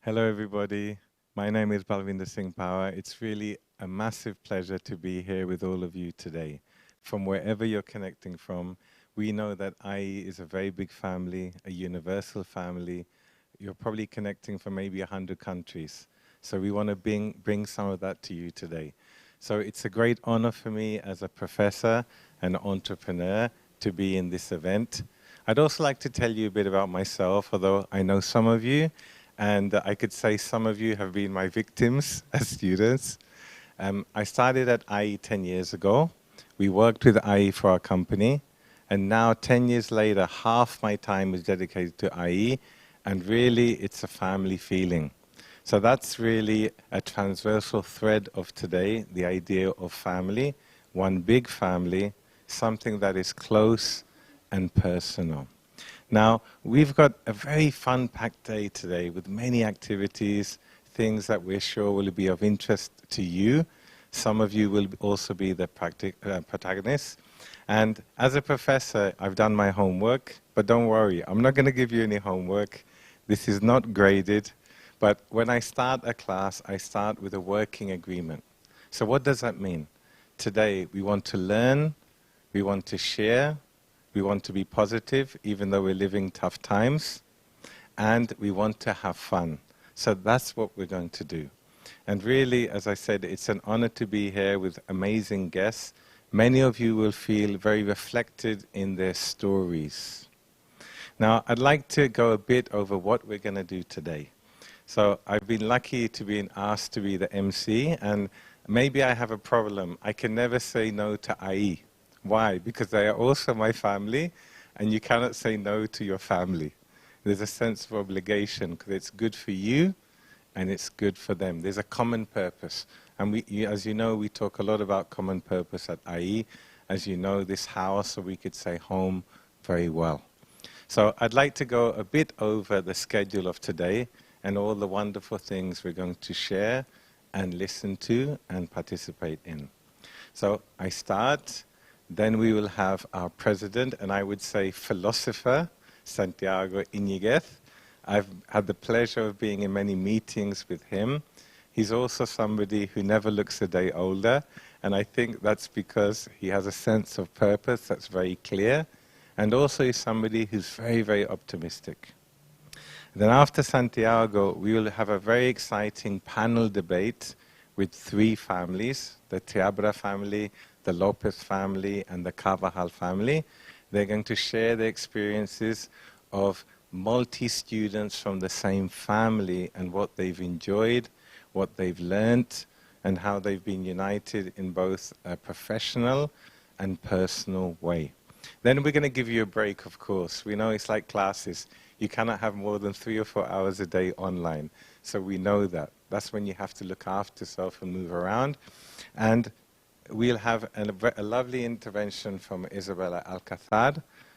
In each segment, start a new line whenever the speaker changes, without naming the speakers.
Hello, everybody. My name is Balvinder Singh Power. It's really a massive pleasure to be here with all of you today. From wherever you're connecting from, we know that IE is a very big family, a universal family. You're probably connecting from maybe 100 countries. So we want to bring some of that to you today. So it's a great honor for me as a professor and entrepreneur to be in this event. I'd also like to tell you a bit about myself, although I know some of you, and I could say some of you have been my victims as students. I started at IE 10 years ago. We worked with IE for our company. And now, 10 years later, half my time is dedicated to IE. And really, it's a family feeling. So that's really a transversal thread of today, the idea of family, one big family, something that is close and personal. Now, we've got a very fun-packed day today with many activities, things that we're sure will be of interest to you. Some of you will also be the protagonists. And as a professor, I've done my homework, but don't worry, I'm not going to give you any homework. This is not graded. But when I start a class, I start with a working agreement. So what does that mean? Today, we want to learn, we want to share, we want to be positive, even though we're living tough times, and we want to have fun. So that's what we're going to do. And really, as I said, it's an honor to be here with amazing guests. Many of you will feel very reflected in their stories. Now, I'd like to go a bit over what we're going to do today. So I've been lucky to be asked to be the MC, and maybe I have a problem. I can never say no to IE. Why? Because they are also my family, and you cannot say no to your family. There's a sense of obligation, because it's good for you, and it's good for them. There's a common purpose. And as you know, we talk a lot about common purpose at IE. As you know, this house, or we could say home, very well. So I'd like to go a bit over the schedule of today, and all the wonderful things we're going to share, and listen to, and participate in. So I start. Then we will have our president, and I would say philosopher, Santiago Iñiguez. I've had the pleasure of being in many meetings with him. He's also somebody who never looks a day older, and I think that's because he has a sense of purpose that's very clear, and also he's somebody who's very, very optimistic. Then after Santiago, we will have a very exciting panel debate with three families, the Tiabra family, the Lopez family, and the Carvajal family. They're going to share their experiences of multi-students from the same family and what they've enjoyed, what they've learnt, and how they've been united in both a professional and personal way. Then we're going to give you a break, of course. We know it's like classes. You cannot have more than 3 or 4 hours a day online. So we know that. That's when you have to look after yourself and move around. And we'll have a lovely intervention from Isabella Alcazar,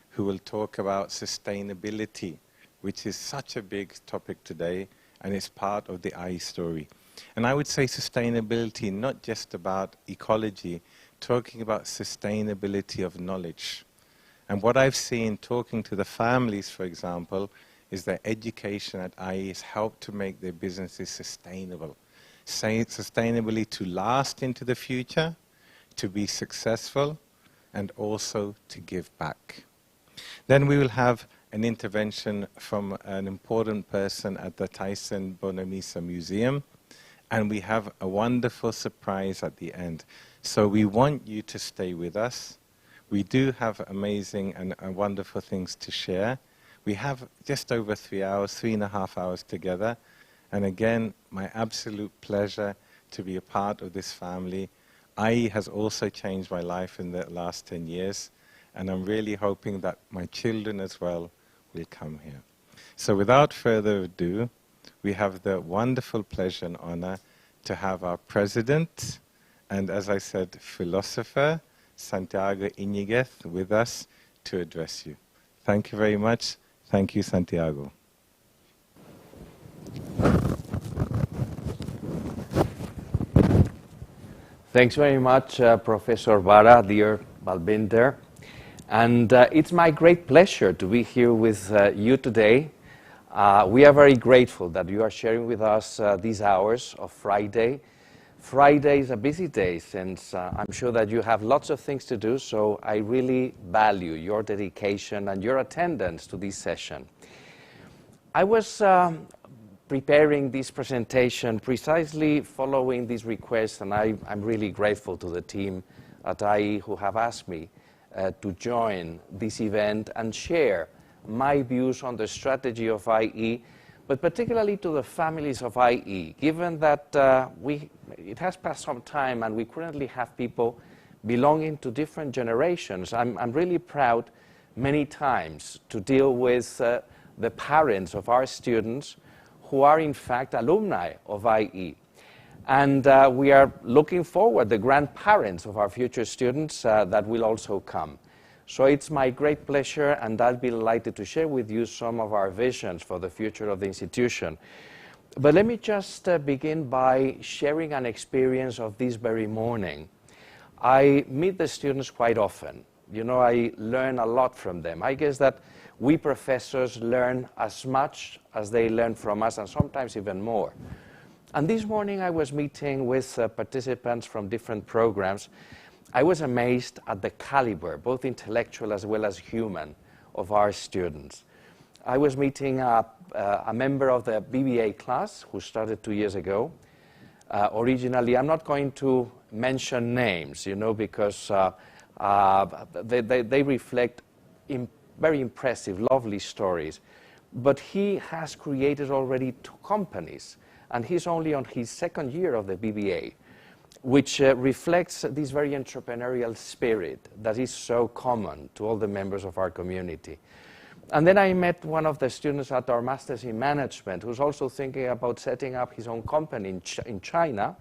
who will talk about sustainability, which is such a big topic today, and it's part of the IE story. And I would say sustainability, not just about ecology, talking about sustainability of knowledge. And what I've seen talking to the families, for example, is that education at IE has helped to make their businesses sustainable. Sustainably to last into the future, to be successful, and also to give back. Then we will have an intervention from an important person at the Tyson Bonamisa Museum, and we have a wonderful surprise at the end. So we want you to stay with us. We do have amazing and wonderful things to share. We have just over 3 hours, 3.5 hours together. And again, my absolute pleasure to be a part of this family. IE has also changed my life in the last 10 years. And I'm really hoping that my children as well will come here. So without further ado, we have the wonderful pleasure and honor to have our president, and as I said, philosopher, Santiago Iñiguez, with us to address you. Thank you very much. Thank you, Santiago.
Thanks very much, Professor Vara, dear Balvinder. And it's my great pleasure to be here with you today. We are very grateful that you are sharing with us these hours of Friday. Friday is a busy day since I'm sure that you have lots of things to do, so I really value your dedication and your attendance to this session. I was preparing this presentation precisely following these requests, and I'm really grateful to the team at IE who have asked me to join this event and share my views on the strategy of IE, but particularly to the families of IE, given that it has passed some time and we currently have people belonging to different generations. I'm really proud many times to deal with the parents of our students who are in fact alumni of IE. And we are looking forward, the grandparents of our future students that will also come. So it's my great pleasure, and I'll be delighted to share with you some of our visions for the future of the institution. But let me just begin by sharing an experience of this very morning. I meet the students quite often. You know, I learn a lot from them. I guess that we professors learn as much as they learn from us, and sometimes even more. And this morning I was meeting with participants from different programs. I was amazed at the caliber, both intellectual as well as human, of our students. I was meeting a member of the BBA class who started 2 years ago. Originally, I'm not going to mention names, you know, because they reflect very impressive, lovely stories. But he has created already 2 companies, and he's only on his 2nd year of the BBA, which reflects this very entrepreneurial spirit that is so common to all the members of our community. And then I met one of the students at our Masters in Management who's also thinking about setting up his own company in China,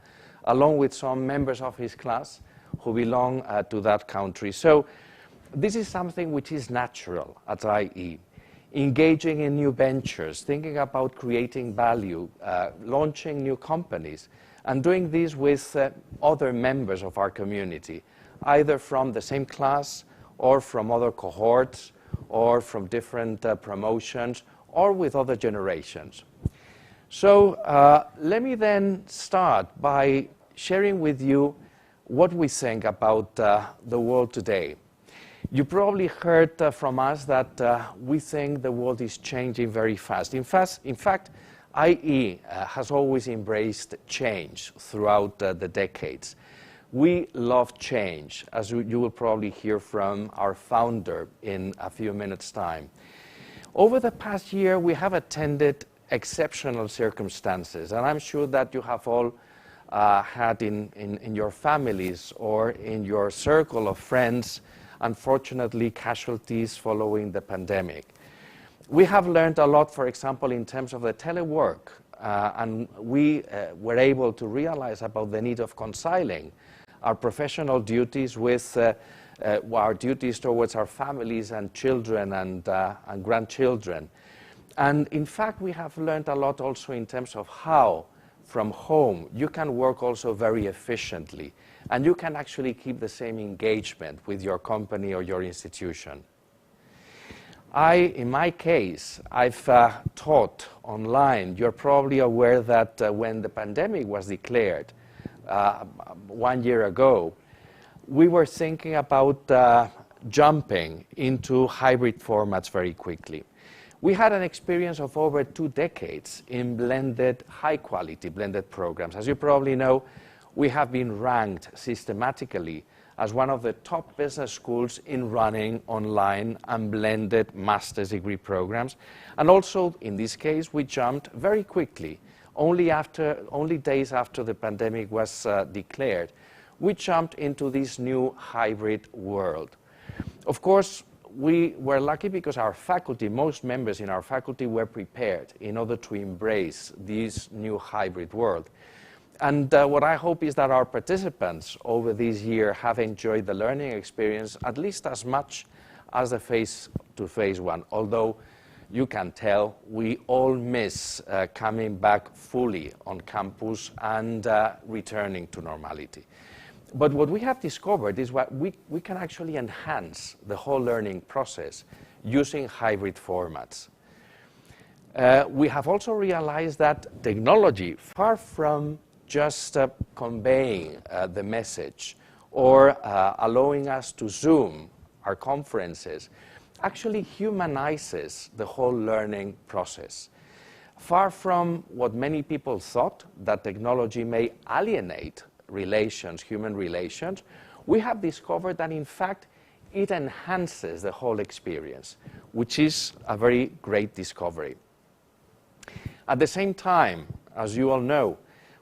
along with some members of his class who belong to that country. So this is something which is natural at IE. Engaging in new ventures, thinking about creating value, launching new companies, and doing this with other members of our community, either from the same class or from other cohorts or from different promotions or with other generations. So let me then start by sharing with you what we think about the world today. You probably heard from us that we think the world is changing very fast. In fact, IE has always embraced change throughout the decades. We love change, as you will probably hear from our founder in a few minutes' time. Over the past year, we have attended exceptional circumstances, and I'm sure that you have all had in your families or in your circle of friends, unfortunately, casualties following the pandemic. We have learned a lot, for example, in terms of the telework, and we were able to realize about the need of reconciling our professional duties with our duties towards our families and children and grandchildren. And in fact, we have learned a lot also in terms of how, from home, you can work also very efficiently, and you can actually keep the same engagement with your company or your institution. In my case, I've taught online. You're probably aware that when the pandemic was declared 1 year ago, we were thinking about jumping into hybrid formats very quickly. We had an experience of over 2 decades in blended, high-quality blended programs. As you probably know, we have been ranked systematically as one of the top business schools in running online and blended master's degree programs. And also, in this case, we jumped very quickly. Only days after the pandemic was declared, we jumped into this new hybrid world. Of course, we were lucky because our faculty, most members in our faculty were prepared in order to embrace this new hybrid world. And what I hope is that our participants over this year have enjoyed the learning experience at least as much as the face-to-face one, although you can tell we all miss coming back fully on campus and returning to normality. But what we have discovered is what we can actually enhance the whole learning process using hybrid formats. We have also realized that technology, far from just conveying the message or allowing us to Zoom our conferences, actually humanizes the whole learning process. Far from what many people thought, that technology may alienate relations, human relations, we have discovered that in fact it enhances the whole experience, which is a very great discovery. At the same time, as you all know,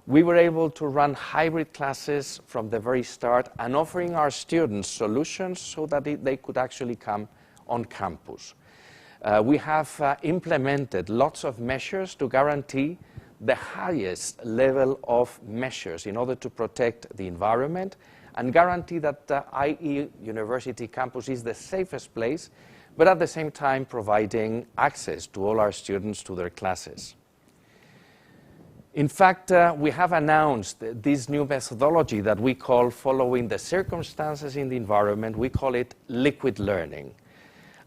we were able to run hybrid classes from the very start and offering our students solutions so that they could actually come on campus. We have implemented lots of measures to guarantee the highest level of measures in order to protect the environment and guarantee that the IE University campus is the safest place, but at the same time providing access to all our students to their classes. In fact, we have announced this new methodology that we call following the circumstances in the environment. We call it liquid learning.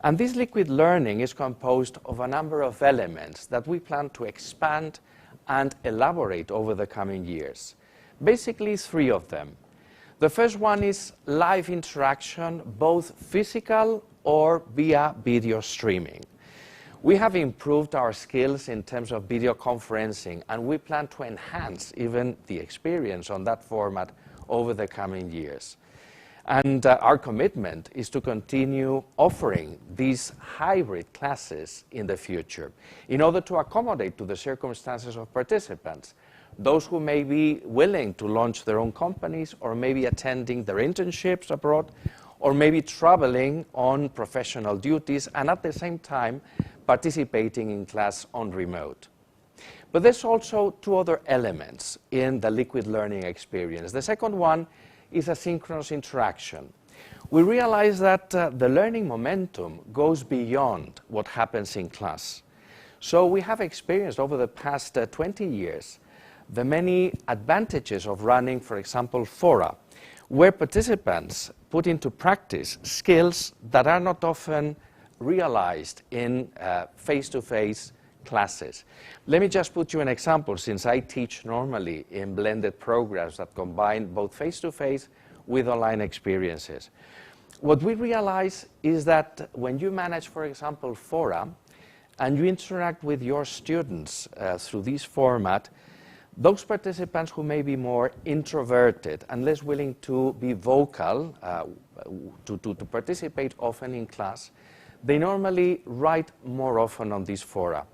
And this liquid learning is composed of a number of elements that we plan to expand and elaborate over the coming years. Basically, three of them. The first one is live interaction, both physical or via video streaming. We have improved our skills in terms of video conferencing, and we plan to enhance even the experience on that format over the coming years. And our commitment is to continue offering these hybrid classes in the future in order to accommodate to the circumstances of participants, those who may be willing to launch their own companies or maybe attending their internships abroad or maybe traveling on professional duties and at the same time participating in class on remote. But there's also two other elements in the liquid learning experience. The second one is asynchronous interaction. We realize that the learning momentum goes beyond what happens in class. So we have experienced over the past 20 years the many advantages of running, for example, fora, where participants put into practice skills that are not often realized in face-to-face classes. Let me just put you an example, since I teach normally in blended programs that combine both face-to-face with online experiences. What we realize is that when you manage, for example, fora, and you interact with your students through this format, those participants who may be more introverted and less willing to be vocal, to participate often in class, they normally write more often on these fora.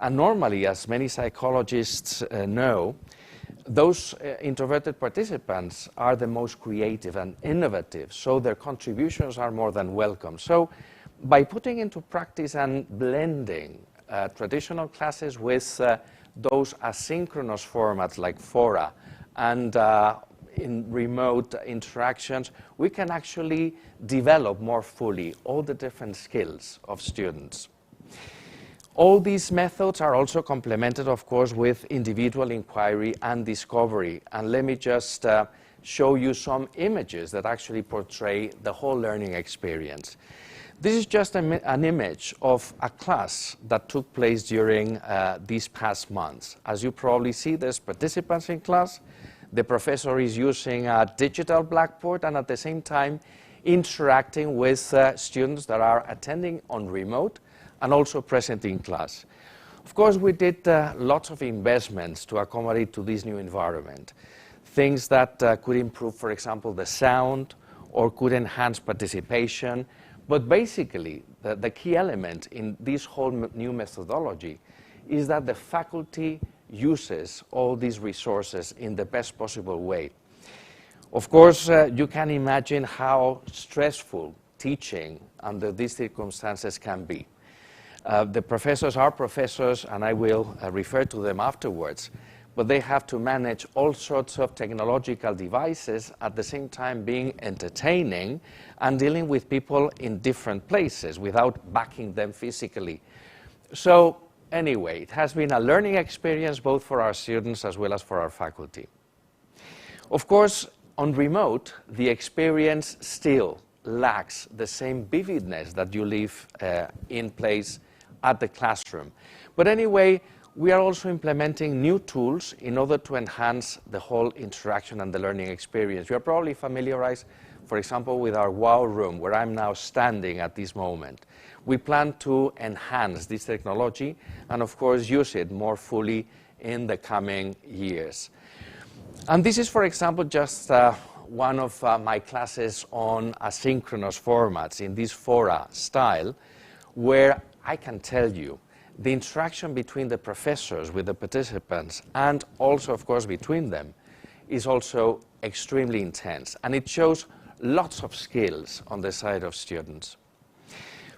And normally, as many psychologists know, those introverted participants are the most creative and innovative, so their contributions are more than welcome. So by putting into practice and blending traditional classes with those asynchronous formats like fora and in remote interactions, we can actually develop more fully all the different skills of students. All these methods are also complemented, of course, with individual inquiry and discovery. And let me just show you some images that actually portray the whole learning experience. This is just an image of a class that took place during these past months. As you probably see, there's participants in class. The professor is using a digital blackboard and at the same time interacting with students that are attending on remote and also present in class. Of course, we did lots of investments to accommodate to this new environment. Things that could improve, for example, the sound or could enhance participation. But basically, the key element in this whole new methodology is that the faculty uses all these resources in the best possible way. Of course, you can imagine how stressful teaching under these circumstances can be. The professors are professors, and I will refer to them afterwards, but they have to manage all sorts of technological devices at the same time being entertaining and dealing with people in different places without backing them physically. So anyway, it has been a learning experience both for our students as well as for our faculty. Of course, on remote, the experience still lacks the same vividness that you live in place at the classroom. But anyway, we are also implementing new tools in order to enhance the whole interaction and the learning experience. You are probably familiarized, for example, with our WOW room, where I'm now standing at this moment. We plan to enhance this technology and, of course, use it more fully in the coming years. And this is, for example, just one of my classes on asynchronous formats in this fora style, where I can tell you the interaction between the professors with the participants and also, of course, between them is also extremely intense. And it shows lots of skills on the side of students.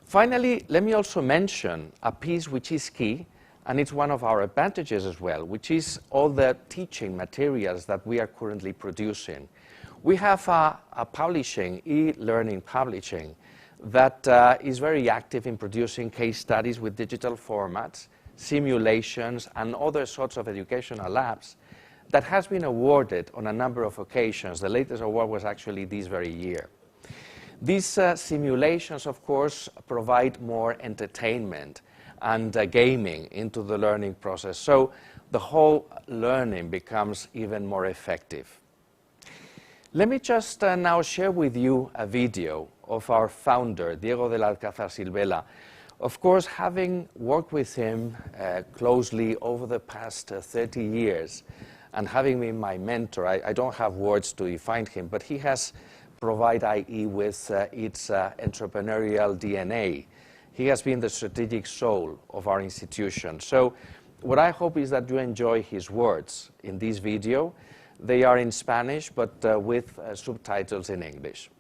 Finally, let me also mention a piece which is key, and it's one of our advantages as well, which is all the teaching materials that we are currently producing. We have a publishing, e-learning publishing, that is very active in producing case studies with digital formats, simulations, and other sorts of educational labs that has been awarded on a number of occasions. The latest award was actually this very year. These simulations, of course, provide more entertainment and gaming into the learning process, so the whole learning becomes even more effective. Let me just now share with you a video of our founder, Diego del Alcázar Silvela. Of course, having worked with him closely over the past 30 years and having been my mentor, I don't have words to define him, but he has provided IE with its entrepreneurial DNA. He has been the strategic soul of our institution. So what I hope is that you enjoy his words in this video. They are in Spanish, but with subtitles in English.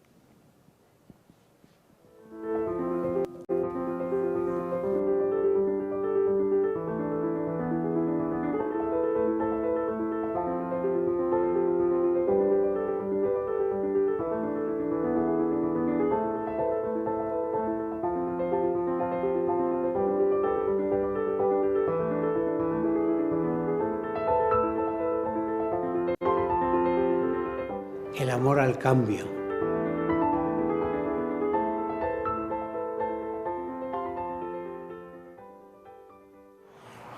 El amor al cambio.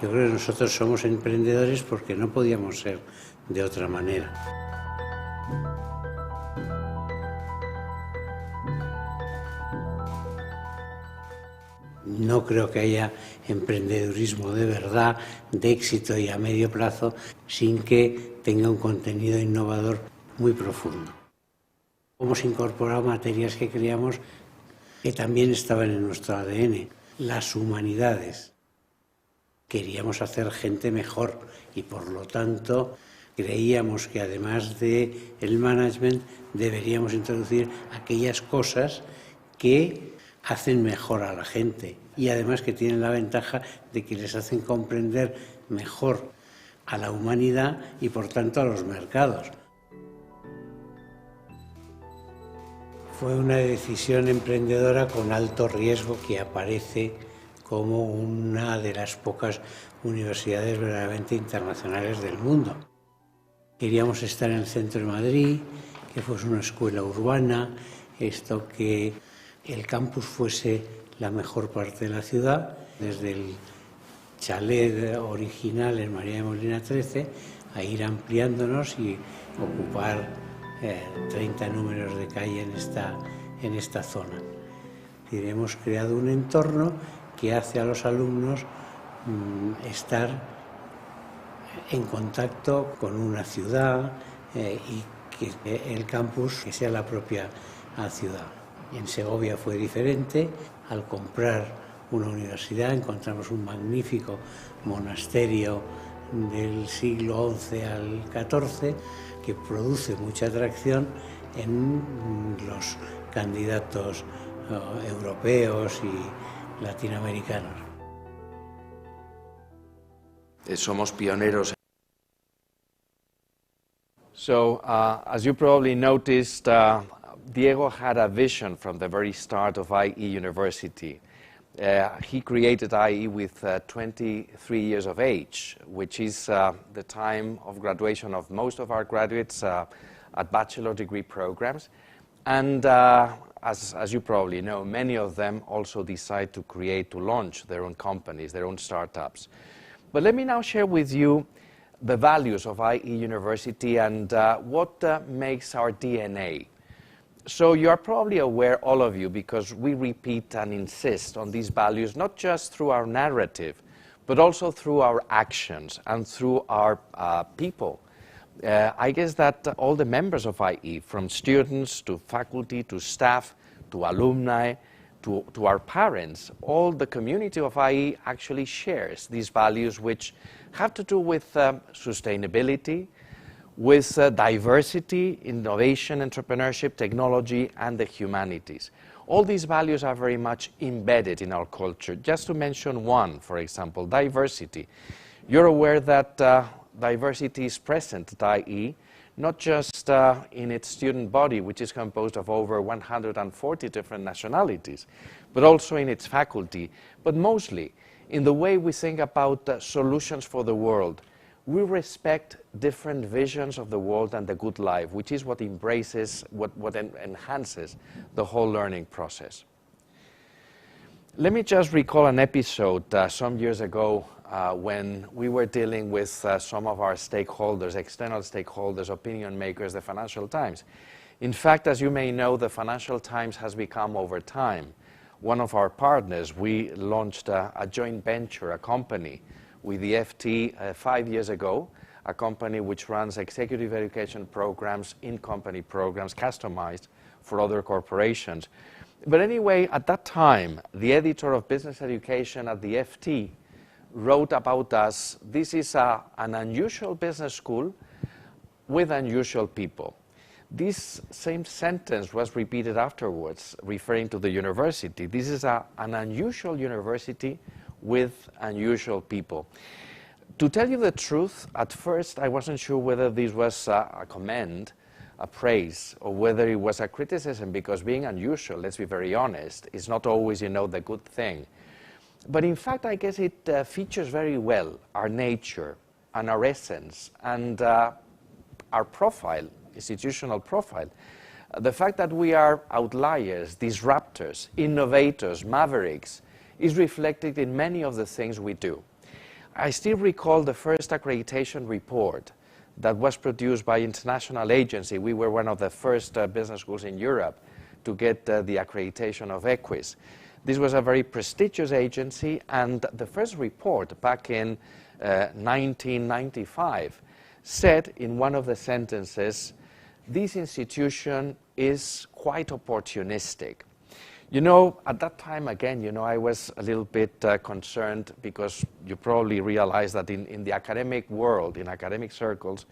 Yo creo que nosotros somos emprendedores porque no podíamos ser de otra manera. No creo que haya emprendedurismo de verdad, de éxito y a medio plazo, sin que tenga un contenido innovador muy profundo. Hemos incorporado materias que creíamos que también estaban en nuestro ADN, las humanidades. Queríamos hacer gente mejor y por lo tanto creíamos que además del management deberíamos introducir aquellas cosas que hacen mejor a la gente y además que tienen la ventaja de que les hacen comprender mejor a la humanidad y por tanto a los mercados. Fue una decisión emprendedora con alto riesgo que aparece como una de las pocas universidades verdaderamente internacionales del mundo. Queríamos estar en el centro de Madrid, que fuese una escuela urbana, que el campus fuese la mejor parte de la ciudad, desde el chalet original en María de Molina 13, a ir ampliándonos y ocupar 30 números de calle en esta zona. Hemos creado un entorno que hace a los alumnos estar en contacto con una ciudad y que el campus que sea la propia ciudad. En Segovia fue diferente. Al comprar una universidad encontramos un magnífico monasterio del siglo XI al XIV que produce mucha atracción en los candidatos europeos y latinoamericanos.
Somos pioneros. So, as you probably noticed, Diego had a vision from the very start of IE University. He created IE with 23 years of age, which is the time of graduation of most of our graduates at bachelor degree programs. And as you probably know, many of them also decide to launch their own companies, their own startups. But let me now share with you the values of IE University and what makes our DNA. So you are probably aware, all of you, because we repeat and insist on these values, not just through our narrative, but also through our actions and through our people. I guess that all the members of IE, from students to faculty to staff to alumni to our parents, all the community of IE actually shares these values which have to do with sustainability, with diversity, innovation, entrepreneurship, technology, and the humanities. All these values are very much embedded in our culture. Just to mention one, for example, diversity. You're aware that diversity is present at IE, not just in its student body, which is composed of over 140 different nationalities, but also in its faculty, but mostly in the way we think about solutions for the world. We respect different visions of the world and the good life, which is what embraces, what enhances the whole learning process. Let me just recall an episode some years ago when we were dealing with some of our stakeholders, external stakeholders, opinion makers, the Financial Times. In fact, as you may know, the Financial Times has become, over time, one of our partners. We launched a joint venture, a company, with the FT 5 years ago, a company which runs executive education programs, in-company programs, customized for other corporations. But anyway, at that time, the editor of business education at the FT wrote about us, this is an unusual business school with unusual people. This same sentence was repeated afterwards, referring to the university. This is an unusual university with unusual people. To tell you the truth, at first I wasn't sure whether this was a comment, a praise, or whether it was a criticism, because being unusual, let's be very honest, is not always, the good thing. But in fact, I guess it features very well our nature and our essence and our profile, institutional profile. The fact that we are outliers, disruptors, innovators, mavericks, is reflected in many of the things we do. I still recall the first accreditation report that was produced by international agency. We were one of the first business schools in Europe to get the accreditation of EQUIS. This was a very prestigious agency, and the first report back in 1995 said in one of the sentences, this institution is quite opportunistic. At that time, again, I was a little bit concerned, because you probably realize that in the academic world, in academic circles,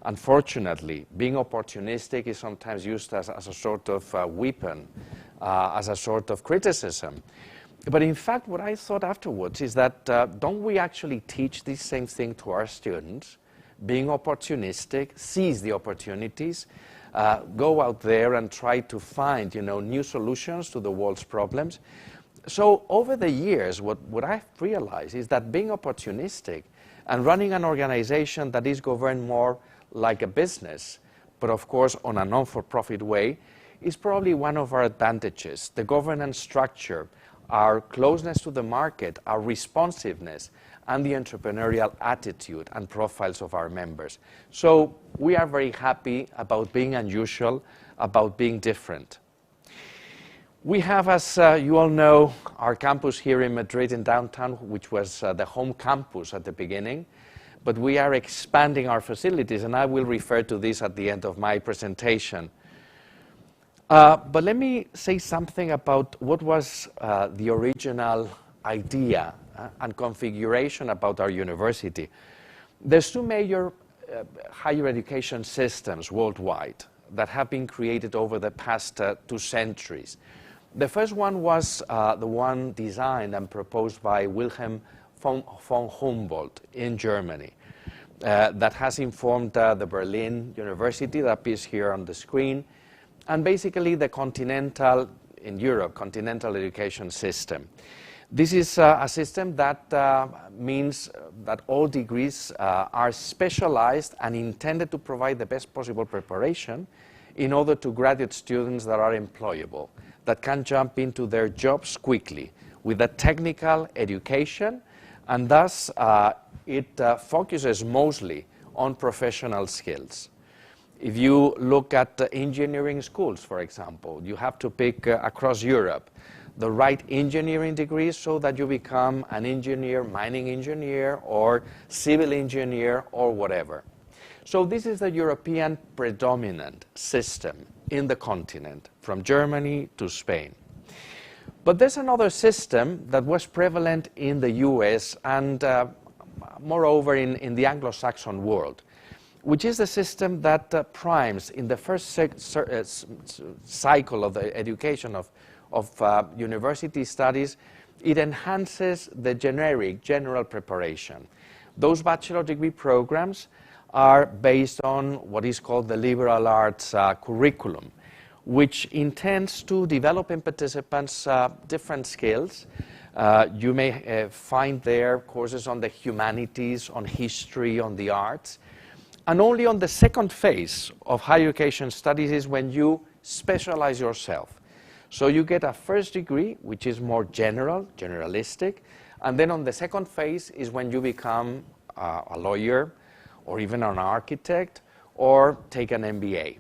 unfortunately, being opportunistic is sometimes used as a sort of weapon, as a sort of criticism. But in fact, what I thought afterwards is that don't we actually teach this same thing to our students? Being opportunistic, seize the opportunities, go out there and try to find, new solutions to the world's problems. So over the years, what I've realized is that being opportunistic and running an organization that is governed more like a business, but of course on a non-for-profit way, is probably one of our advantages. The governance structure, our closeness to the market, our responsiveness, and the entrepreneurial attitude and profiles of our members. So we are very happy about being unusual, about being different. We have, as you all know, our campus here in Madrid in downtown, which was the home campus at the beginning, but we are expanding our facilities, and I will refer to this at the end of my presentation. But let me say something about what was the original idea and configuration about our university. There's two major higher education systems worldwide that have been created over the past 2 centuries. The first one was the one designed and proposed by Wilhelm von Humboldt in Germany. That has informed the Berlin University that appears here on the screen, and basically the continental, in Europe, continental education system. This is a system that means that all degrees are specialized and intended to provide the best possible preparation in order to graduate students that are employable. that can jump into their jobs quickly with a technical education, and thus it focuses mostly on professional skills. If you look at engineering schools, for example, you have to pick across Europe the right engineering degrees so that you become an engineer, mining engineer, or civil engineer, or whatever. So this is the European predominant system in the continent, from Germany to Spain. But there's another system that was prevalent in the US and moreover in the Anglo-Saxon world, which is the system that primes in the first cycle of the education of university studies. It enhances the general preparation. Those bachelor degree programs are based on what is called the liberal arts curriculum, which intends to develop in participants different skills. You may find there courses on the humanities, on history, on the arts. And only on the second phase of higher education studies is when you specialize yourself. So you get a first degree, which is more generalistic, and then on the second phase is when you become a lawyer, or even an architect, or take an MBA.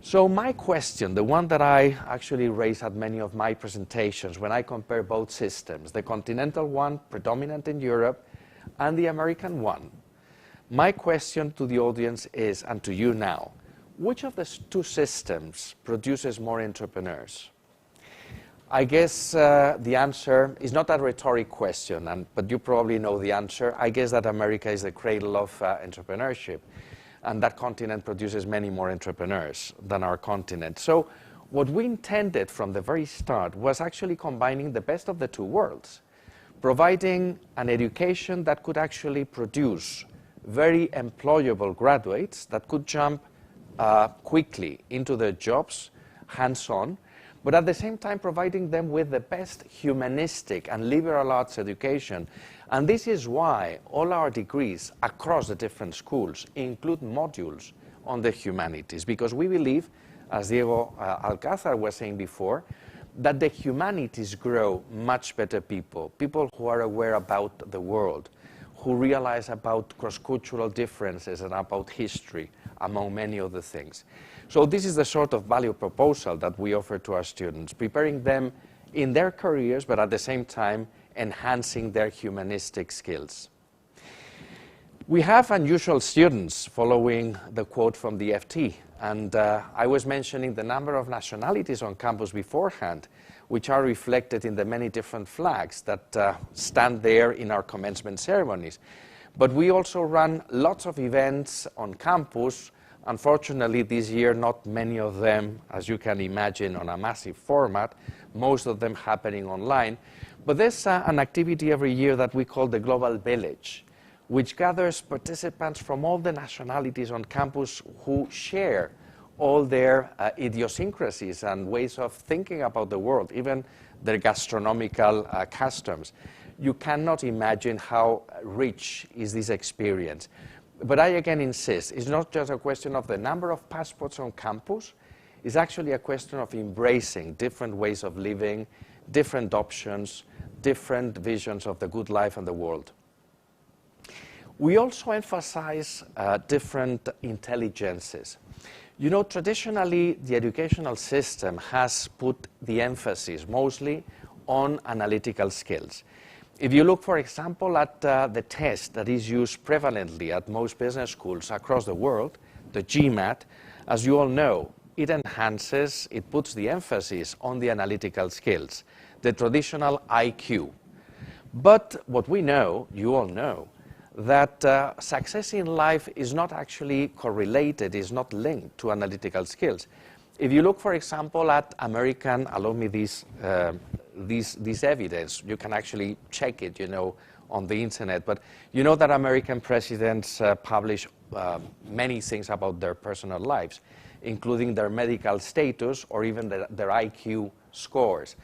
So my question, the one that I actually raise at many of my presentations when I compare both systems, the continental one predominant in Europe and the American one, my question to the audience is, and to you now, which of the two systems produces more entrepreneurs? I guess the answer is not a rhetoric question, but you probably know the answer. I guess that America is the cradle of entrepreneurship, and that continent produces many more entrepreneurs than our continent. So what we intended from the very start was actually combining the best of the two worlds, providing an education that could actually produce very employable graduates that could jump quickly into their jobs, hands-on, but at the same time providing them with the best humanistic and liberal arts education. And this is why all our degrees across the different schools include modules on the humanities, because we believe, as Diego Alcázar was saying before, that the humanities grow much better people who are aware about the world, who realize about cross-cultural differences and about history, among many other things. So this is the sort of value proposal that we offer to our students, preparing them in their careers, but at the same time enhancing their humanistic skills. We have unusual students, following the quote from the FT, and I was mentioning the number of nationalities on campus beforehand, which are reflected in the many different flags that stand there in our commencement ceremonies. But we also run lots of events on campus. Unfortunately, this year, not many of them, as you can imagine, on a massive format, most of them happening online. But there's an activity every year that we call the Global Village, which gathers participants from all the nationalities on campus who share all their idiosyncrasies and ways of thinking about the world, even their gastronomical customs. You cannot imagine how rich is this experience. But I again insist, it's not just a question of the number of passports on campus, it's actually a question of embracing different ways of living, different options, different visions of the good life and the world. We also emphasize different intelligences. You know, traditionally, the educational system has put the emphasis mostly on analytical skills. If you look, for example, at the test that is used prevalently at most business schools across the world, the GMAT, as you all know, it enhances, it puts the emphasis on the analytical skills, the traditional IQ. But what we know, you all know, that success in life is not actually correlated, is not linked to analytical skills. If you look, for example, at American, allow me this evidence, you can actually check it, you know, on the internet, but you know that American presidents publish many things about their personal lives, including their medical status or even their IQ scores.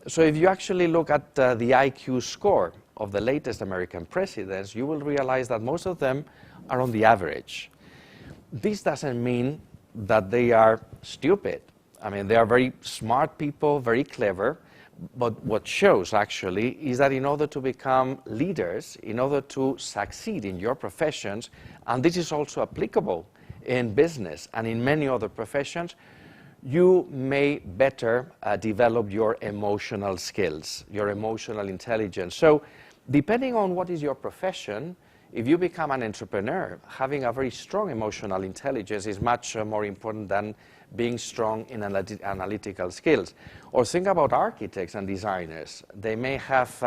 So if you actually look at the IQ score of the latest American presidents, you will realize that most of them are on the average. This doesn't mean that they are stupid I mean, they are very smart people, very clever, but what shows actually is that in order to become leaders, in order to succeed in your professions, and this is also applicable in business and in many other professions, you may better develop your emotional skills, your emotional intelligence. So depending on what is your profession, if you become an entrepreneur, having a very strong emotional intelligence is much more important than being strong in analytical skills. Or think about architects and designers. They may have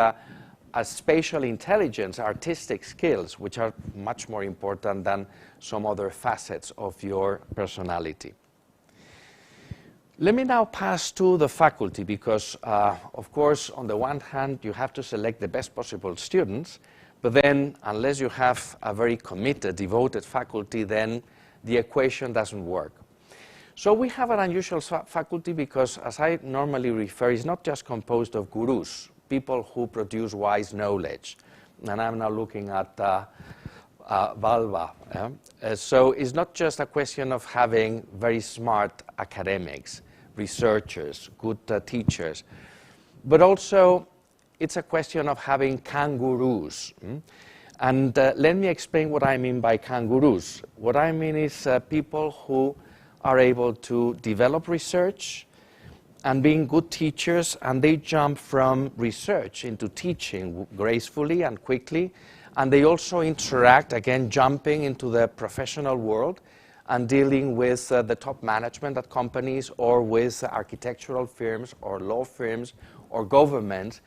a spatial intelligence, artistic skills, which are much more important than some other facets of your personality. Let me now pass to the faculty because, of course, on the one hand, you have to select the best possible students, but then unless you have a very committed, devoted faculty, then the equation doesn't work. So we have an unusual faculty because, as I normally refer, it's not just composed of gurus, people who produce wise knowledge. And I'm now looking at Valva. So it's not just a question of having very smart academics, researchers, good teachers, but also it's a question of having kangaroos. And let me explain what I mean by kangaroos. What I mean is people who are able to develop research and being good teachers, and they jump from research into teaching gracefully and quickly, and they also interact, again, jumping into the professional world and dealing with the top management at companies or with architectural firms or law firms or governments,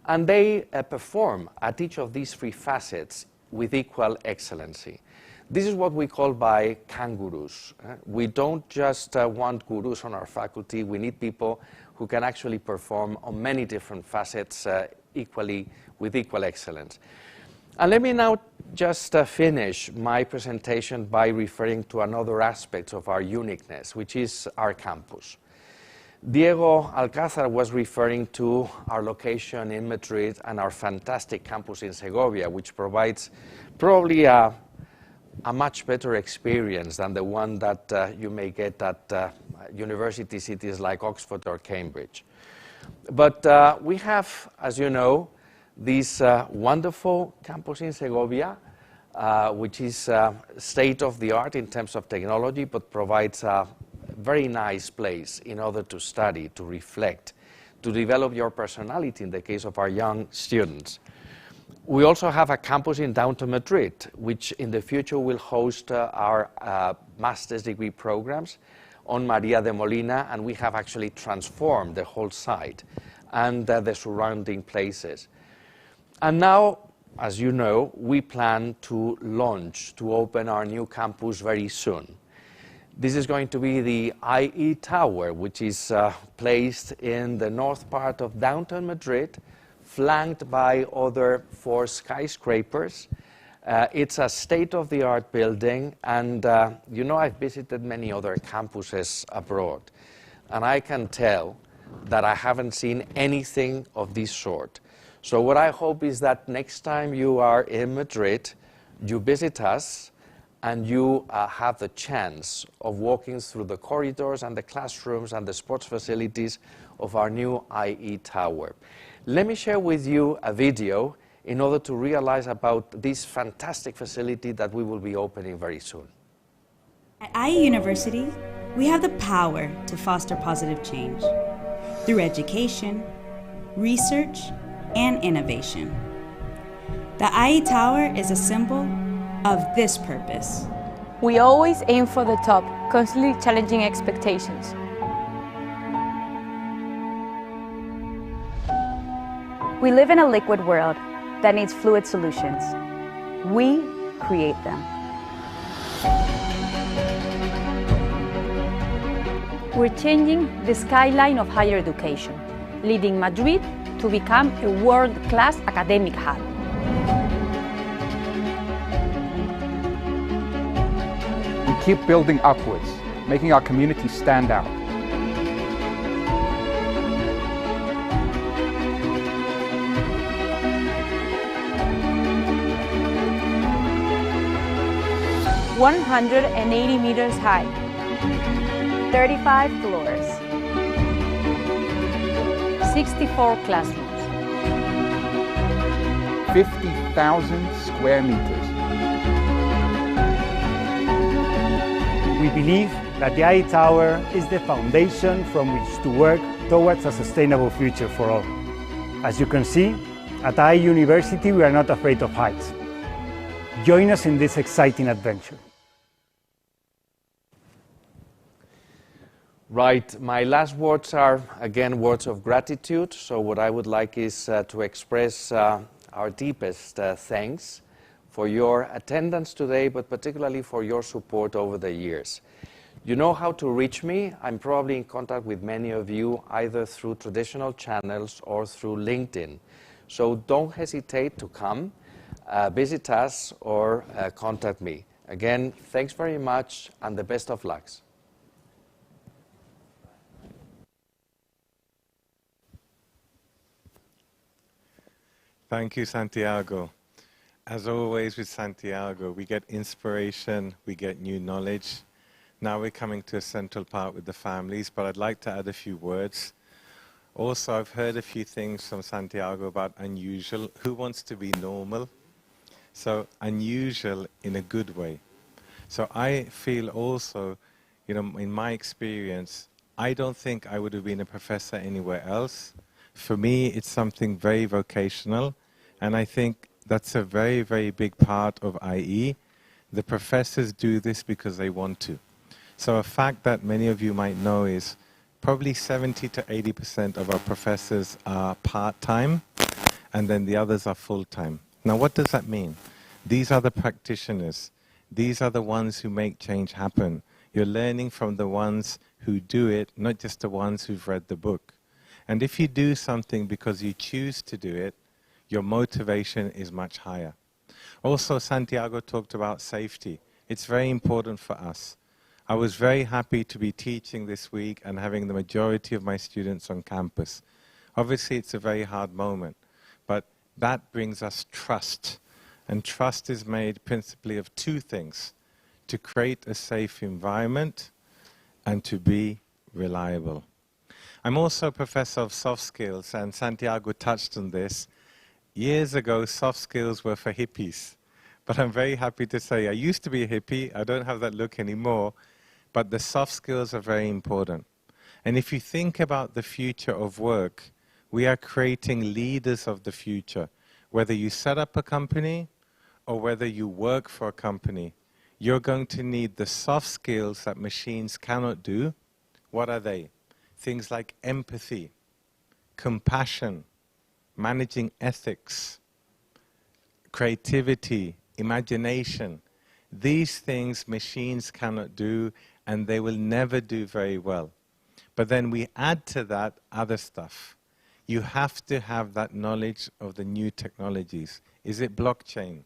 and they perform at each of these three facets with equal excellency. This is what we call by kangaroos. We don't just want gurus on our faculty. We need people who can actually perform on many different facets with equal excellence. And let me now just finish my presentation by referring to another aspect of our uniqueness, which is our campus. Diego Alcázar was referring to our location in Madrid and our fantastic campus in Segovia, which provides probably a much better experience than the one that you may get at university cities like Oxford or Cambridge. But we have, as you know, this wonderful campus in Segovia, which is state-of-the-art in terms of technology, but provides a very nice place in order to study, to reflect, to develop your personality in the case of our young students. We also have a campus in downtown Madrid, which in the future will host our master's degree programs on María de Molina, and we have actually transformed the whole site and the surrounding places. And now, as you know, we plan to launch, to open our new campus very soon. This is going to be the IE Tower, which is placed in the north part of downtown Madrid, flanked by other 4 skyscrapers. It's a state-of-the-art building, and you know, I've visited many other campuses abroad, and I can tell that I haven't seen anything of this sort. So what I hope is that next time you are in Madrid, you visit us, and you have the chance of walking through the corridors and the classrooms and the sports facilities of our new IE Tower. Let me share with you a video in order to realize about this fantastic facility that we will be opening very soon.
At IE University, we have the power to foster positive change through education, research, and innovation. The IE Tower is a symbol of this purpose.
We always aim for the top, constantly challenging expectations. We live in a liquid world that needs fluid solutions. We create them. We're changing the skyline of higher education, leading Madrid to become a world-class academic hub.
We keep building upwards, making our community stand out.
"180 meters high,
35 floors,
64 classrooms.
50,000 square meters.
We believe that the IE Tower is the foundation from which to work towards a sustainable future for all. As you can see, at IE University we are not afraid of heights. Join us in this exciting adventure.
Right, my last words are, again, words of gratitude. So what I would like is to express our deepest thanks for your attendance today, but particularly for your support over the years. You know how to reach me. I'm probably in contact with many of you either through traditional channels or through LinkedIn. So don't hesitate to come, visit us, or contact me. Again, thanks very much and the best of lucks.
Thank you, Santiago. As always with Santiago, we get inspiration, we get new knowledge. Now we're coming to a central part with the families, but I'd like to add a few words. Also, I've heard a few things from Santiago about unusual. Who wants to be normal? So unusual in a good way. So I feel also, you know, in my experience, I don't think I would have been a professor anywhere else. For me, it's something very vocational, and I think that's a very, very big part of IE. The professors do this because they want to. So a fact that many of you might know is probably 70 to 80% of our professors are part-time, and then the others are full-time. Now, what does that mean? These are the practitioners. These are the ones who make change happen. You're learning from the ones who do it, not just the ones who've read the book. And if you do something because you choose to do it, your motivation is much higher. Also, Santiago talked about safety. It's very important for us. I was very happy to be teaching this week and having the majority of my students on campus. Obviously, it's a very hard moment, but that brings us trust. And trust is made principally of two things: to create a safe environment and to be reliable. I'm also a professor of soft skills, and Santiago touched on this. Years ago, soft skills were for hippies. But I'm very happy to say I used to be a hippie. I don't have that look anymore. But the soft skills are very important. And if you think about the future of work, we are creating leaders of the future. Whether you set up a company or whether you work for a company, you're going to need the soft skills that machines cannot do. What are they? Things like empathy, compassion, managing ethics, creativity, imagination. These things machines cannot do, and they will never do very well. But then we add to that other stuff. You have to have that knowledge of the new technologies. Is it blockchain?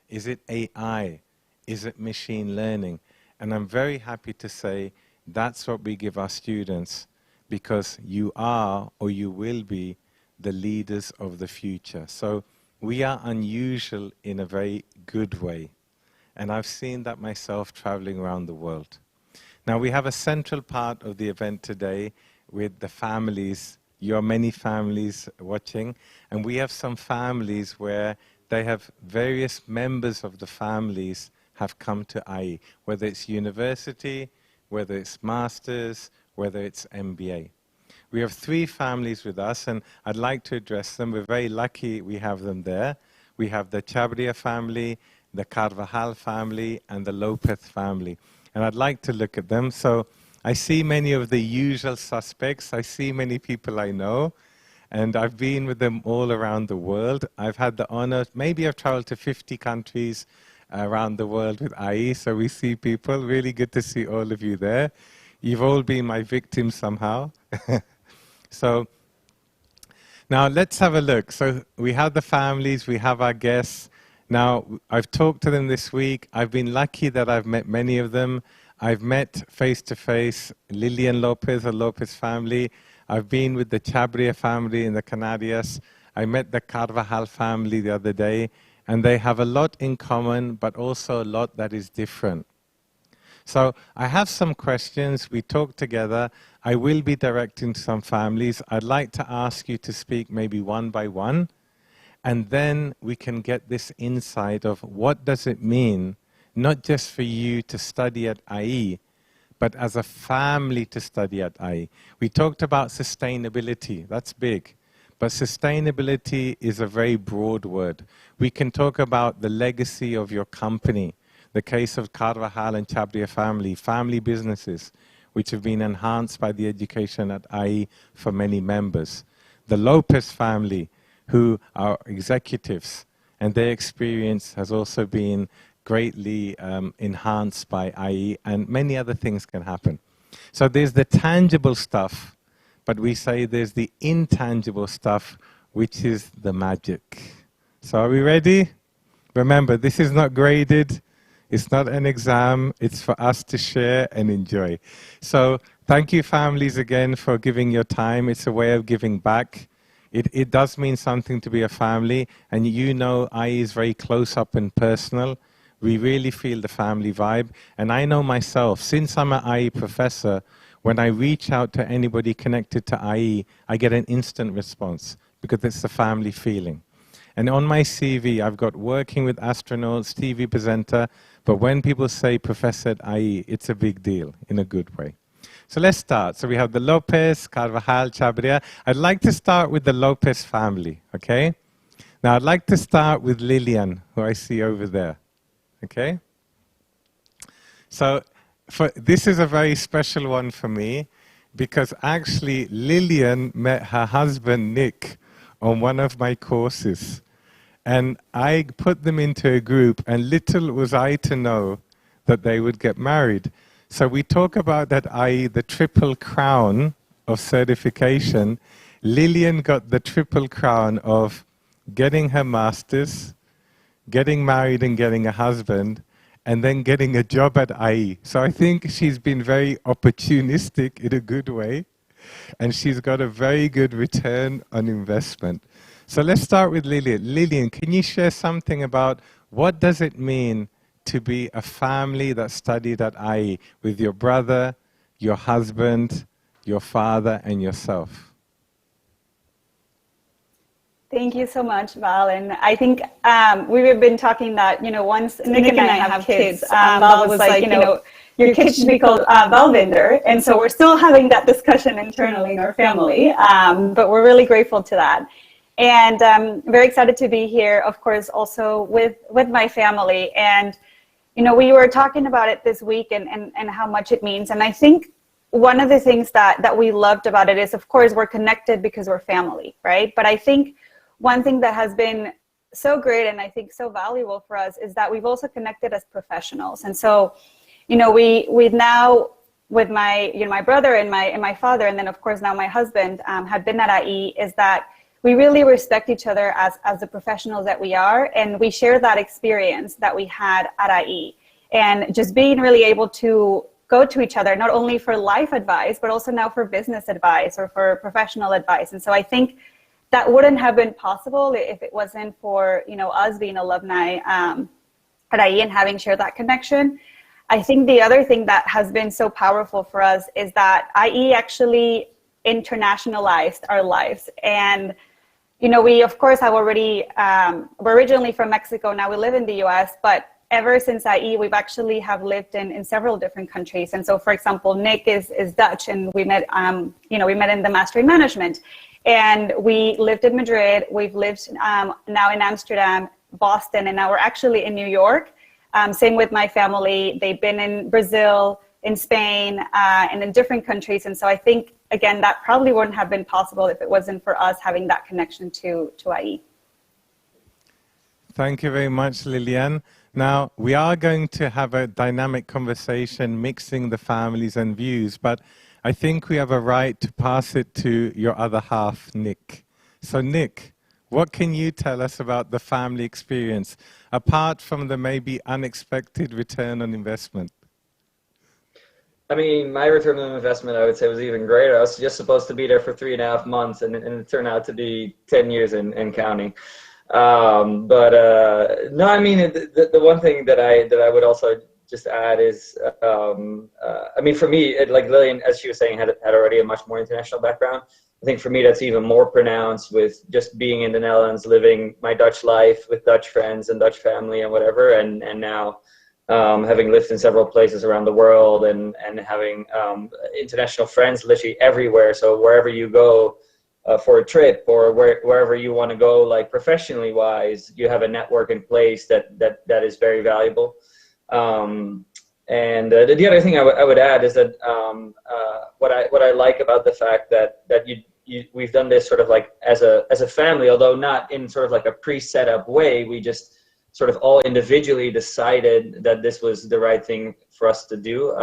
Is it AI? Is it machine learning? And I'm very happy to say that's what we give our students, because you are, or you will be, the leaders of the future. So we are unusual in a very good way. And I've seen that myself traveling around the world. Now, we have a central part of the event today with the families. You are many families watching, and we have some families where they have various members of the families have come to IE, whether it's university, whether it's masters, whether it's MBA. We have 3 families with us, and I'd like to address them. We're very lucky we have them there. We have the Chabria family, the Carvajal family, and the Lopez family. And I'd like to look at them. So I see many of the usual suspects. I see many people I know, and I've been with them all around the world. I've had the honor, maybe I've traveled to 50 countries around the world with IE, so we see people. Really good to see all of you there. You've all been my victims somehow. So now let's have a look. So we have the families, we have our guests. Now, I've talked to them this week. I've been lucky that I've met many of them. I've met face-to-face Lilian Lopez, the Lopez family. I've been with the Chabria family in the Canarias. I met the Carvajal family the other day, and they have a lot in common, but also a lot that is different. So I have some questions. We talk together. I will be directing to some families. I'd like to ask you to speak maybe one by one, and then we can get this insight of what does it mean, not just for you to study at IE, but as a family to study at IE. We talked about sustainability. That's big. But sustainability is a very broad word. We can talk about the legacy of your company, the case of Carvajal and Chabria family businesses, which have been enhanced by the education at IE for many members. The Lopez family, who are executives, and their experience has also been greatly enhanced by IE, and many other things can happen. So there's the tangible stuff, but we say there's the intangible stuff, which is the magic. So are we ready? Remember, this is not graded. It's not an exam. It's for us to share and enjoy. So thank you, families, again, for giving your time. It's a way of giving back. It does mean something to be a family. And you know, IE is very close up and personal. We really feel the family vibe. And I know myself, since I'm an IE professor, when I reach out to anybody connected to IE, I get an instant response because it's the family feeling. And on my CV, I've got working with astronauts, TV presenter, but when people say professor at IE, it's a big deal in a good way. So let's start. So we have the Lopez, Carvajal, Chabria. I'd like to start with the Lopez family, okay? Now I'd like to start with Lillian, who I see over there, okay? So this is a very special one for me because actually Lillian met her husband, Nick, on one of my courses. And I put them into a group, and little was I to know that they would get married. So we talk about that, i.e. the triple crown of certification. Lillian got the triple crown of getting her master's, getting married and getting a husband, and then getting a job at IE. So I think she's been very opportunistic in a good way, and she's got a very good return on investment. So let's start with Lillian. Lillian, can you share something about what does it mean to be a family that studied at IE with your brother, your husband, your father, and yourself?
Thank you so much, Val. And I think we've been talking that, once Nick and I have kids, Val was like, your kids should be called Valvinder. And so we're still having that discussion internally in our family, but we're really grateful to that. And very excited to be here, of course, also with my family. And, we were talking about it this week and how much it means. And I think one of the things that we loved about it is, of course, we're connected because we're family, right? But I think one thing that has been so great and I think so valuable for us is that we've also connected as professionals. And so, we now, with my, my brother and my father, and then of course now my husband have been at IE, is that we really respect each other as the professionals that we are, and we share that experience that we had at IE. And just being really able to go to each other, not only for life advice, but also now for business advice or for professional advice. And so I think that wouldn't have been possible if it wasn't for, us being alumni at IE and having shared that connection. I think the other thing that has been so powerful for us is that IE actually internationalized our lives. And we, of course, have already, we're originally from Mexico, now we live in the US, but ever since IE, we've actually have lived in several different countries. And so, for example, Nick is Dutch, and we met, we met in the Mastery Management. And we lived in Madrid, we've lived now in Amsterdam, Boston, and now we're actually in New York. Same with my family, they've been in Brazil, in Spain, and in different countries. And so I think, again, that probably wouldn't have been possible if it wasn't for us having that connection to IE.
Thank you very much, Lillian. Now, we are going to have a dynamic conversation mixing the families and views, but I think we have a right to pass it to your other half, Nick. So Nick, what can you tell us about the family experience, apart from the maybe unexpected return on investment?
I mean, my return on investment, I would say, was even greater. I was just supposed to be there for 3.5 months, and it turned out to be 10 years and counting. No, I mean, the one thing that I would also just add is, I mean, for me, like Lillian, as she was saying, had already a much more international background. I think for me, that's even more pronounced with just being in the Netherlands, living my Dutch life with Dutch friends and Dutch family and whatever. And now having lived in several places around the world and having international friends literally everywhere. So wherever you go for a trip or wherever you want to go, like professionally wise, you have a network in place that is very valuable. And the other thing I would add is that what I like about the fact that we've done this sort of like as a family, although not in sort of like a pre-set up way. We just sort of all individually decided that this was the right thing for us to do.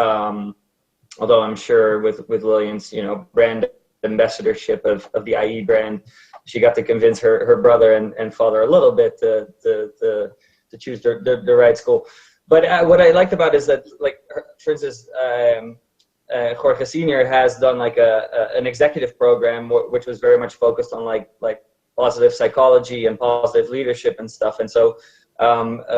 Although I'm sure with Lillian's, you know, brand ambassadorship of the IE brand, she got to convince her brother and father a little bit to choose the right school. But what I liked about it is that, like, for instance, Jorge Senior has done like an executive program which was very much focused on like positive psychology and positive leadership and stuff. And so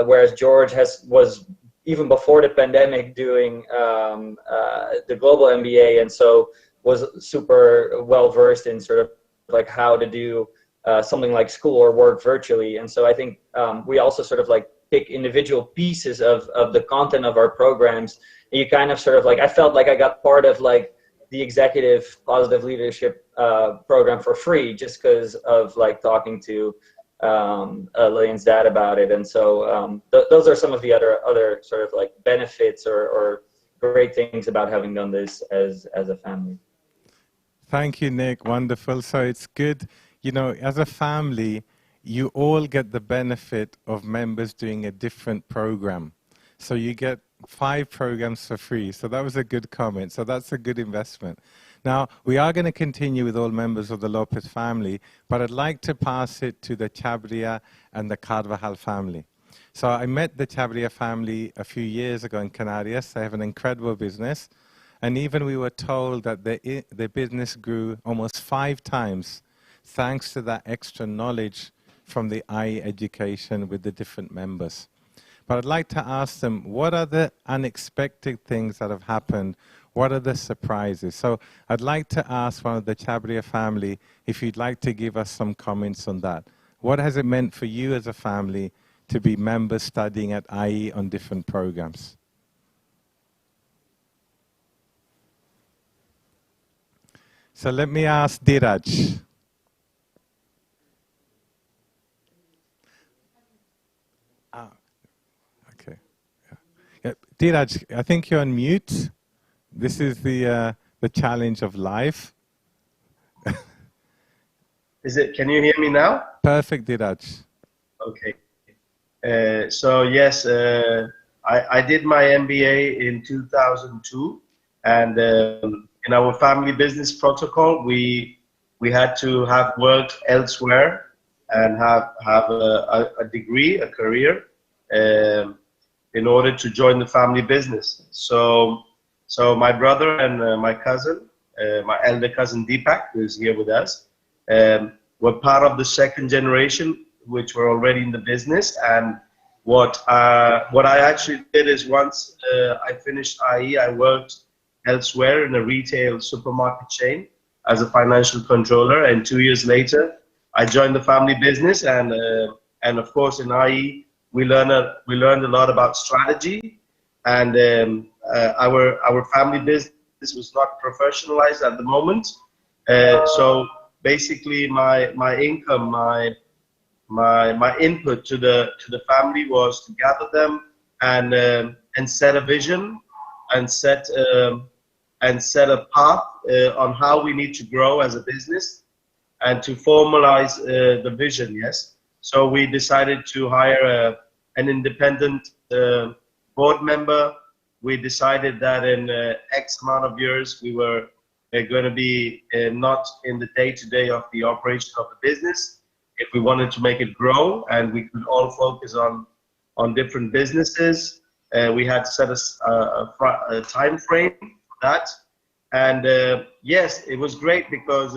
whereas George was even before the pandemic doing the global MBA, and so was super well versed in sort of like how to do something like school or work virtually. And so I think we also sort of like pick individual pieces of the content of our programs. And you kind of sort of like, I felt like I got part of like the executive positive leadership program for free just because of like talking to Lillian's dad about it. And so those are some of the other sort of like benefits or great things about having done this as a family.
Thank you, Nick. Wonderful. So it's good, you know, as a family, you all get the benefit of members doing a different program. So you get 5 programs for free. So that was a good comment. So that's a good investment. Now, we are going to continue with all members of the Lopez family, but I'd like to pass it to the Chabria and the Carvajal family. So I met the Chabria family a few years ago in Canarias. They have an incredible business. And even we were told that their business grew almost 5 times thanks to that extra knowledge from the IE education with the different members. But I'd like to ask them, what are the unexpected things that have happened? What are the surprises? So I'd like to ask one of the Chabria family if you'd like to give us some comments on that. What has it meant for you as a family to be members studying at IE on different programs? So let me ask Dheeraj. Okay. Yeah. Dheeraj, I think you're on mute. This is the challenge of life.
Can you hear me now?
Perfect, Dheeraj.
Okay. So yes, I did my MBA in 2002, and in our family business protocol, we had to have worked elsewhere and have a degree, a career, in order to join the family business. So my brother and my cousin, my elder cousin Deepak, who is here with us, were part of the second generation, which were already in the business. And what I actually did is once I finished IE, I worked elsewhere in a retail supermarket chain as a financial controller. And 2 years later, I joined the family business. And of course, in IE, we learned a lot about strategy. And our family business was not professionalized at the moment. So basically, my income, my input to the family was to gather them and set a vision and set a path on how we need to grow as a business and to formalize the vision. Yes, so we decided to hire an independent board member. We decided that in X amount of years we were going to be not in the day-to-day of the operation of the business. If we wanted to make it grow and we could all focus on different businesses, we had to set a time frame for that. And yes, it was great because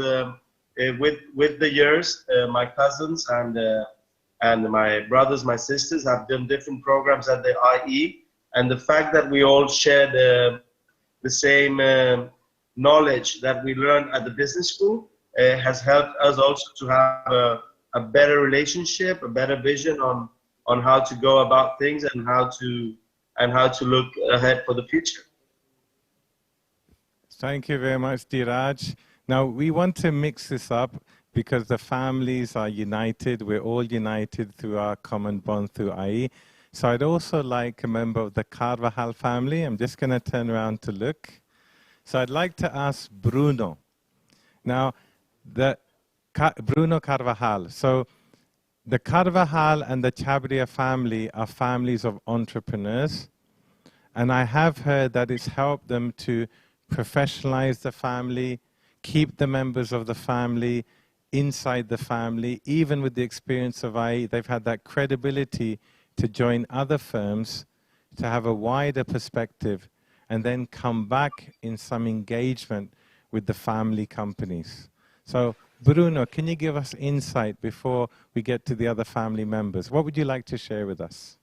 with the years, my cousins and my brothers, my sisters have done different programs at the IE, and the fact that we all share the same knowledge that we learned at the business school has helped us also to have a better relationship, a better vision on how to go about things and how to look ahead for the future.
Thank you very much, Dheeraj. Now, we want to mix this up because the families are united. We're all united through our common bond through IE. So I'd also like a member of the Carvajal family. I'm just going to turn around to look. So I'd like to ask Bruno. Now, Bruno Carvajal. So the Carvajal and the Chabria family are families of entrepreneurs. And I have heard that it's helped them to professionalize the family, keep the members of the family inside the family. Even with the experience of IE, they've had that credibility to join other firms, to have a wider perspective, and then come back in some engagement with the family companies. So, Bruno, can you give us insight before we get to the other family members? What would you like to share with us?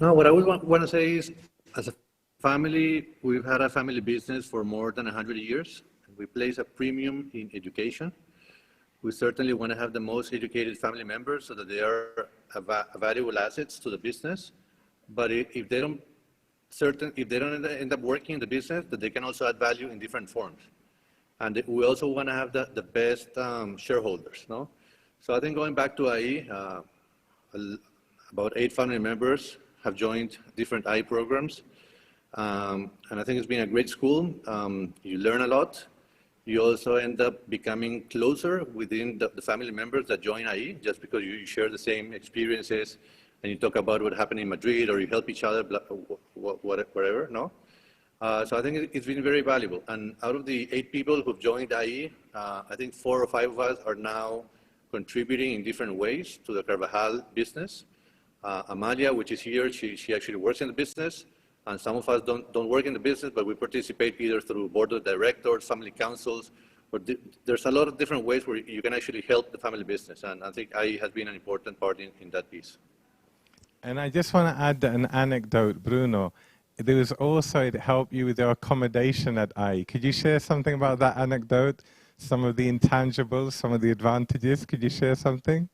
No, what I would want to say is, as a family, we've had a family business for more than 100 years. We place a premium in education. We certainly want to have the most educated family members so that they are valuable assets to the business. But if they don't end up working in the business, that they can also add value in different forms. And we also want to have the best shareholders, no? So I think going back to IE, about 8 family members have joined different IE programs. And I think it's been a great school. You learn a lot. You also end up becoming closer within the family members that join IE, just because you share the same experiences and you talk about what happened in Madrid, or you help each other, whatever, no? So I think it's been very valuable. And out of the 8 people who've joined IE, I think 4 or 5 of us are now contributing in different ways to the Carvajal business. Amalia, which is here, she actually works in the business. And some of us don't work in the business, but we participate either through board of directors, family councils, or there's a lot of different ways where you can actually help the family business. And I think IE has been an important part in that piece.
And I just want to add an anecdote, Bruno. There was also, it helped you with your accommodation at IE. Could you share something about that anecdote? Some of the intangibles, some of the advantages. Could you share something?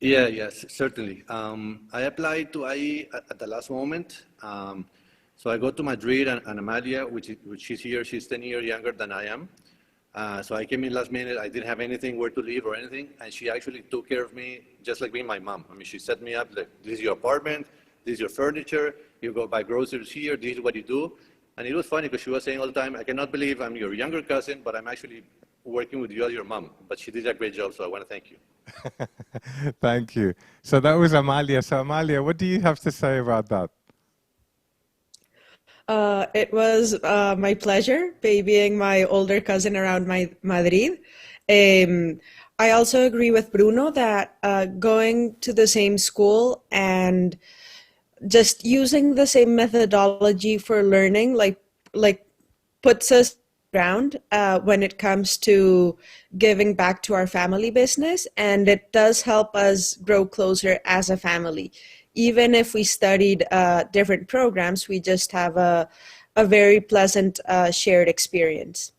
Yeah, yes, certainly. I applied to IE at the last moment. So I go to Madrid, and Amalia, which is here, she's 10 years younger than I am. So I came in last minute. I didn't have anything where to live or anything. And she actually took care of me just like being my mom. I mean, she set me up, like, this is your apartment, this is your furniture, you go buy groceries here, this is what you do. And it was funny because she was saying all the time, I cannot believe I'm your younger cousin, but I'm actually working with you as your mom. But she did a great job, so I want to thank you.
Thank you. So that was Amalia. So Amalia, what do you have to say about that?
It was my pleasure babying my older cousin around Madrid. I also agree with Bruno that going to the same school and just using the same methodology for learning, like puts us ground when it comes to giving back to our family business, and it does help us grow closer as a family. Even if we studied different programs, we just have a very pleasant shared experience.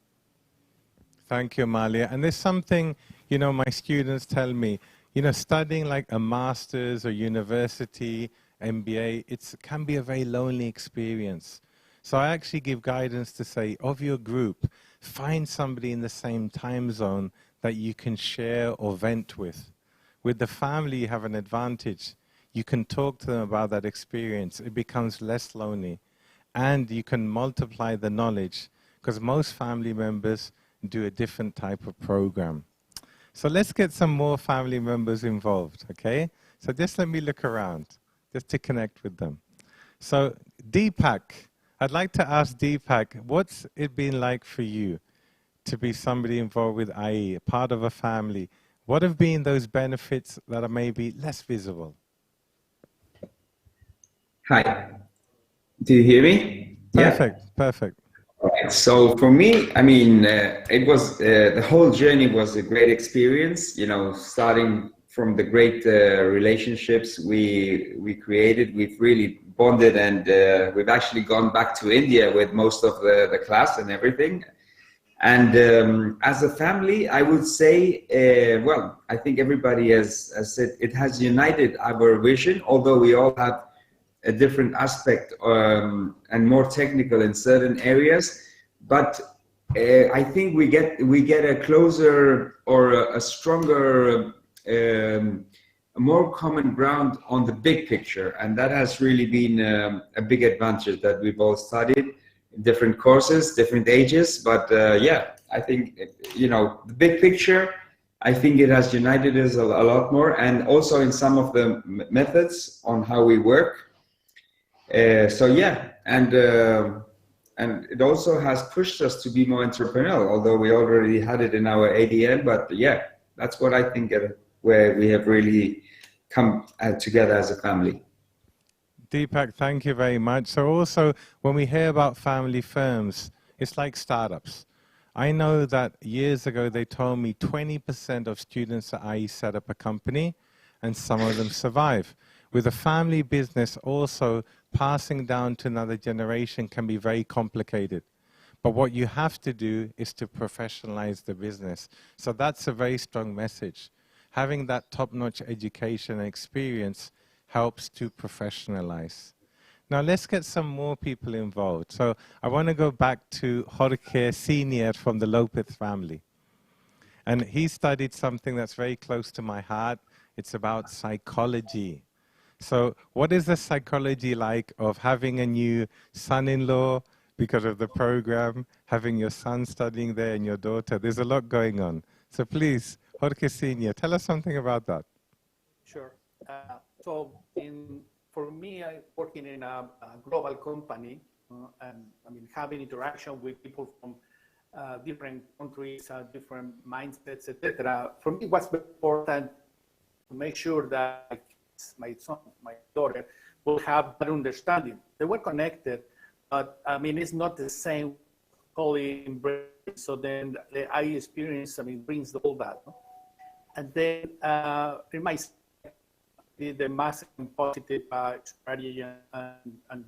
Thank you, Amalia. And there's something, you know, my students tell me, you know, studying like a master's or university, MBA, it can be a very lonely experience. So I actually give guidance to say, of your group, find somebody in the same time zone that you can share or vent with. With the family, you have an advantage. You can talk to them about that experience. It becomes less lonely. And you can multiply the knowledge, because most family members do a different type of program. So let's get some more family members involved, okay? So just let me look around, just to connect with them. So Deepak, I'd like to ask Deepak, what's it been like for you to be somebody involved with IE, part of a family? What have been those benefits that are maybe less visible?
Hi, do you hear me?
Perfect, yeah. Perfect.
All right. So for me, I mean, it was, the whole journey was a great experience, you know, starting from the great relationships we created. We've really bonded, and we've actually gone back to India with most of the class and everything. And as a family, I would say, well, I think everybody has said it has united our vision, although we all have a different aspect and more technical in certain areas. But I think we get a closer or a stronger, a more common ground on the big picture, and that has really been a big advantage that we've all studied different courses, different ages. But yeah, I think, you know, the big picture, I think it has united us a lot more, and also in some of the methods on how we work. So yeah, and it also has pushed us to be more entrepreneurial, although we already had it in our ADN. But yeah, that's what I think where we have really come together as a family.
Deepak, thank you very much. So also, when we hear about family firms, it's like startups. I know that years ago they told me 20% of students at IE set up a company, and some of them survive. With a family business also, passing down to another generation can be very complicated. But what you have to do is to professionalize the business. So that's a very strong message. Having that top-notch education and experience helps to professionalize. Now let's get some more people involved. So I want to go back to Jorge Senior from the Lopez family. And he studied something that's very close to my heart. It's about psychology. So what is the psychology like of having a new son-in-law because of the program, having your son studying there and your daughter? There's a lot going on. So please, Jorge Senior, tell us something about that.
Sure. So for me, I'm working in a global company, and I mean, having interaction with people from different countries, different mindsets, etc. For me, what's important to make sure that my son, my daughter, will have that understanding. They were connected, but I mean, it's not the same fully embrace. So then the IE experience, I mean, brings all that. No? And then in my the massive and positive strategy and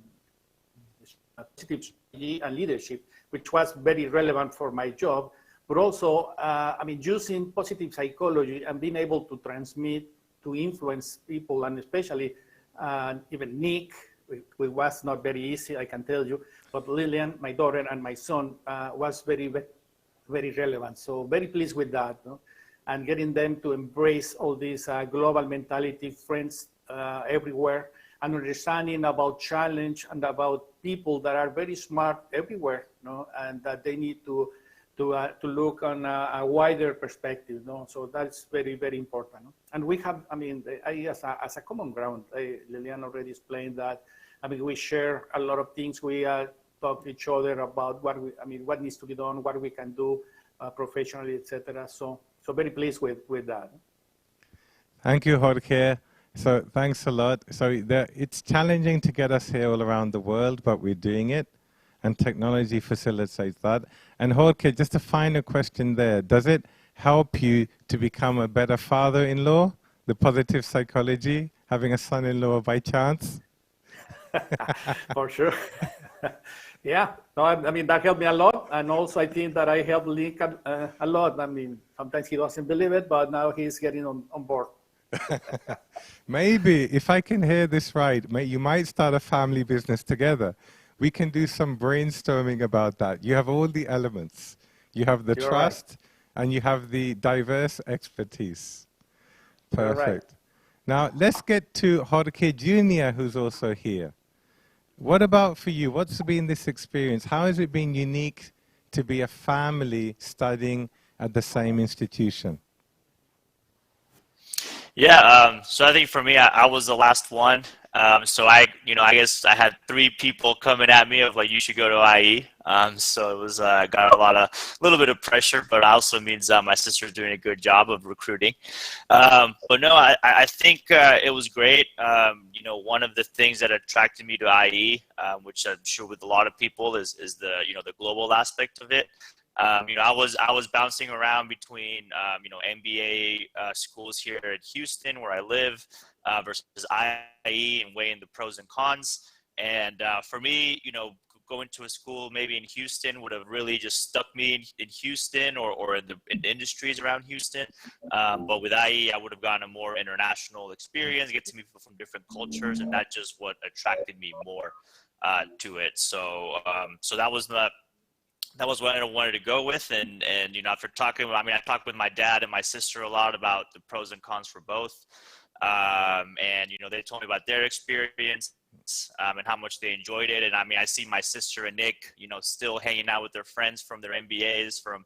positive strategy and leadership, which was very relevant for my job, but also, I mean, using positive psychology and being able to transmit, to influence people, and especially even Nick, it was not very easy, I can tell you, but Lillian, my daughter, and my son was very, very relevant. So very pleased with that. No? And getting them to embrace all this global mentality, friends everywhere, and understanding about challenge and about people that are very smart everywhere, no? And that they need to look on a wider perspective, no? So that's very, very important. No? And we have, I mean, as a common ground, Lilian already explained that. I mean, we share a lot of things. We talk to each other about what needs to be done, what we can do professionally, etc. So very pleased with that.
Thank you, Jorge. So thanks a lot. So it's challenging to get us here all around the world, but we're doing it, and technology facilitates that. And Jorge, just a final question there. Does it help you to become a better father-in-law, the positive psychology, having a son-in-law by chance?
For sure. Yeah, no, I mean, that helped me a lot. And also I think that I helped Link a lot. I mean, sometimes he doesn't believe it, but now he's getting on board.
Maybe, if I can hear this right, you might start a family business together. We can do some brainstorming about that. You have all the elements. You have the trust, right, and you have the diverse expertise. Perfect. Right. Now, let's get to Jorge Jr., who's also here. What about for you? What's been this experience? How has it been unique to be a family studying at the same institution?
Yeah, so I think for me, I was the last one. So I guess I had 3 people coming at me of like, you should go to IE. So it was, got a little bit of pressure, but it also means my sister's doing a good job of recruiting. But no, I think it was great. One of the things that attracted me to IE, which I'm sure with a lot of people is the, the global aspect of it. I was bouncing around between MBA schools here in Houston, where I live, versus IE, and weighing the pros and cons. And for me, going to a school maybe in Houston would have really just stuck me in Houston or in the industries around Houston. But with IE, I would have gotten a more international experience, get to meet people from different cultures, and that's just what attracted me more to it. So that was what I wanted to go with. And after talking, I talked with my dad and my sister a lot about the pros and cons for both. And they told me about their experience and how much they enjoyed it. And I see my sister and Nick, still hanging out with their friends from their MBAs from,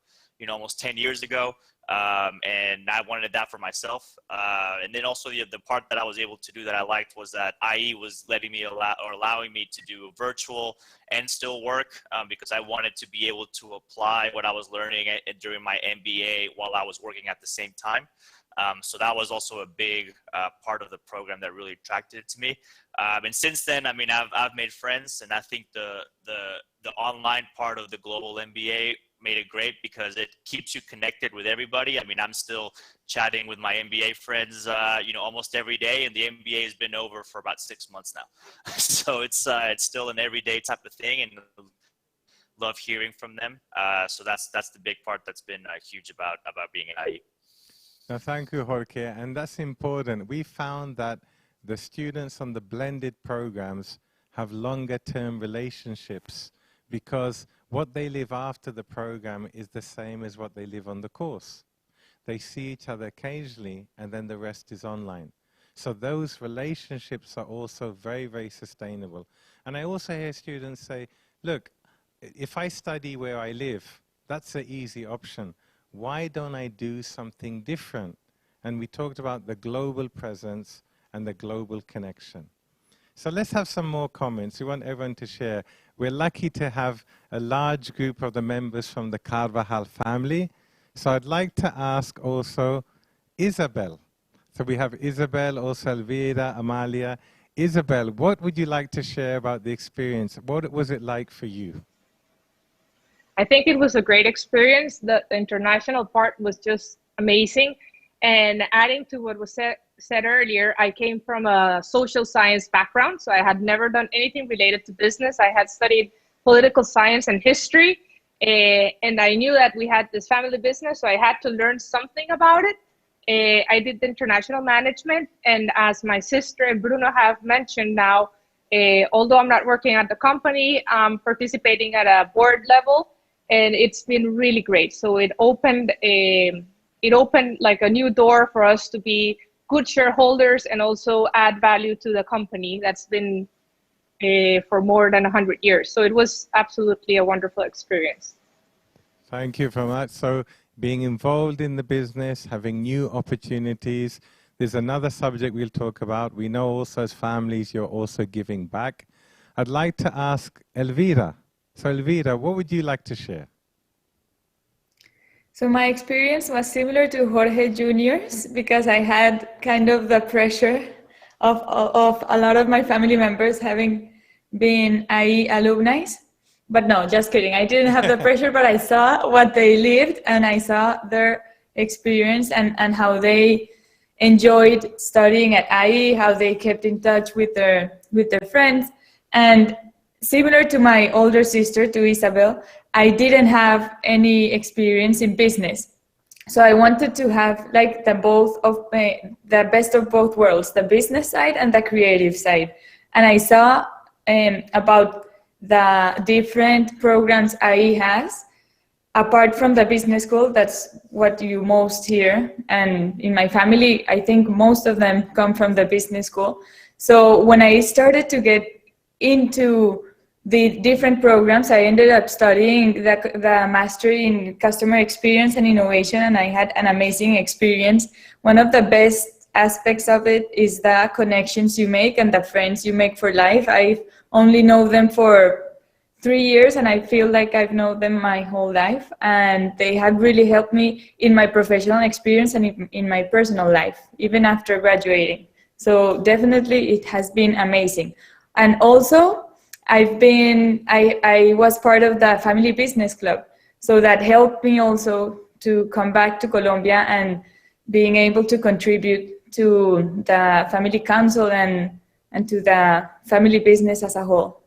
almost 10 years ago. And I wanted that for myself. And then also the part that I was able to do that I liked was that IE was allowing me to do virtual and still work, because I wanted to be able to apply what I was learning during my MBA while I was working at the same time. So that was also a big part of the program that really attracted it to me. And since then, I've made friends, and I think the online part of the global MBA made it great because it keeps you connected with everybody. I'm still chatting with my MBA friends, almost every day, and the MBA has been over for about 6 months now. So it's still an everyday type of thing, and love hearing from them. So that's the big part that's been huge about being at IE.
No, thank you, Jorge. And that's important. We found that the students on the blended programs have longer term relationships because what they live after the program is the same as what they live on the course. They see each other occasionally, and then the rest is online. So those relationships are also very, very sustainable. And I also hear students say, look, if I study where I live, that's an easy option. Why don't I do something different? And we talked about the global presence and the global connection. So let's have some more comments. We want everyone to share. We're lucky to have a large group of the members from the Carvajal family. So I'd like to ask also Isabel. So we have Isabel, also Elvira, Amalia. Isabel, what would you like to share about the experience? What was it like for you?
I think it was a great experience. The international part was just amazing. And adding to what was said earlier, I came from a social science background, so I had never done anything related to business. I had studied political science and history, and I knew that we had this family business, so I had to learn something about it. I did the international management, and as my sister and Bruno have mentioned now, although I'm not working at the company, I'm participating at a board level, and it's been really great. So it opened like a new door for us to be good shareholders and also add value to the company that's been for more than 100 years. So it was absolutely a wonderful experience.
Thank you very much. So being involved in the business, having new opportunities. There's another subject we'll talk about. We know also as families, you're also giving back. I'd like to ask Elvira. So Elvira, what would you like to share?
So my experience was similar to Jorge Jr.'s because I had kind of the pressure of a lot of my family members having been IE alumni. But no, just kidding. I didn't have the pressure, but I saw what they lived and I saw their experience and how they enjoyed studying at IE, how they kept in touch with their friends. And similar to my older sister, to Isabel, I didn't have any experience in business. So I wanted to have like the best of both worlds, the business side and the creative side. And I saw about the different programs IE has. Apart from the business school, that's what you most hear. And in my family, I think most of them come from the business school. So when I started to get into the different programs, I ended up studying the mastery in customer experience and innovation, and I had an amazing experience. One of the best aspects of it is the connections you make and the friends you make for life. I only know them for 3 years, and I feel like I've known them my whole life, and they have really helped me in my professional experience and in my personal life, even after graduating. So definitely it has been amazing. And also, I was part of the family business club. So that helped me also to come back to Colombia and being able to contribute to the family council and to the family business as a whole.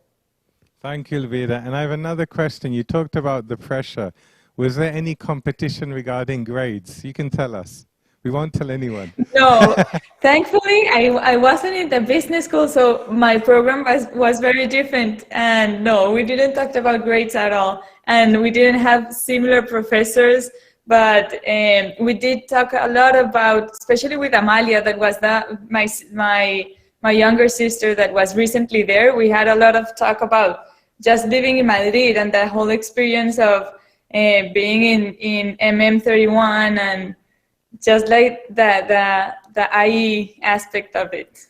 Thank you, Elvira. And I have another question. You talked about the pressure. Was there any competition regarding grades? You can tell us. We won't tell anyone.
No, thankfully, I wasn't in the business school, so my program was very different. And no, we didn't talk about grades at all. And we didn't have similar professors, but we did talk a lot about, especially with Amalia, that was my younger sister that was recently there. We had a lot of talk about just living in Madrid and the whole experience of being in MM31 and just like the IE aspect of it.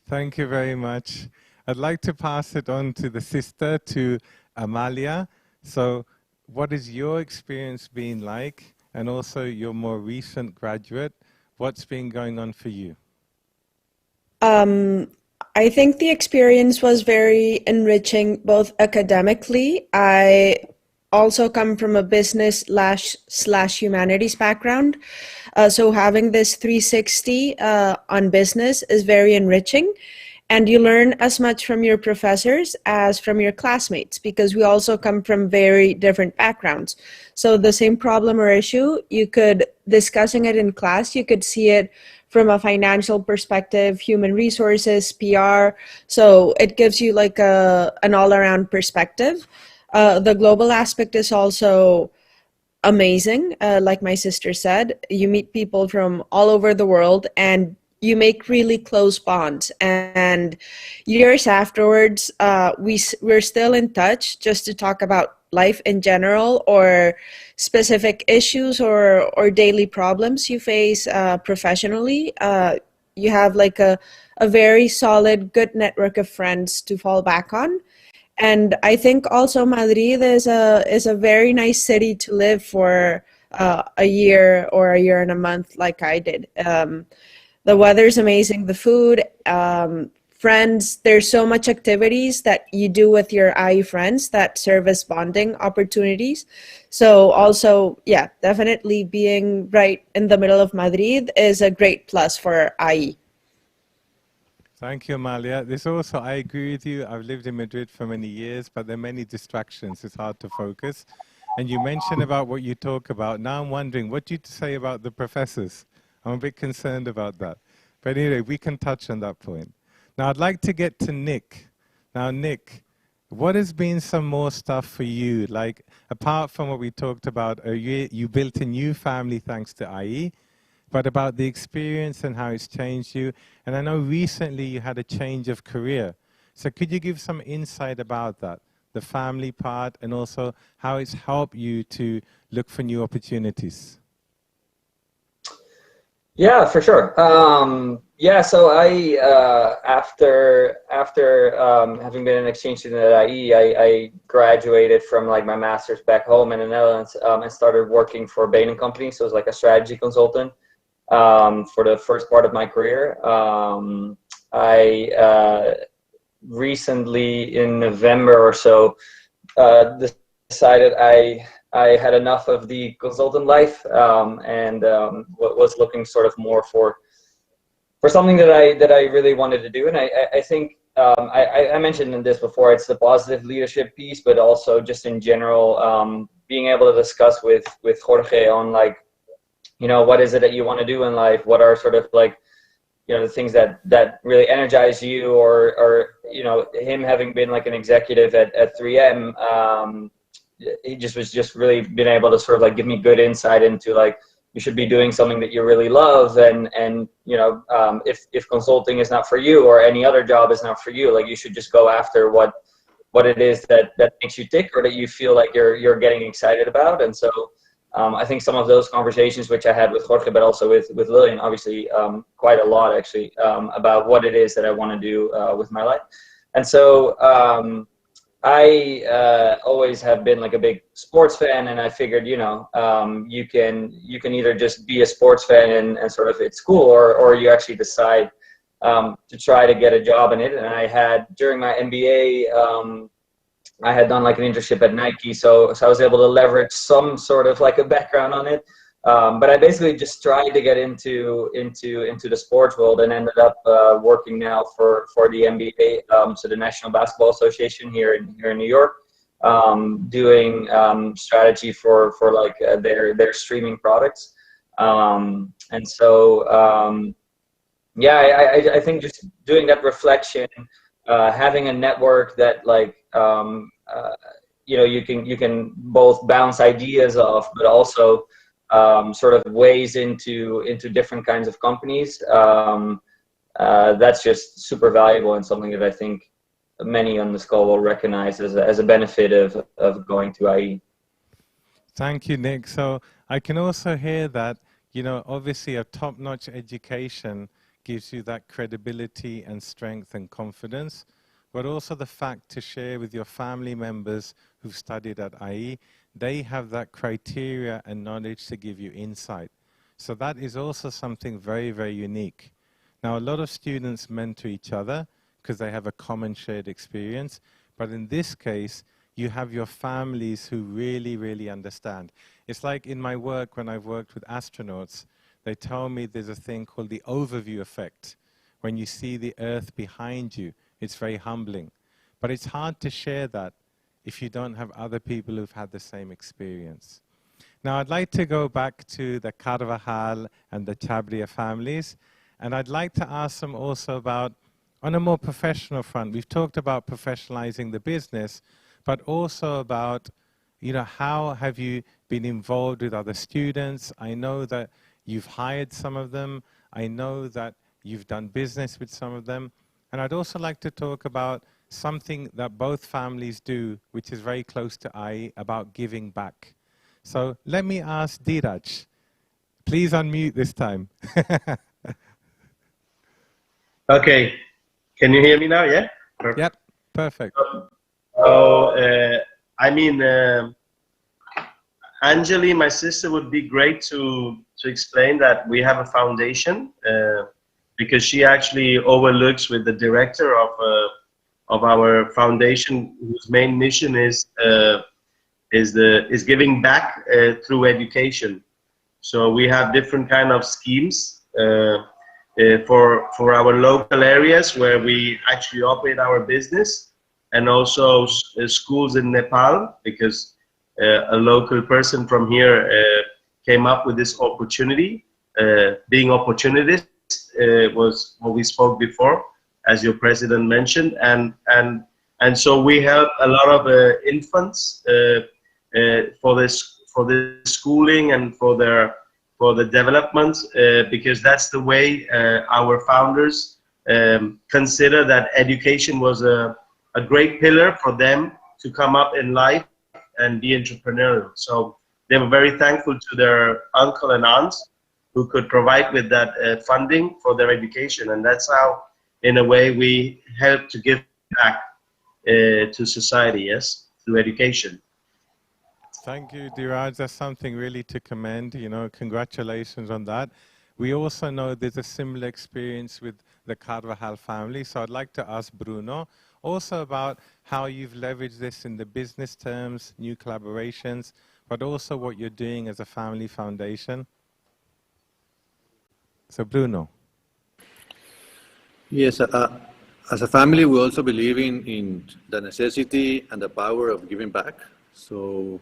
Thank you very much. I'd like to pass it on to the sister, to Amalia. So what has your experience been like? And also your more recent graduate, what's been going on for you?
I think the experience was very enriching, both academically. I also come from a business / humanities background. So having this 360 on business is very enriching. And you learn as much from your professors as from your classmates, because we also come from very different backgrounds. So the same problem or issue, discussing it in class, you could see it from a financial perspective, human resources, PR. So it gives you like an all-around perspective. The global aspect is also amazing. Like my sister said, you meet people from all over the world and you make really close bonds. And years afterwards, we're still in touch just to talk about life in general or specific issues or daily problems you face professionally. You have like a very solid, good network of friends to fall back on. And I think also Madrid is a very nice city to live for a year or a year and a month like I did. The weather's amazing, the food, friends, there's so much activities that you do with your IE friends that serve as bonding opportunities. So also, yeah, definitely being right in the middle of Madrid is a great plus for IE.
Thank you, Amalia. I agree with you. I've lived in Madrid for many years, but there are many distractions. It's hard to focus. And you mentioned about what you talk about. Now I'm wondering, what do you say about the professors? I'm a bit concerned about that. But anyway, we can touch on that point. Now I'd like to get to Nick. Now, Nick, what has been some more stuff for you? Like, apart from what we talked about, you built a new family thanks to IE, but about the experience and how it's changed you. And I know recently you had a change of career. So could you give some insight about that, the family part, and also how it's helped you to look for new opportunities?
Yeah, for sure. Yeah, so I after having been an exchange student at IE, I graduated from like my master's back home in the Netherlands and started working for Bain & Company. So it was like a strategy consultant for the first part of my career. I recently, in November or so, decided I had enough of the consultant life and was looking sort of more for something that I really wanted to do. And I think I mentioned in this before, it's the positive leadership piece, but also just in general, being able to discuss with Jorge on like, you know, what is it that you want to do in life? What are sort of like, you know, the things that really energize you, or you know, him having been like an executive at 3M, he was really been able to sort of like give me good insight into like, you should be doing something that you really love, and you know, if consulting is not for you or any other job is not for you, like you should just go after what it is that makes you tick or that you feel like you're getting excited about. And so I think some of those conversations which I had with Jorge, but also with Lillian, obviously quite a lot actually, about what it is that I want to do with my life. And so I always have been like a big sports fan, and I figured, you know, you can either just be a sports fan and sort of at school, or you actually decide to try to get a job in it. And I had, during my MBA, I had done like an internship at Nike, so I was able to leverage some sort of like a background on it. But I basically just tried to get into the sports world and ended up working now for the NBA, so the National Basketball Association here in New York, doing strategy for like their streaming products. And so yeah, I think just doing that reflection, having a network that like you know, you can both bounce ideas off, but also sort of ways into different kinds of companies. That's just super valuable and something that I think many on this call will recognize as a benefit of going to IE.
Thank you, Nick. So I can also hear that, you know, obviously a top-notch education gives you that credibility and strength and confidence, but also the fact to share with your family members who've studied at IE, they have that criteria and knowledge to give you insight. So that is also something very, very unique. Now, a lot of students mentor each other because they have a common shared experience, but in this case, you have your families who really, really understand. It's like in my work, when I've worked with astronauts, they tell me there's a thing called the overview effect. When you see the Earth behind you, it's very humbling. But it's hard to share that if you don't have other people who've had the same experience. Now, I'd like to go back to the Carvajal and the Chabria families, and I'd like to ask them also about, on a more professional front, we've talked about professionalizing the business, but also about, you know, how have you been involved with other students? I know that you've hired some of them. I know that you've done business with some of them. And I'd also like to talk about something that both families do, which is very close to IE, about giving back. So let me ask Dheeraj. Please unmute this time.
Okay. Can you hear me now? Yeah?
Perfect. Yep, perfect.
So, I mean, Anjali, my sister, would be great to explain that we have a foundation because she actually overlooks with the director of our foundation, whose main mission is giving back through education. So we have different kind of schemes for our local areas where we actually operate our business. And also schools in Nepal, because a local person from here came up with this opportunity. Being opportunist was what we spoke before, as your president mentioned, and so we help a lot of infants for the schooling and for the development, because that's the way our founders consider that education was a great pillar for them to come up in life and be entrepreneurial. So they were very thankful to their uncle and aunts who could provide with that funding for their education. And that's how, in a way, we help to give back to society, yes, through education.
Thank you, Dheeraj. That's something really to commend. You know, congratulations on that. We also know there's a similar experience with the Carvajal family. So I'd like to ask Bruno also about how you've leveraged this in the business terms, new collaborations, but also what you're doing as a family foundation. So Bruno.
Yes, as a family, we also believe in the necessity and the power of giving back. So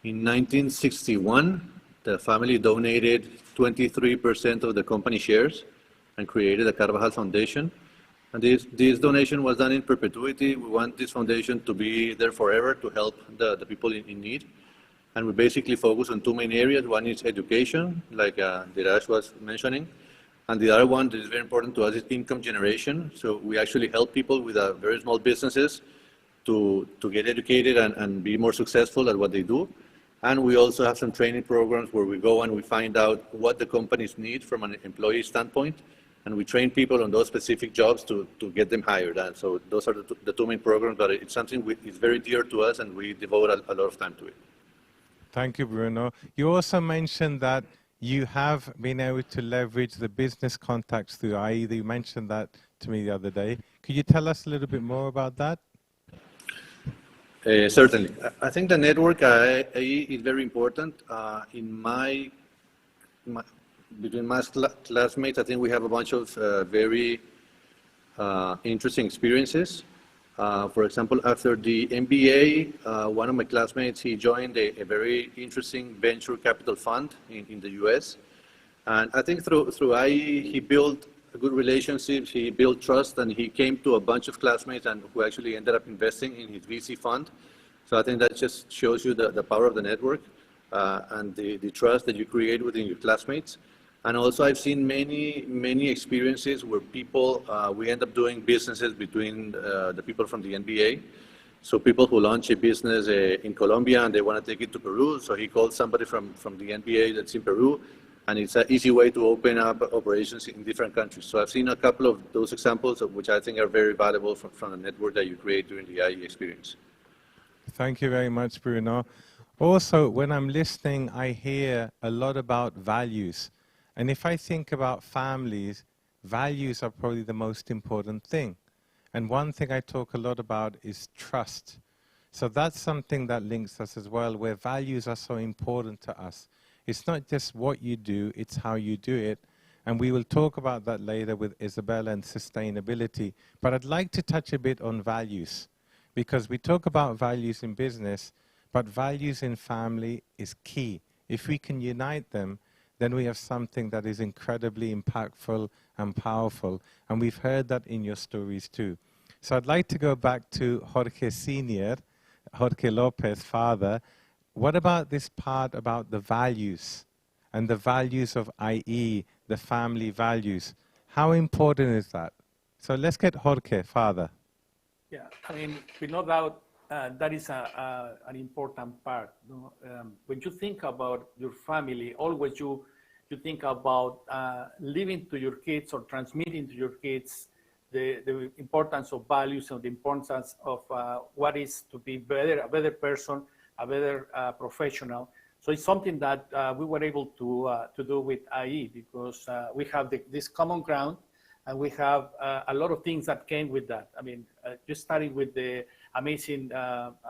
in 1961, the family donated 23% of the company shares and created the Carvajal Foundation. And this donation was done in perpetuity. We want this foundation to be there forever to help the people in need. And we basically focus on two main areas. One is education, like Dheeraj was mentioning. And the other one that is very important to us is income generation. So we actually help people with very small businesses to get educated and be more successful at what they do. And we also have some training programs where we go and we find out what the companies need from an employee standpoint. And we train people on those specific jobs to get them hired. And so those are the two main programs, but it's something it's very dear to us and we devote a lot of time to it.
Thank you, Bruno. You also mentioned that you have been able to leverage the business contacts through IE. You mentioned that to me the other day. Could you tell us a little bit more about that?
Certainly. I think the network is very important. Between my classmates, I think we have a bunch of very interesting experiences. For example, after the MBA, one of my classmates, he joined a very interesting venture capital fund in the US. And I think through IE, he built good relationships, he built trust, and he came to a bunch of classmates and who actually ended up investing in his VC fund. So I think that just shows you the power of the network and the trust that you create within your classmates. And also I've seen many experiences where people, we end up doing businesses between the people from the NBA. So people who launch a business in Colombia and they want to take it to Peru. So he called somebody from the NBA that's in Peru, and it's an easy way to open up operations in different countries. So I've seen a couple of those examples, which I think are very valuable from the network that you create during the IE experience.
Thank you very much, Bruno. Also, when I'm listening, I hear a lot about values. And if I think about families, values are probably the most important thing. And one thing I talk a lot about is trust. So that's something that links us as well, where values are so important to us. It's not just what you do, it's how you do it. And we will talk about that later with Isabella and sustainability. But I'd like to touch a bit on values, because we talk about values in business, but values in family is key. If we can unite them, then we have something that is incredibly impactful and powerful. And we've heard that in your stories too. So I'd like to go back to Jorge Sr., Jorge Lopez, father. What about this part about the values and the values of IE, the family values? How important is that? So let's get Jorge, father.
Yeah, I mean, with no doubt, that is an important part. No? When you think about your family, always you think about leaving to your kids or transmitting to your kids the importance of values and the importance of what is to be a better person, a better professional. So it's something that we were able to do with IE, because we have this common ground, and we have a lot of things that came with that. I mean, just starting with the amazing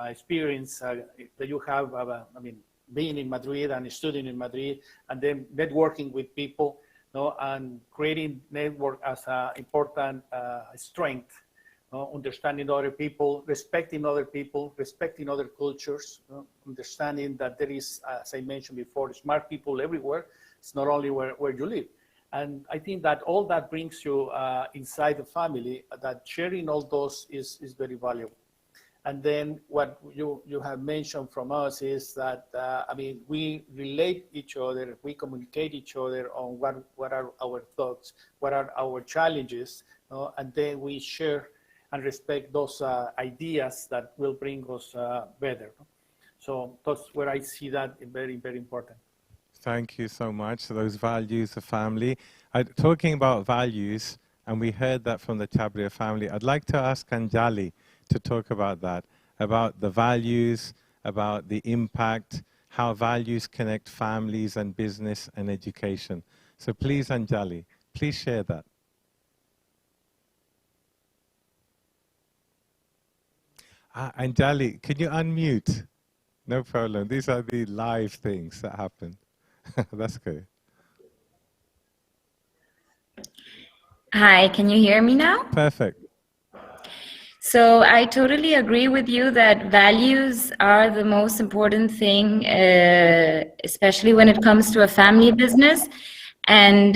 experience that you have, I mean, being in Madrid and studying in Madrid, and then networking with people, you know, and creating network as an important strength, you know, understanding other people, respecting other cultures, you know, understanding that there is, as I mentioned before, smart people everywhere. It's not only where you live. And I think that all that brings you inside the family, that sharing all those is very valuable. And then what you have mentioned from us is that, I mean, we relate each other, we communicate each other on what are our thoughts, what are our challenges, you know, and then we share and respect those ideas that will bring us better. So that's where I see that very, very important.
Thank you so much. So those values of family. Talking about values, and we heard that from the Chabria family, I'd like to ask Anjali to talk about that, about the values, about the impact, how values connect families and business and education. So please, Anjali, please share that. Anjali, can you unmute? No problem. These are the live things that happen. That's good.
Hi, can you hear me now?
Perfect.
So I totally agree with you that values are the most important thing, especially when it comes to a family business. And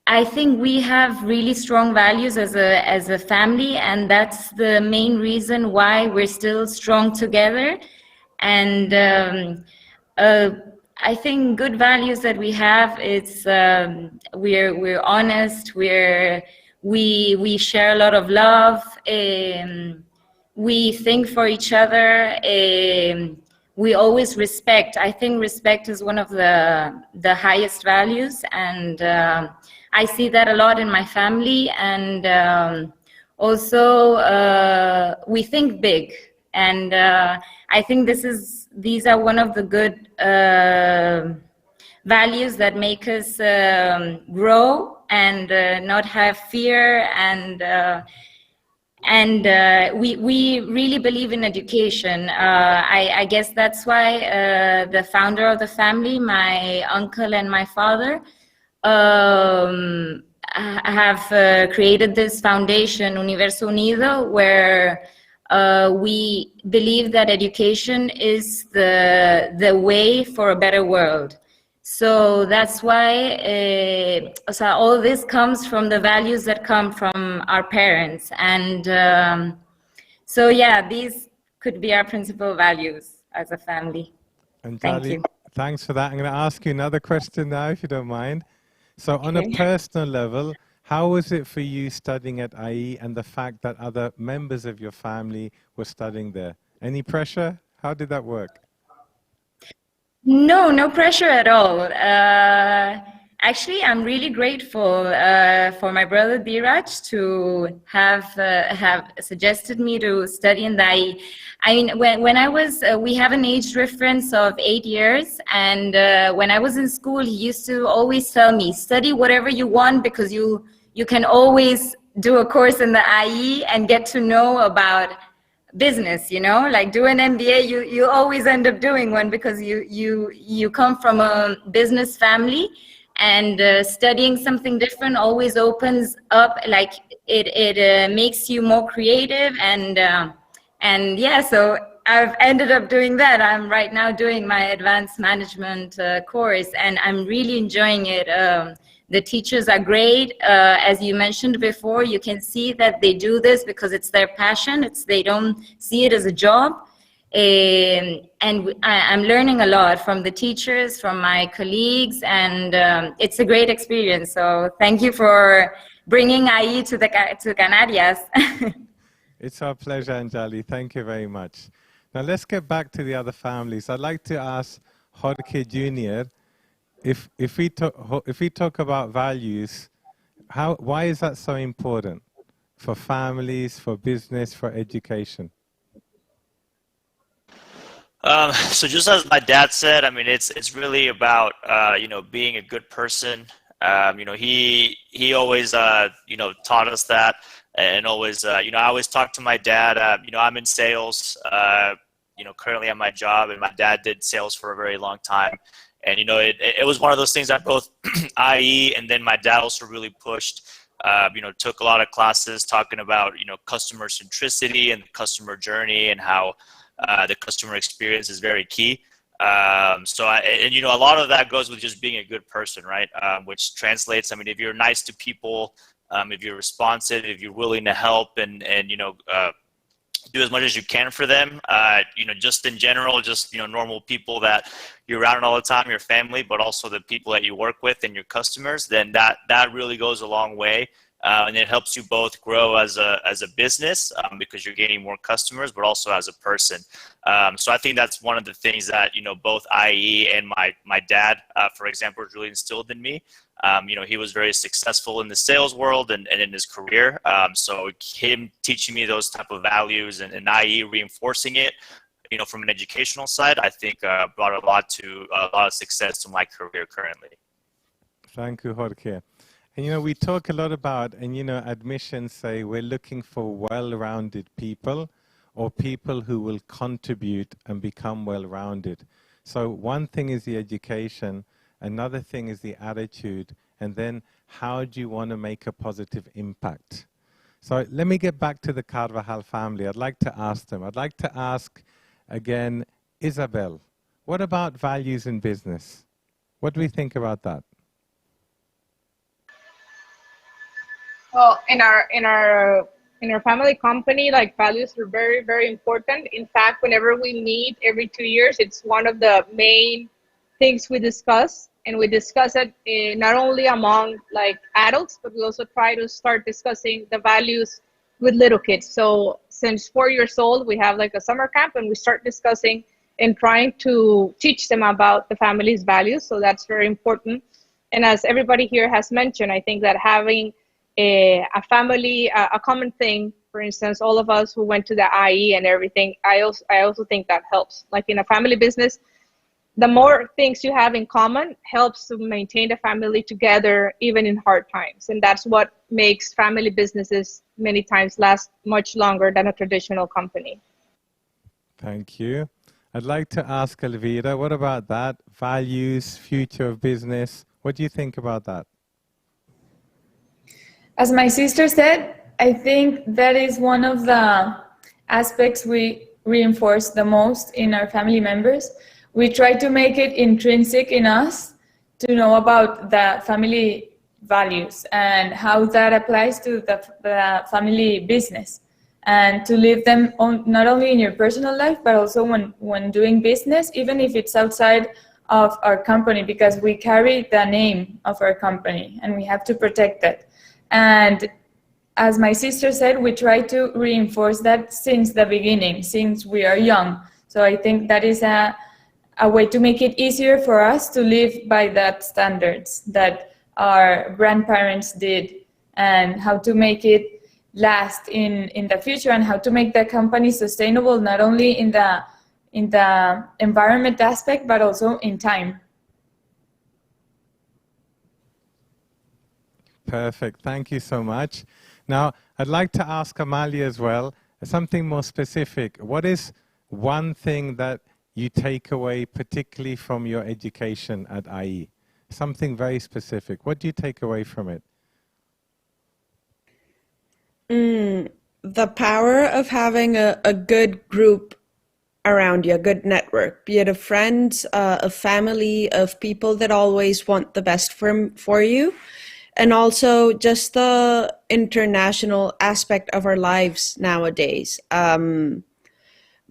I think we have really strong values as a family, and that's the main reason why we're still strong together. And I think good values that we have, it's we're honest, we share a lot of love, we think for each other, we always respect. I think respect is one of the highest values, and I see that a lot in my family. And also we think big, and I think these are one of the good values that make us grow and not have fear. And And we really believe in education. I guess that's why the founder of the family, my uncle and my father, have created this foundation, Universo Unido, where we believe that education is the way for a better world. So that's why so all this comes from the values that come from our parents. And so, yeah, these could be our principal values as a family.
And
Thank
Jali,
you.
thanks for that. I'm going to ask you another question now, if you don't mind. So on a personal level, how was it for you studying at IE and the fact that other members of your family were studying there? Any pressure? How did that work?
No, no pressure at all. Actually, I'm really grateful for my brother Dheeraj to have suggested me to study in the IE. I mean, when I was, we have an age difference of 8 years, and when I was in school, he used to always tell me, study whatever you want because you can always do a course in the IE and get to know about business, you know, like do an MBA, you always end up doing one because you come from a business family, and studying something different always opens up, like it makes you more creative, and yeah, so I've ended up doing that. I'm right now doing my advanced management course, and I'm really enjoying it. The teachers are great. As you mentioned before, you can see that they do this because it's their passion. They don't see it as a job. And I'm learning a lot from the teachers, from my colleagues, and it's a great experience. So thank you for bringing IE to Canarias.
It's our pleasure, Anjali. Thank you very much. Now let's get back to the other families. I'd like to ask Jorge Jr., if we talk about values, why is that so important for families, for business, for education?
So just as my dad said, I mean, it's really about you know, being a good person. You know, he always you know, taught us that, and always you know, I always talk to my dad. You know, I'm in sales. You know, currently at my job, and my dad did sales for a very long time. And, you know, it was one of those things that both IE and then my dad also really pushed, you know, took a lot of classes talking about, you know, customer centricity and the customer journey, and how the customer experience is very key. And, you know, a lot of that goes with just being a good person, right? Which translates, I mean, if you're nice to people, if you're responsive, if you're willing to help, and you know, do as much as you can for them, you know, just in general, just, you know, normal people that you're around all the time, your family, but also the people that you work with and your customers, then that really goes a long way. And it helps you both grow as a business, because you're gaining more customers, but also as a person. So I think that's one of the things that, you know, both IE and my dad, for example, really instilled in me. You know, he was very successful in the sales world and in his career. So him teaching me those type of values, and IE reinforcing it, you know, from an educational side, I think brought a lot of success to my career currently.
Thank you, Jorge. And, you know, we talk a lot about, and, you know, admissions say we're looking for well-rounded people, or people who will contribute and become well-rounded. So one thing is the education, another thing is the attitude, and then how do you want to make a positive impact? So let me get back to the Carvajal family. I'd like to ask them. I'd like to ask, again, Isabel, what about values in business? What do we think about that?
Well, in our family company, like, values are very, very important. In fact, whenever we meet every 2 years, it's one of the main things we discuss, and we discuss it not only among, like, adults, but we also try to start discussing the values with little kids. So since 4 years old, we have like a summer camp, and we start discussing and trying to teach them about the family's values. So that's very important. And as everybody here has mentioned, I think that having a family, a common thing, for instance, all of us who went to the IE and everything, I also think that helps. Like in a family business, the more things you have in common helps to maintain the family together, even in hard times. And that's what makes family businesses many times last much longer than a traditional company.
Thank you. I'd like to ask Elvira, what about that? Values, future of business. What do you think about that?
As my sister said, I think that is one of the aspects we reinforce the most in our family members. We try to make it intrinsic in us to know about the family values and how that applies to the family business, and to live them not only in your personal life, but also when doing business, even if it's outside of our company, because we carry the name of our company and we have to protect it. And as my sister said, we try to reinforce that since the beginning, since we are young. So I think that is a way to make it easier for us to live by that standards that our grandparents did, and how to make it last in the future, and how to make the company sustainable, not only in the environment aspect, but also in time.
Perfect. Thank you so much. Now, I'd like to ask Amalia as well, something more specific. What is one thing that you take away particularly from your education at IE? Something very specific. What do you take away from it?
The power of having a good group around you, a good network, be it of friends, a family, of people that always want the best for you. And also just the international aspect of our lives nowadays.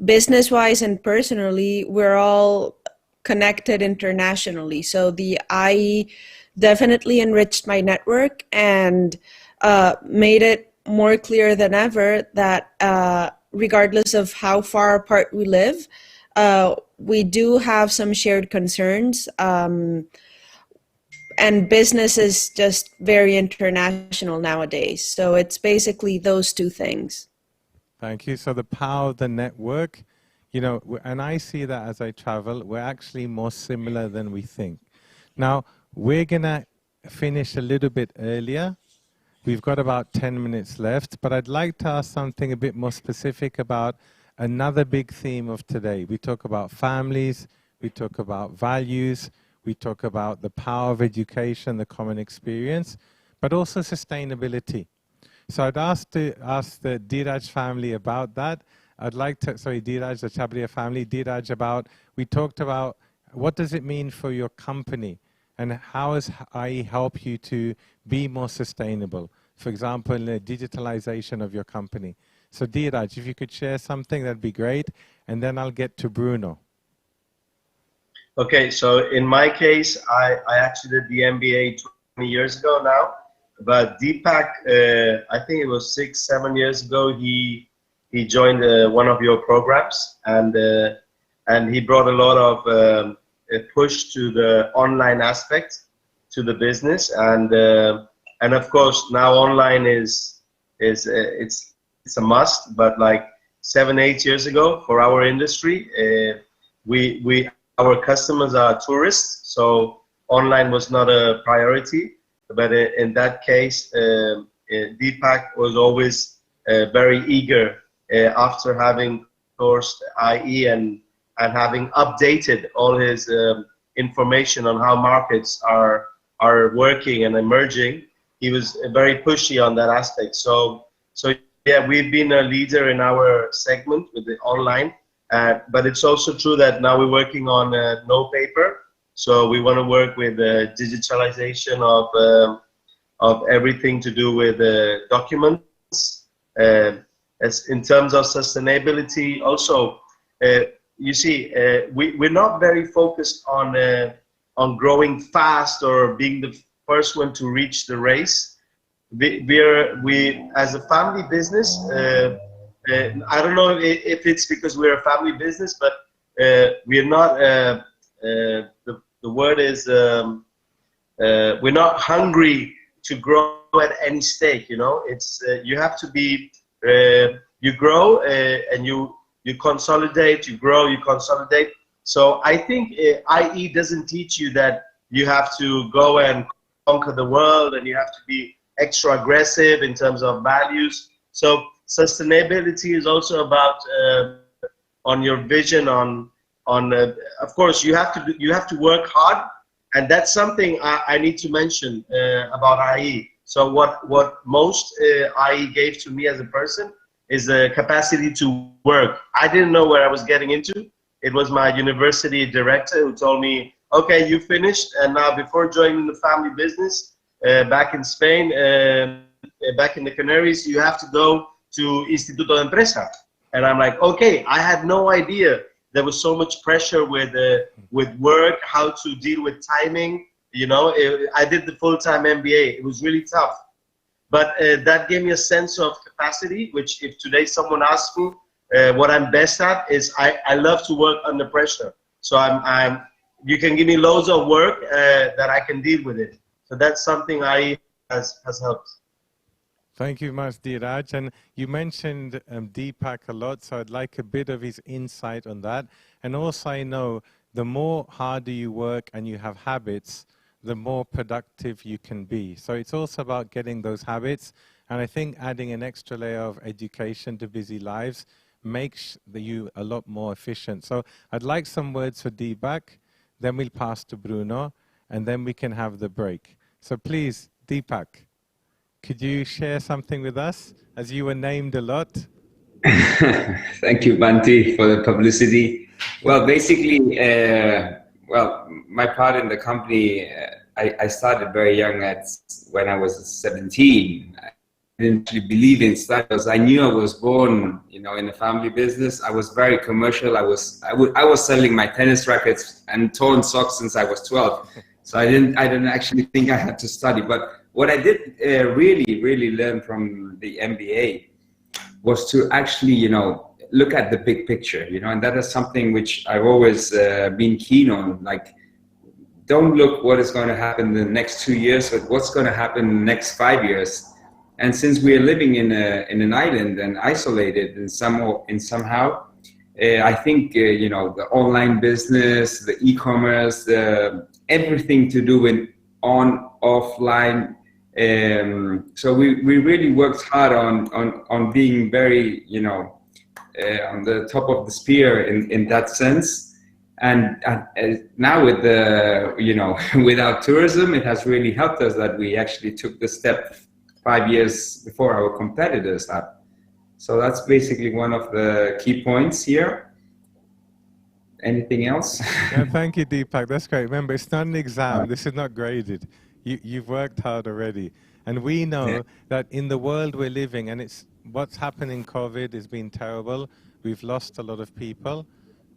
Business-wise and personally, we're all connected internationally. So the IE definitely enriched my network and made it more clear than ever that regardless of how far apart we live, we do have some shared concerns. And business is just very international nowadays. So it's basically those two things.
Thank you. So the power of the network, you know, and I see that as I travel, we're actually more similar than we think. Now, we're going to finish a little bit earlier. We've got about 10 minutes left, but I'd like to ask something a bit more specific about another big theme of today. We talk about families, we talk about values, we talk about the power of education, the common experience, but also sustainability. So I'd ask the Dheeraj family about that. I'd like to, sorry, Dheeraj, the Chabria family, Dheeraj, about, we talked about what does it mean for your company and how has IE helped you to be more sustainable? For example, in the digitalization of your company. So Dheeraj, if you could share something, that'd be great. And then I'll get to Bruno.
Okay, so in my case, I actually did the MBA 20 years ago now, but Deepak, I think it was 6-7 years ago, he joined one of your programs, and he brought a lot of a push to the online aspect to the business, and of course now online is it's a must, but like 7-8 years ago for our industry, our customers are tourists, so online was not a priority. But in that case, Deepak was always very eager after having coursed IE and having updated all his information on how markets are working and emerging. He was very pushy on that aspect. So yeah, we've been a leader in our segment with the online. But it's also true that now we're working on no paper. So we want to work with digitalization of everything to do with documents. As in terms of sustainability, also, you see, we're not very focused on growing fast or being the first one to reach the race. We as a family business. I don't know if it's because we're a family business, but we're not. The word is we're not hungry to grow at any stake. You know, it's you have to be. You grow and you consolidate. You grow. You consolidate. So I think IE doesn't teach you that you have to go and conquer the world and you have to be extra aggressive in terms of values. So sustainability is also about on your vision, on of course you have to work hard, and that's something I need to mention about IE. So what most IE gave to me as a person is the capacity to work. I didn't know where I was getting into. It was my university director who told me, okay, you finished, and now before joining the family business back in Spain, back in the Canaries, you have to go to Instituto de Empresa. And I'm like, okay, I had no idea there was so much pressure with work, how to deal with timing. You know, I did the full-time MBA. It was really tough. But that gave me a sense of capacity, which if today someone asks me what I'm best at is I love to work under pressure. So you can give me loads of work that I can deal with it. So that's something has helped.
Thank you much, Dheeraj. And you mentioned Deepak a lot, so I'd like a bit of his insight on that. And also I know the more harder you work and you have habits, the more productive you can be. So it's also about getting those habits. And I think adding an extra layer of education to busy lives makes you a lot more efficient. So I'd like some words for Deepak, then we'll pass to Bruno, and then we can have the break. So please, Deepak, could you share something with us, as you were named a lot?
Thank you, Banti, for the publicity. Well, basically, well, my part in the company, I started very young. When I was 17. I didn't actually believe in startups. I knew I was born, you know, in a family business. I was very commercial. I was selling my tennis rackets and torn socks since I was 12. So I didn't actually think I had to study. But what I did really learn from the MBA was to actually, you know, look at the big picture, you know, and that is something which I've always been keen on. Like, don't look what is going to happen in the next 2 years, but what's going to happen in the next 5 years. And since we are living in an island and isolated in somehow, I think you know, the online business, the e-commerce, everything to do with offline. So we really worked hard on being very, you know, on the top of the spear in that sense. And now with the, you know, without tourism, it has really helped us that we actually took the step 5 years before our competitors have. So that's basically one of the key points here. Anything else?
Yeah, thank you, Deepak. That's great. Remember, it's not an exam. This is not graded. You've worked hard already. And we know that in the world we're living, and it's what's happened in COVID has been terrible. We've lost a lot of people,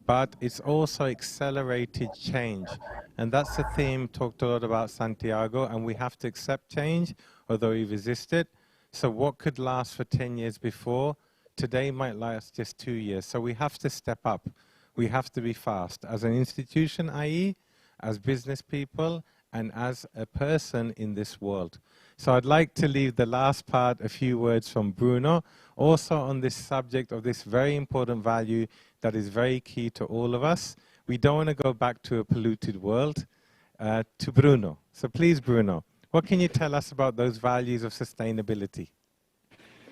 but it's also accelerated change. And that's the theme talked a lot about Santiago, and we have to accept change, although we resist it. So what could last for 10 years before, today might last just 2 years. So we have to step up. We have to be fast as an institution, i.e., as business people, and as a person in this world. So I'd like to leave the last part, a few words from Bruno, also on this subject of this very important value that is very key to all of us. We don't want to go back to a polluted world. To Bruno. So please, Bruno, what can you tell us about those values of sustainability?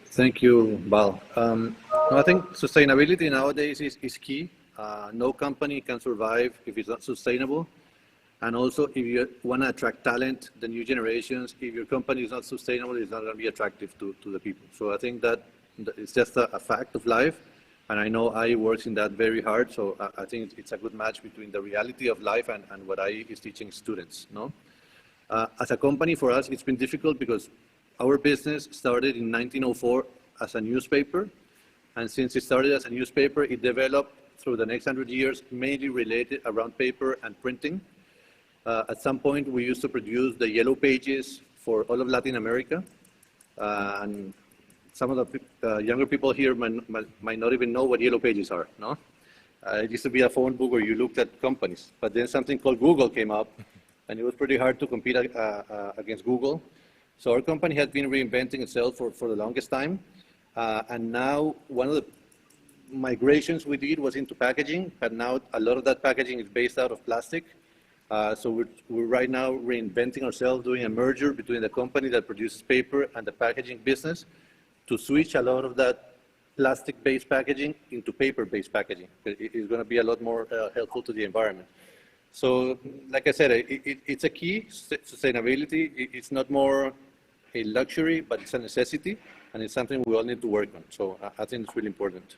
Thank you, Val. I think sustainability nowadays is key. No company can survive if it's not sustainable. And also, if you want to attract talent, the new generations, if your company is not sustainable, it's not going to be attractive to the people. So I think that it's just a fact of life. And I know IE works in that very hard. So I think it's a good match between the reality of life and what IE is teaching students. No? As a company, for us, it's been difficult because our business started in 1904 as a newspaper. And since it started as a newspaper, it developed through the next 100 years, mainly related around paper and printing. At some point, we used to produce the yellow pages for all of Latin America. And some of the younger people here might not even know what yellow pages are, no? It used to be a phone book where you looked at companies. But then something called Google came up, and it was pretty hard to compete against Google. So our company has been reinventing itself for the longest time. And now one of the migrations we did was into packaging, but now a lot of that packaging is based out of plastic. So we're right now reinventing ourselves, doing a merger between the company that produces paper and the packaging business to switch a lot of that plastic-based packaging into paper-based packaging. It's going to be a lot more helpful to the environment. So, like I said, it's a key, sustainability. It's not more a luxury, but it's a necessity, and it's something we all need to work on. So I think it's really important.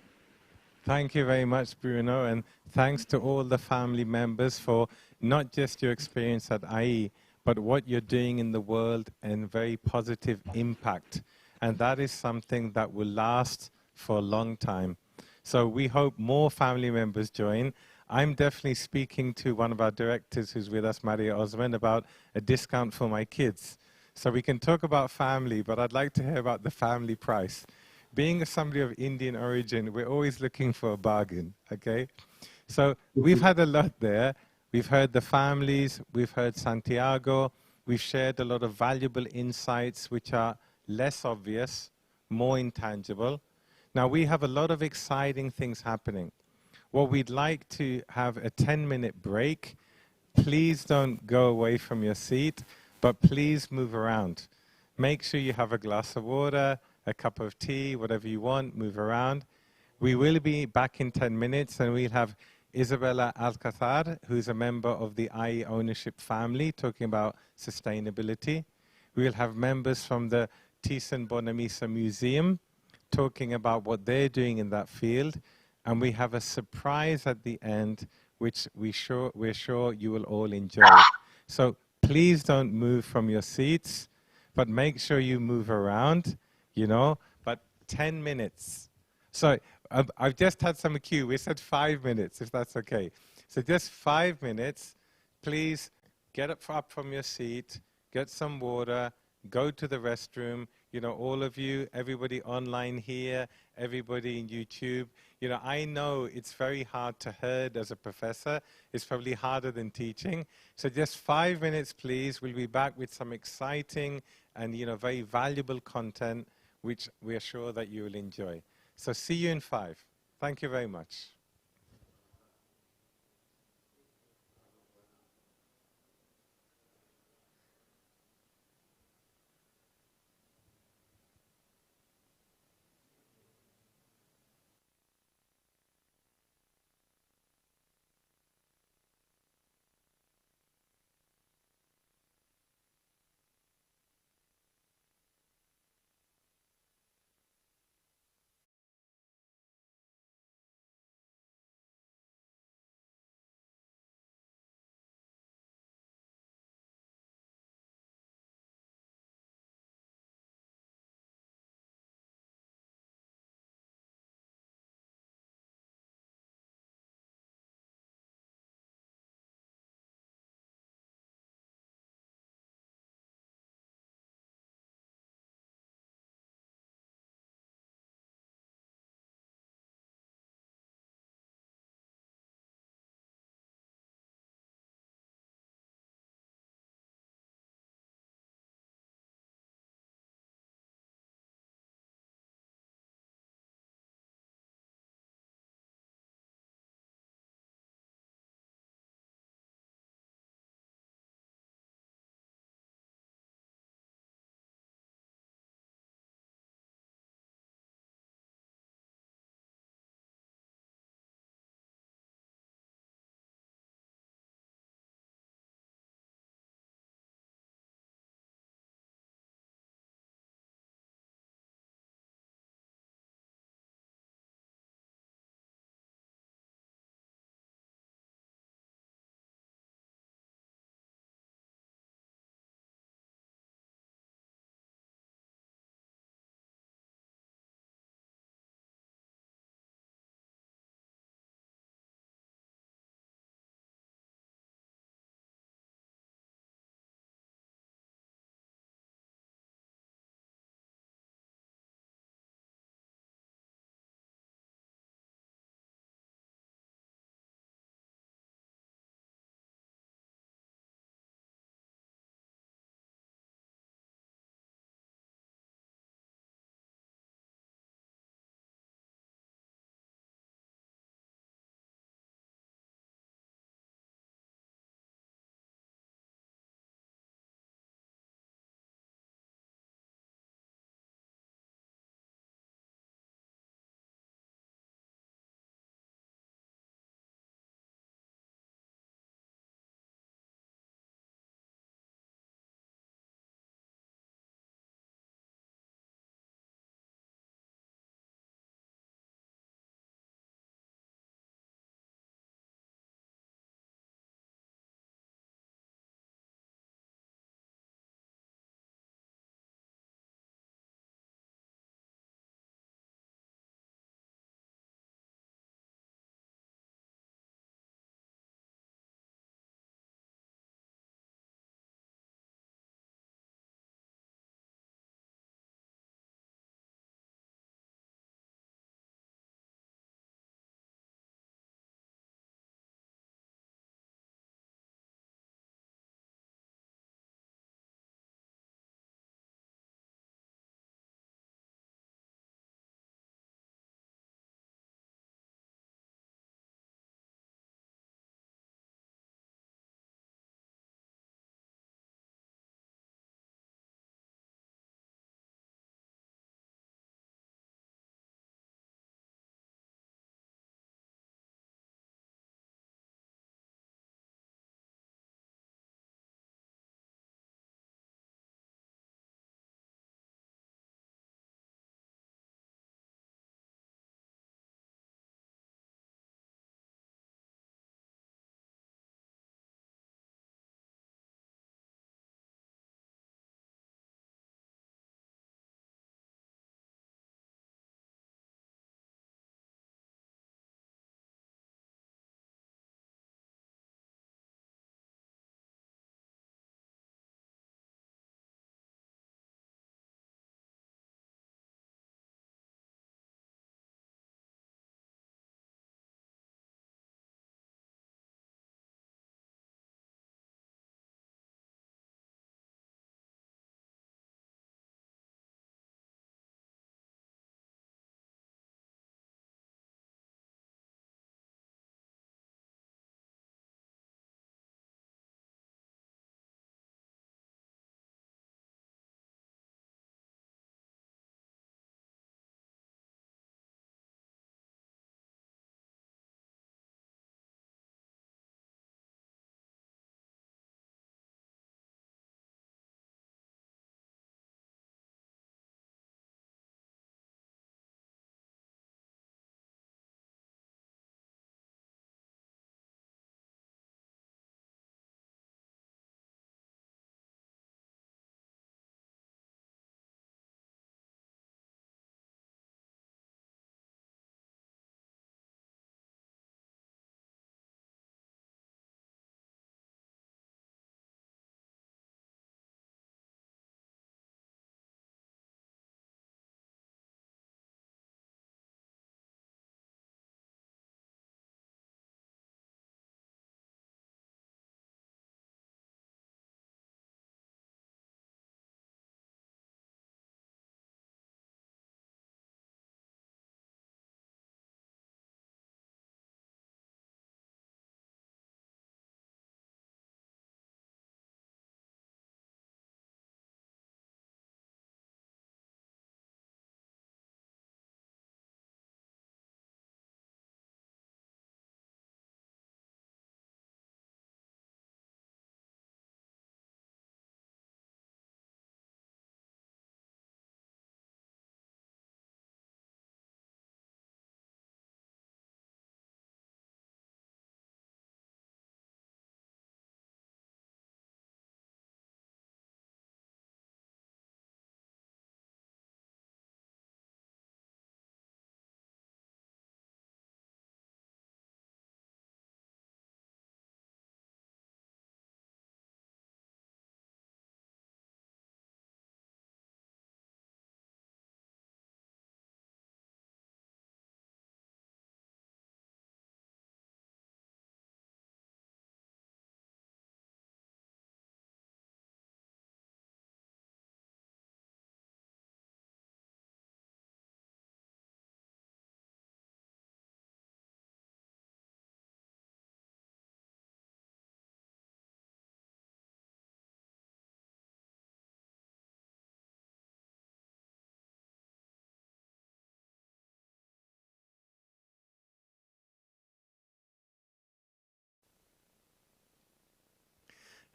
Thank you very much, Bruno, and thanks to all the family members for not just your experience at IE, but what you're doing in the world and very positive impact. And that is something that will last for a long time. So we hope more family members join. I'm definitely speaking to one of our directors who's with us, Maria Osman, about a discount for my kids. So we can talk about family, but I'd like to hear about the family price. Being somebody of Indian origin, we're always looking for a bargain, okay? So we've had a lot there. We've heard the families, we've heard Santiago, we've shared a lot of valuable insights which are less obvious, more intangible. Now we have a lot of exciting things happening. What we'd like to have a 10-minute break. Please don't go away from your seat, but please move around. Make sure you have a glass of water, a cup of tea, whatever you want, move around. We will be back in 10 minutes, and we'll have Isabella Alcazar, who's a member of the IE ownership family, talking about sustainability. We'll have members from the Thyssen Bonamisa Museum talking about what they're doing in that field. And we have a surprise at the end, which we're sure you will all enjoy. So please don't move from your seats, but make sure you move around, you know, but 10 minutes. So I've just had some cue. We said 5 minutes, if that's okay. So just 5 minutes. Please get up from your seat, get some water, go to the restroom. You know, all of you, everybody online here, everybody in YouTube. You know, I know it's very hard to herd as a professor. It's probably harder than teaching. So just 5 minutes, please. We'll be back with some exciting and, you know, very valuable content, which we are sure that you will enjoy. So see you in 5. Thank you very much.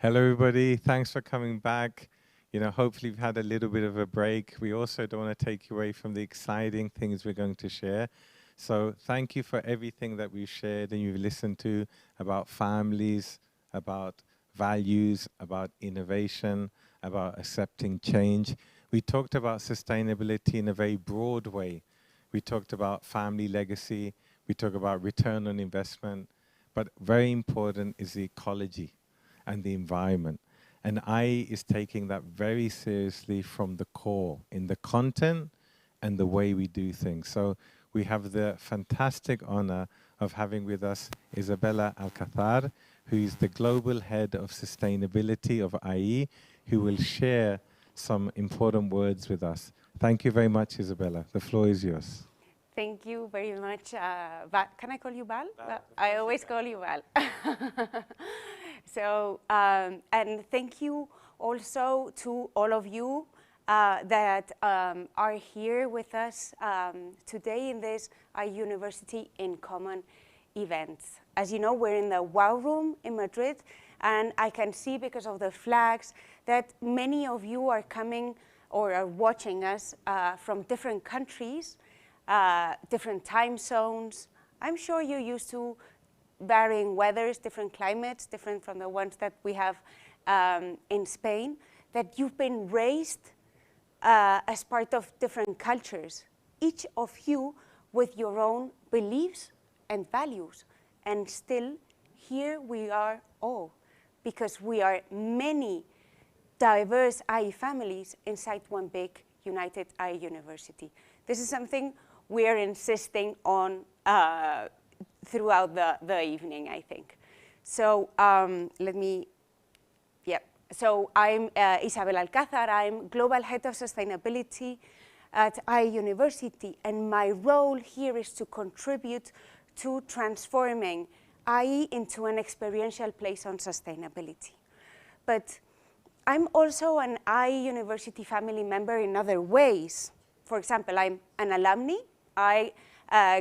Hello, everybody. Thanks for coming back. You know, hopefully you've had a little bit of a break. We also don't want to take you away from the exciting things we're going to share. So thank you for everything that we've shared and you've listened to about families, about values, about innovation, about accepting change. We talked about sustainability in a very broad way. We talked about family legacy. We talked about return on investment. But very important is the ecology and the environment. And I is taking that very seriously from the core in the content and the way we do things. So we have the fantastic honor of having with us Isabella Alcazar, who is the Global Head of Sustainability of IE, who will share some important words with us. Thank you very much, Isabella. The floor is yours.
Thank you very much. Can I call you Val? I always call you Val. So, and thank you also to all of you that are here with us today in this University in Common event. As you know, we're in the Wow Room in Madrid, and I can see because of the flags that many of you are coming or are watching us from different countries, different time zones. I'm sure you're used to varying weathers, different climates, different from the ones that we have in Spain, that you've been raised as part of different cultures, each of you with your own beliefs and values. And still, here we are all, because we are many diverse IE families inside one big united IE university. This is something we are insisting on throughout the evening, I think. So So I'm Isabel Alcázar. I'm Global Head of Sustainability at IE University, and my role here is to contribute to transforming IE into an experiential place on sustainability. But I'm also an IE University family member in other ways. For example, I'm an alumni. I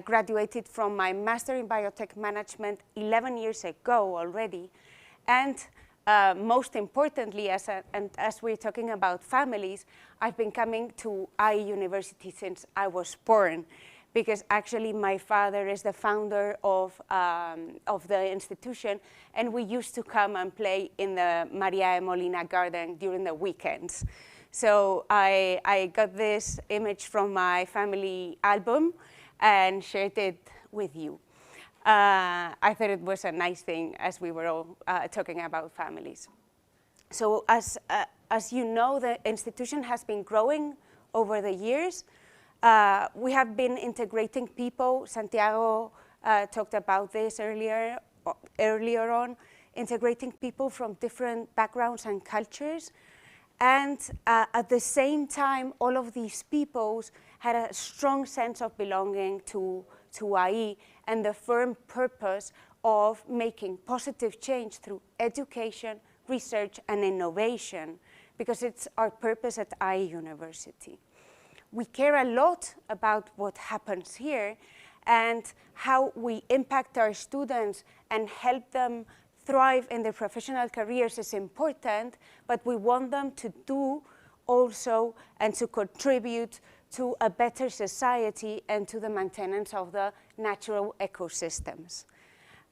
graduated from my Master in Biotech Management 11 years ago already. And most importantly, as we're talking about families, I've been coming to IE University since I was born, because actually my father is the founder of the institution, and we used to come and play in the Maria de Molina garden during the weekends. So I got this image from my family album and shared it with you. I thought it was a nice thing as we were all talking about families. So as you know, the institution has been growing over the years. We have been integrating people. Santiago talked about this earlier on, integrating people from different backgrounds and cultures. And at the same time, all of these peoples had a strong sense of belonging to IE and the firm purpose of making positive change through education, research, and innovation, because it's our purpose at IE University. We care a lot about what happens here and how we impact our students and help them thrive in their professional careers is important, but we want them to do also and to contribute to a better society and to the maintenance of the natural ecosystems.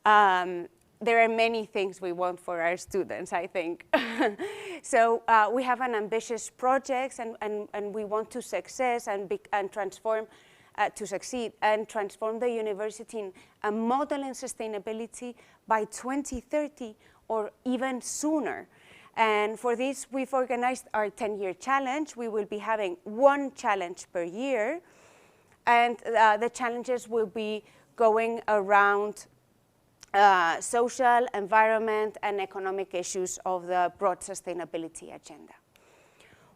There are many things we want for our students, I think. So we have an ambitious project, and we want to succeed and transform the university in a model in sustainability by 2030 or even sooner. And for this, we've organized our 10-year challenge. We will be having one challenge per year, and the challenges will be going around social, environment, and economic issues of the broad sustainability agenda.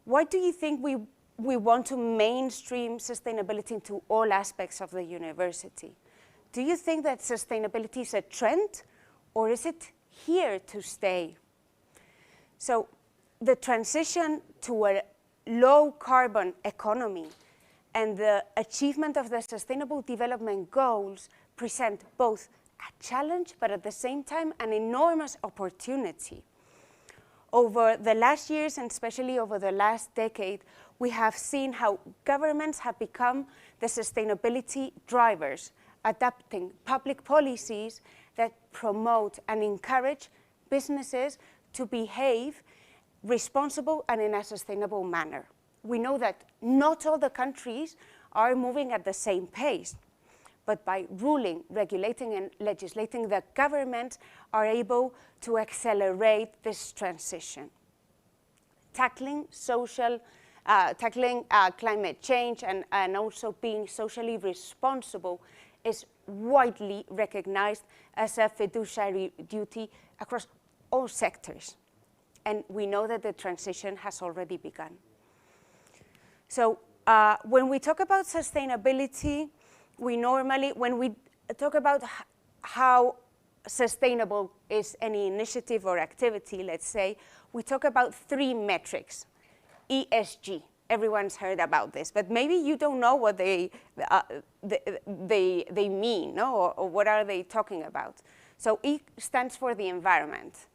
Why do you think we want to mainstream sustainability into all aspects of the university? Do you think that sustainability is a trend, or is it here to stay? So the transition to a low-carbon economy and the achievement of the Sustainable Development Goals present both a challenge, but at the same time, an enormous opportunity. Over the last years, and especially over the last decade, we have seen how governments have become the sustainability drivers, adapting public policies that promote and encourage businesses to behave responsible and in a sustainable manner. We know that not all the countries are moving at the same pace, but by ruling, regulating, and legislating, the governments are able to accelerate this transition. Tackling climate change and also being socially responsible is widely recognized as a fiduciary duty across all sectors. And we know that the transition has already begun. So when we talk about sustainability, when we talk about how sustainable is any initiative or activity, let's say, we talk about 3 metrics. ESG, everyone's heard about this, but maybe you don't know what they mean, no? Or what are they talking about. So E stands for the environment,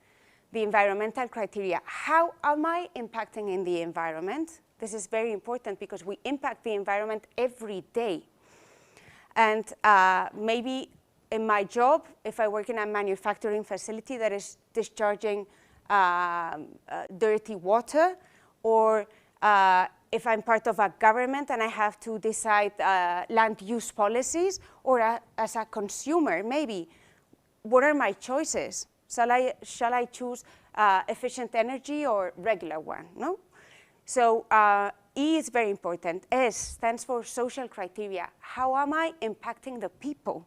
the environmental criteria. How am I impacting in the environment? This is very important because we impact the environment every day. And maybe in my job, if I work in a manufacturing facility that is discharging dirty water, or if I'm part of a government and I have to decide land use policies, or as a consumer, maybe, what are my choices? Shall I choose efficient energy or regular one, no? So E is very important. S stands for social criteria. How am I impacting the people?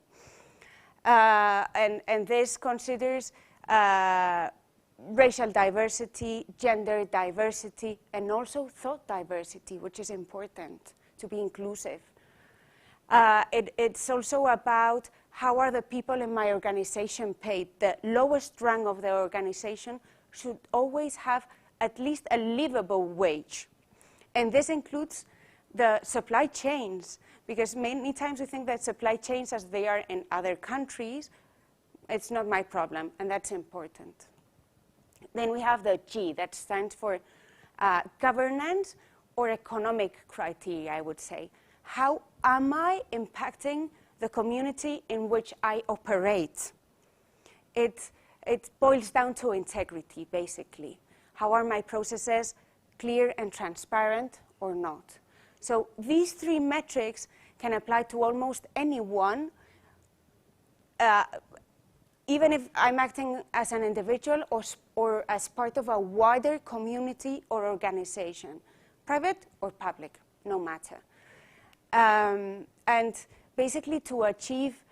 And this considers racial diversity, gender diversity, and also thought diversity, which is important to be inclusive. It's also about how are the people in my organization paid. The lowest rank of the organization should always have at least a livable wage. And this includes the supply chains, because many times we think that supply chains as they are in other countries, it's not my problem, and that's important. Then we have the G, that stands for governance or economic criteria, I would say. How am I impacting the community in which I operate? It boils down to integrity, basically. How are my processes clear and transparent or not? So these 3 metrics can apply to almost anyone, even if I'm acting as an individual or as part of a wider community or organization, private or public, no matter. And basically to achieve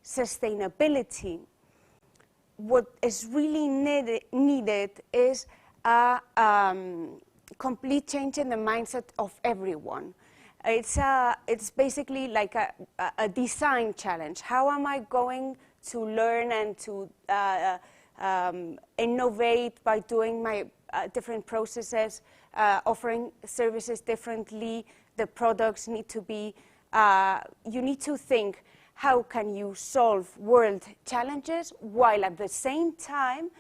sustainability, what is really needed is a complete change in the mindset of everyone. It's basically like a design challenge. How am I going to learn and to innovate by doing my different processes, offering services differently? The products need to be, you need to think, how can you solve world challenges while at the same time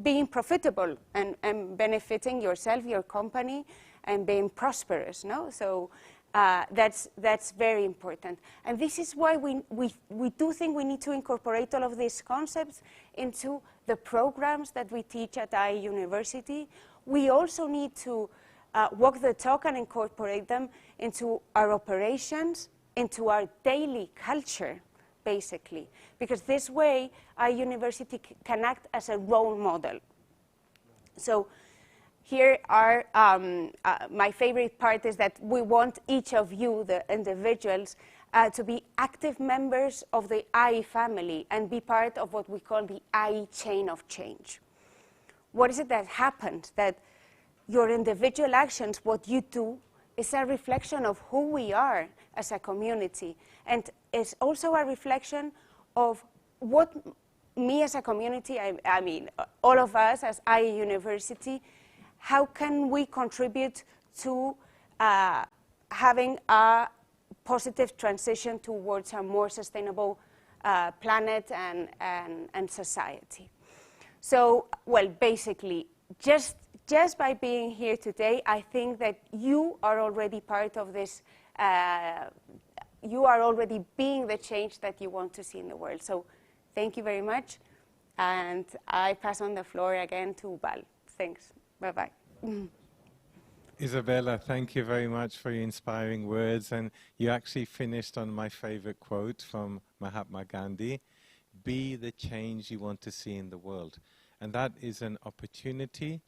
being profitable and benefiting yourself, your company, and being prosperous, no? So that's very important. And this is why we do think we need to incorporate all of these concepts into the programs that we teach at IE University. We also need to walk the talk and incorporate them into our operations, into our daily culture, basically. Because this way, our university can act as a role model. So here are, my favorite part is that we want each of you, the individuals, to be active members of the IE family and be part of what we call the IE chain of change. What is it that happens? That your individual actions, what you do, is a reflection of who we are as a community. And it's also a reflection of what me as a community, I mean, all of us as IE University, how can we contribute to having a positive transition towards a more sustainable planet and society? So, well, basically, just just by being here today, I think that you are already part of this, you are already being the change that you want to see in the world. So thank you very much. And I pass on the floor again to Val. Thanks. Bye-bye.
Isabella, thank you very much for your inspiring words. And you actually finished on my favorite quote from Mahatma Gandhi: be the change you want to see in the world. And that is an opportunity,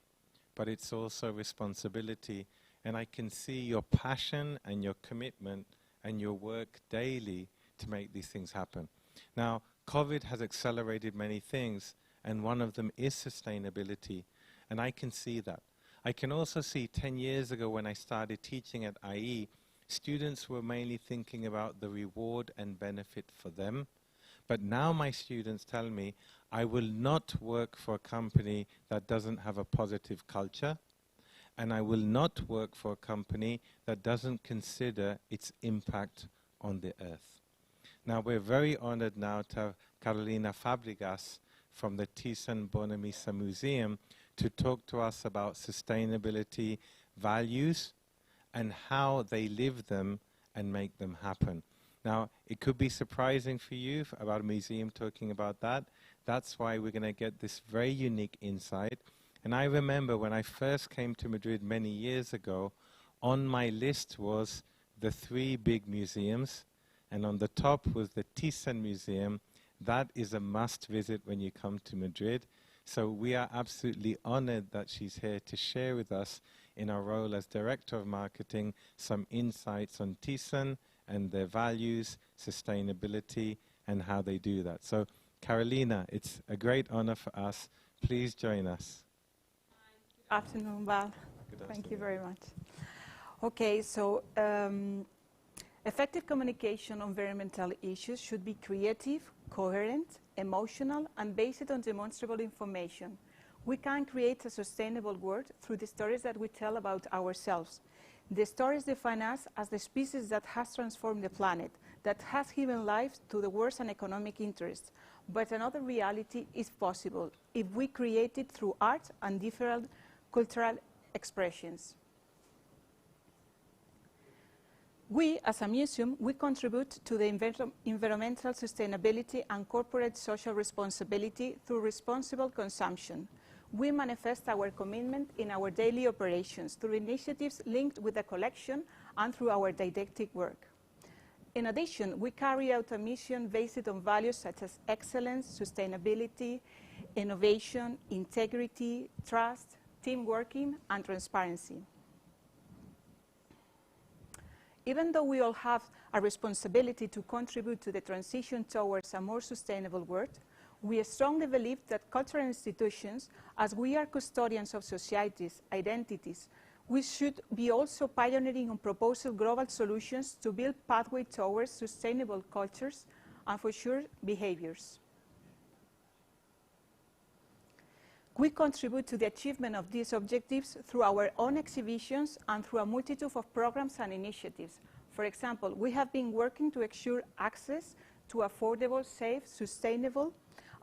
but it's also responsibility. And I can see your passion and your commitment and your work daily to make these things happen. Now, COVID has accelerated many things, and one of them is sustainability. And I can see that. I can also see 10 years ago when I started teaching at IE, students were mainly thinking about the reward and benefit for them. But now my students tell me, I will not work for a company that doesn't have a positive culture, and I will not work for a company that doesn't consider its impact on the earth. Now, we're very honored now to have Carolina Fabregas from the Thyssen-Bornemisza Museum to talk to us about sustainability values and how they live them and make them happen. Now, it could be surprising for you about a museum talking about that. That's why we're going to get this very unique insight. And I remember when I first came to Madrid many years ago, on my list was the 3 big museums, and on the top was the Thyssen Museum. That is a must visit when you come to Madrid. So we are absolutely honored that she's here to share with us, in our role as Director of Marketing, some insights on Thyssen and their values, sustainability, and how they do that. So Carolina, it's a great honor for us. Please join us.
Good afternoon, Val. Thank you very much. Okay, so effective communication on environmental issues should be creative, coherent, emotional, and based on demonstrable information. We can create a sustainable world through the stories that we tell about ourselves. The stories define us as the species that has transformed the planet, that has given life to the world's and economic interests. But another reality is possible if we create it through art and different cultural expressions. We, as a museum, we contribute to the environmental sustainability and corporate social responsibility through responsible consumption. We manifest our commitment in our daily operations through initiatives linked with the collection and through our didactic work. In addition, we carry out a mission based on values such as excellence, sustainability, innovation, integrity, trust, team working, and transparency. Even though we all have a responsibility to contribute to the transition towards a more sustainable world, we strongly believe that cultural institutions, as we are custodians of societies, identities, we should be also pioneering on proposal global solutions to build pathways towards sustainable cultures and for sure behaviors. We contribute to the achievement of these objectives through our own exhibitions and through a multitude of programs and initiatives. For example, we have been working to ensure access to affordable, safe, sustainable,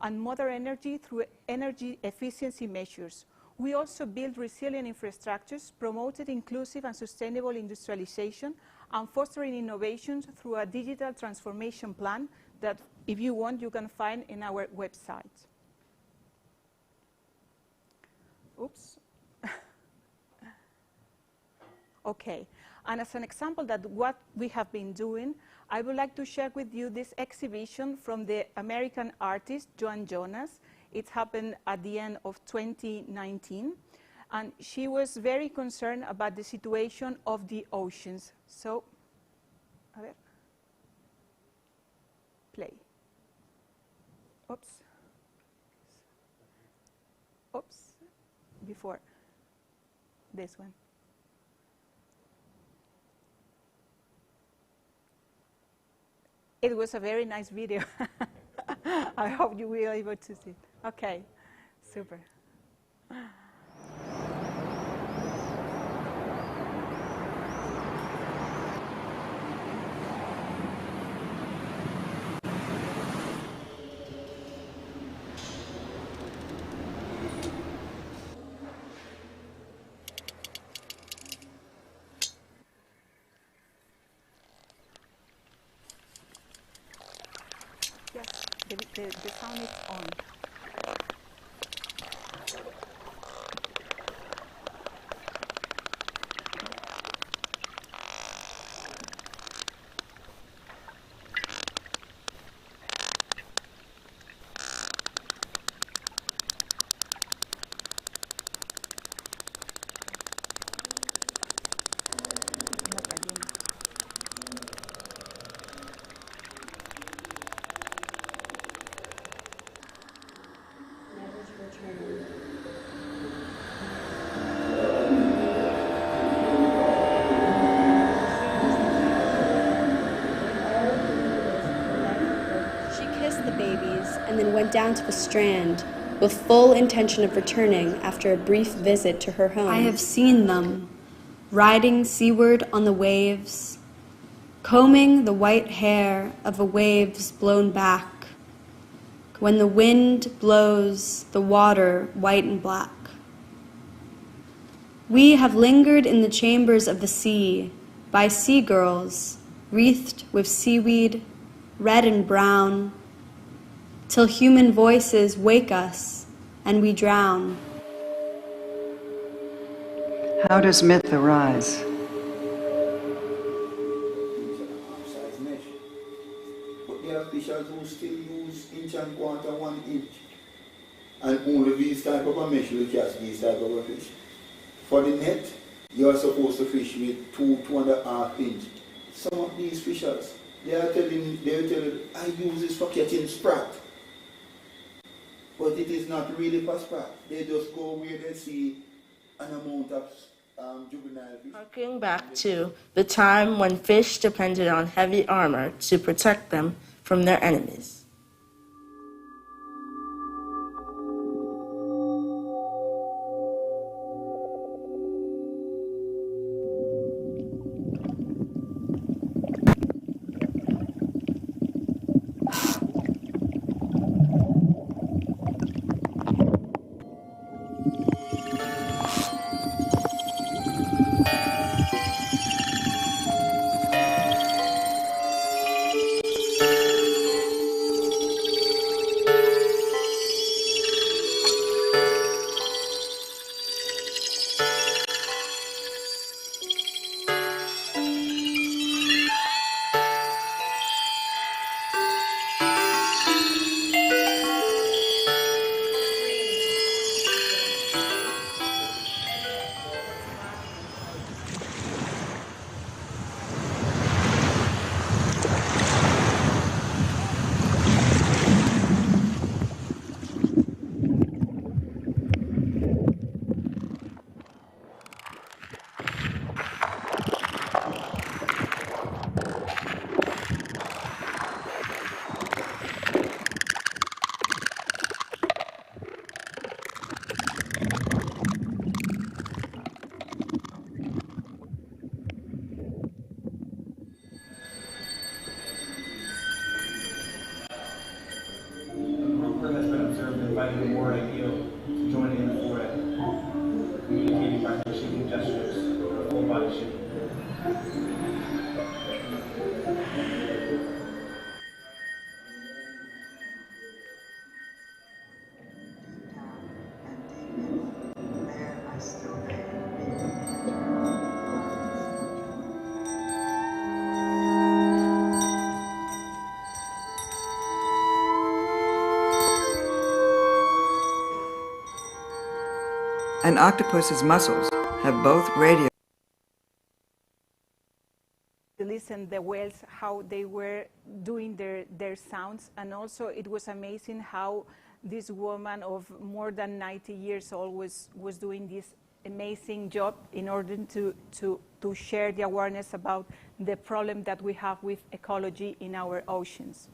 and modern energy through energy efficiency measures. We also build resilient infrastructures, promoted inclusive and sustainable industrialization, and fostering innovations through a digital transformation plan that, if you want, you can find in our website. Oops. Okay, and as an example that what we have been doing, I would like to share with you this exhibition from the American artist Jonas. It happened at the end of 2019, and she was very concerned about the situation of the oceans. So, a ver. Play. Oops. Oops. Before this one. It was a very nice video. I hope you will be able to see it. Okay, super. the sound is on.
And then went down to the strand with full intention of returning after a brief visit to her home. I have seen them, riding seaward on the waves, combing the white hair of the waves blown back. When the wind blows the water white and black. We have lingered in the chambers of the sea by sea girls, wreathed with seaweed, red and brown, till human voices wake us and we drown.
How does myth arise?
But there are fishers who still use inch and quarter, 1 inch. And only these type of a mesh will catch these type of a fish. For the net, you are supposed to fish with 2.5 inch. Some of these fishers, they are telling, I use this for catching sprat. But it is not really for sprat. They just go where they see an amount of juvenile fish.
Harking back to the time when fish depended on heavy armor to protect them from their enemies.
An octopus's muscles have both radio.
To listen the whales, how they were doing their sounds, and also it was amazing how this woman of more than 90 years old was doing this amazing job in order to share the awareness about the problem that we have with ecology in our oceans.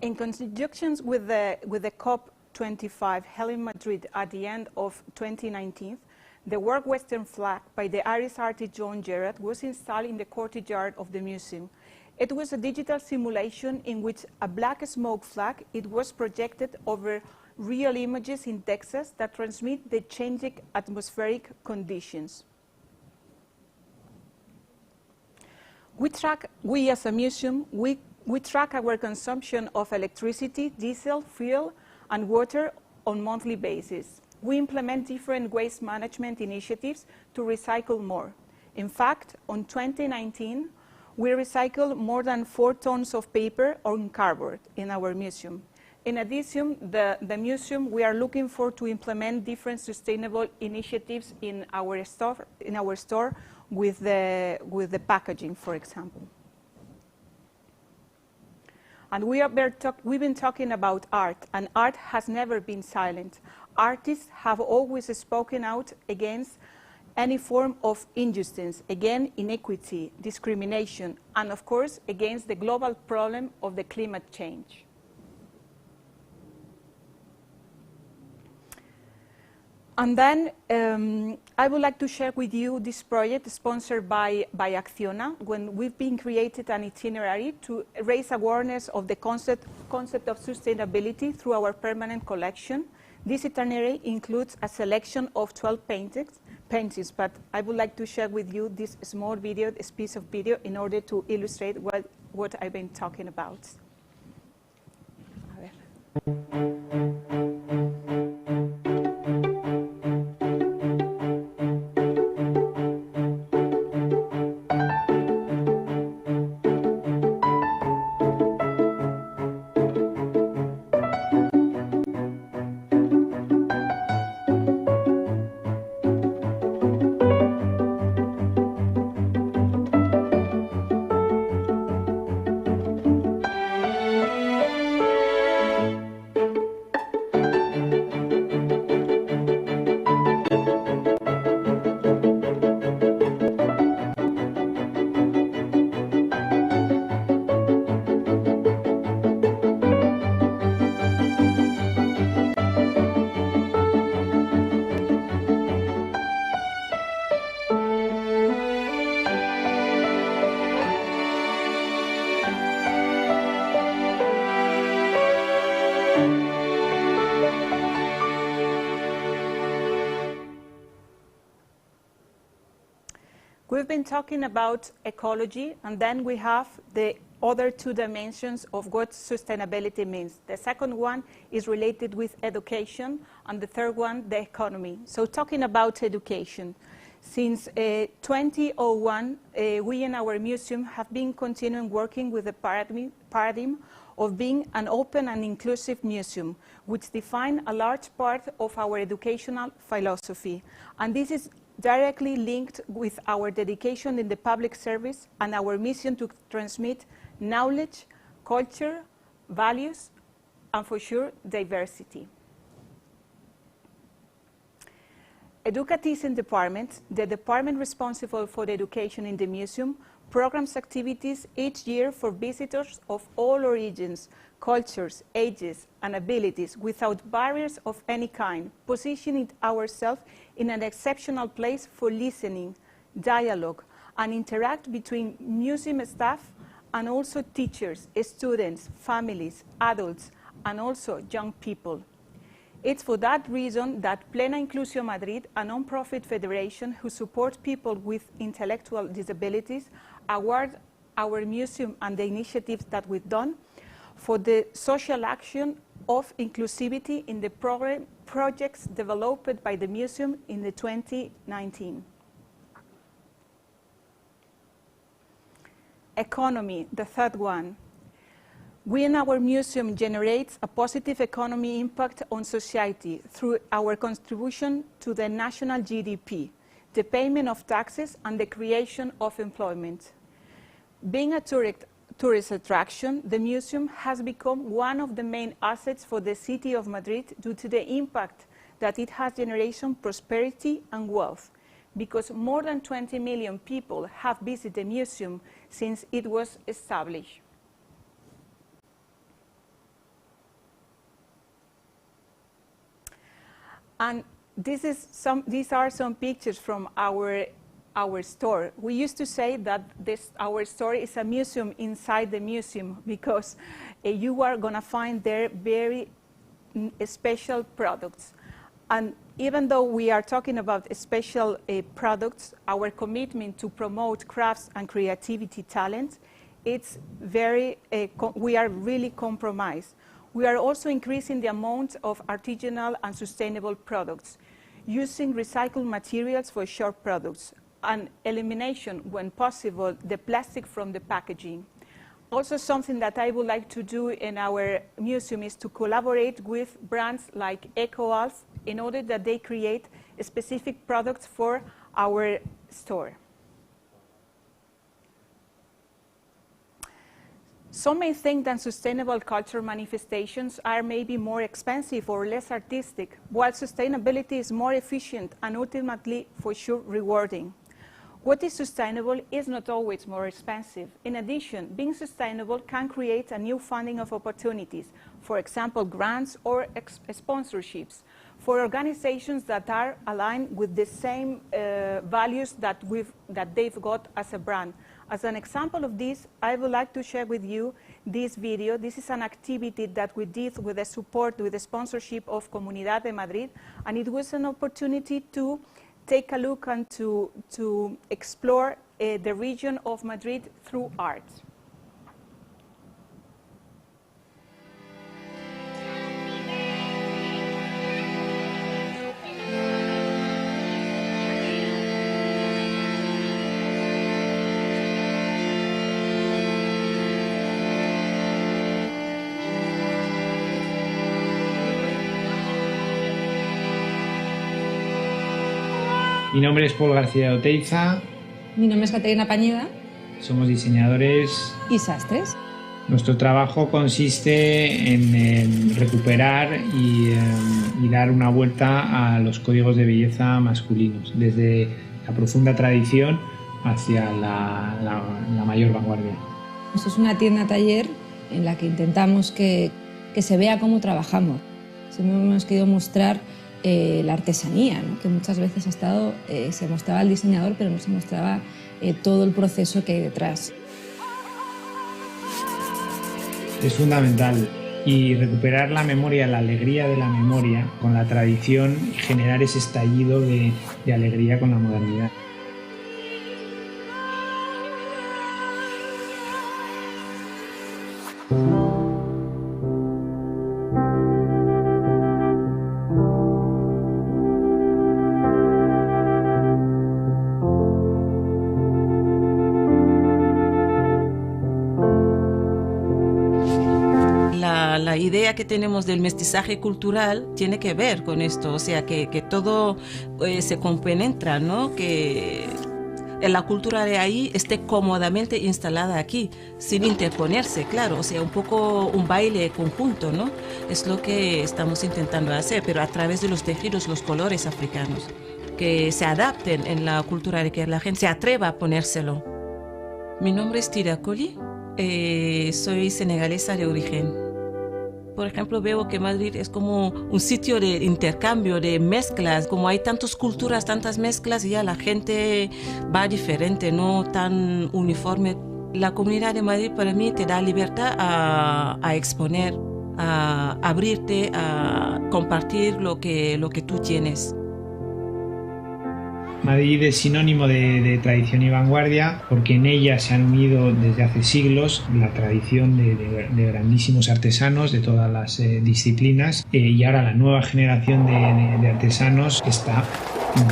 In conjunction with the COP25 held in Madrid at the end of 2019, the World Western Flag by the Irish artist John Gerard was installed in the courtyard of the museum. It was a digital simulation in which a black smoke flag, it was projected over real images in Texas that transmit the changing atmospheric conditions. We as a museum, we We track our consumption of electricity, diesel, fuel, and water on a monthly basis. We implement different waste management initiatives to recycle more. In fact, in 2019, we recycled more than 4 tons of paper and cardboard in our museum. In addition, the museum, we are looking for to implement different sustainable initiatives in our store with the packaging, for example. And we've been talking about art, and art has never been silent. Artists have always spoken out against any form of injustice, against inequity, discrimination, and of course, against the global problem of the climate change. And then I would like to share with you this project sponsored by Acciona, when we've been created an itinerary to raise awareness of the concept of sustainability through our permanent collection. This itinerary includes a selection of 12 paintings, but I would like to share with you this small video, this piece of video, in order to illustrate what I've been talking about. A ver. We've been talking about ecology, and then we have the other 2 dimensions of what sustainability means. The second one is related with education, and the third one, the economy. So talking about education, since 2001, we in our museum have been continuing working with the paradigm of being an open and inclusive museum, which defines a large part of our educational philosophy. And this is directly linked with our dedication in the public service and our mission to transmit knowledge, culture, values, and for sure, diversity. Education department, the department responsible for the education in the museum, programs activities each year for visitors of all origins, cultures, ages, and abilities without barriers of any kind, positioning ourselves in an exceptional place for listening, dialogue, and interact between museum staff and also teachers, students, families, adults, and also young people. It's for that reason that Plena Inclusio Madrid, a non-profit federation who supports people with intellectual disabilities, award our museum and the initiatives that we've done for the social action of inclusivity in the projects developed by the museum in the 2019. Economy, the third one. We in our museum generate a positive economy impact on society through our contribution to the national GDP, the payment of taxes, and the creation of employment. Being a tourist attraction, the museum has become one of the main assets for the city of Madrid due to the impact that it has generated prosperity and wealth, because more than 20 million people have visited the museum since it was established. And these are some pictures from our store. We used to say that our store is a museum inside the museum, because you are going to find there very special products. And even though we are talking about special products, our commitment to promote crafts and creativity talent it's very, we are really compromised. We are also increasing the amount of artisanal and sustainable products, using recycled materials for short products, and elimination, when possible, the plastic from the packaging. Also, something that I would like to do in our museum is to collaborate with brands like EcoAlf in order that they create specific products for our store. Some may think that sustainable culture manifestations are maybe more expensive or less artistic, while sustainability is more efficient and ultimately, for sure, rewarding. What is sustainable is not always more expensive. In addition, being sustainable can create a new funding of opportunities, for example, grants or sponsorships, for organizations that are aligned with the same values that they've got as a brand. As an example of this, I would like to share with you this video. This is an activity that we did with the support, with the sponsorship of Comunidad de Madrid, and it was an opportunity to take a look and to explore the region of Madrid through art.
Mi nombre es Paul García de Oteiza.
Mi nombre es Caterina Pañeda.
Somos diseñadores
y sastres.
Nuestro trabajo consiste en recuperar y dar una vuelta a los códigos de belleza masculinos, desde la profunda tradición hacia la mayor vanguardia.
Esto es una tienda-taller en la que intentamos que se vea cómo trabajamos. Siempre hemos querido mostrar la artesanía, ¿no? Que muchas veces se mostraba el diseñador, pero no se mostraba todo el proceso que hay detrás.
Es fundamental, y recuperar la memoria, la alegría de la memoria con la tradición y generar ese estallido de alegría con la modernidad.
La idea que tenemos del mestizaje cultural tiene que ver con esto, o sea, que todo se compenetra, ¿no? Que la cultura de ahí esté cómodamente instalada aquí, sin interponerse, claro, o sea, un poco un baile conjunto, ¿no? Es lo que estamos intentando hacer, pero a través de los tejidos, los colores africanos, que se adapten en la cultura, de que la gente se atreva a ponérselo. Mi nombre es Tira Koli, soy senegalesa de origen. Por ejemplo, veo que Madrid es como un sitio de intercambio, de mezclas. Como hay tantas culturas, tantas mezclas, ya la gente va diferente, no tan uniforme. La Comunidad de Madrid para mí te da libertad a exponer, a abrirte, a compartir lo que tú tienes.
Madrid es sinónimo de tradición y vanguardia porque en ella se han unido desde hace siglos la tradición de grandísimos artesanos de todas las disciplinas y ahora la nueva generación de artesanos está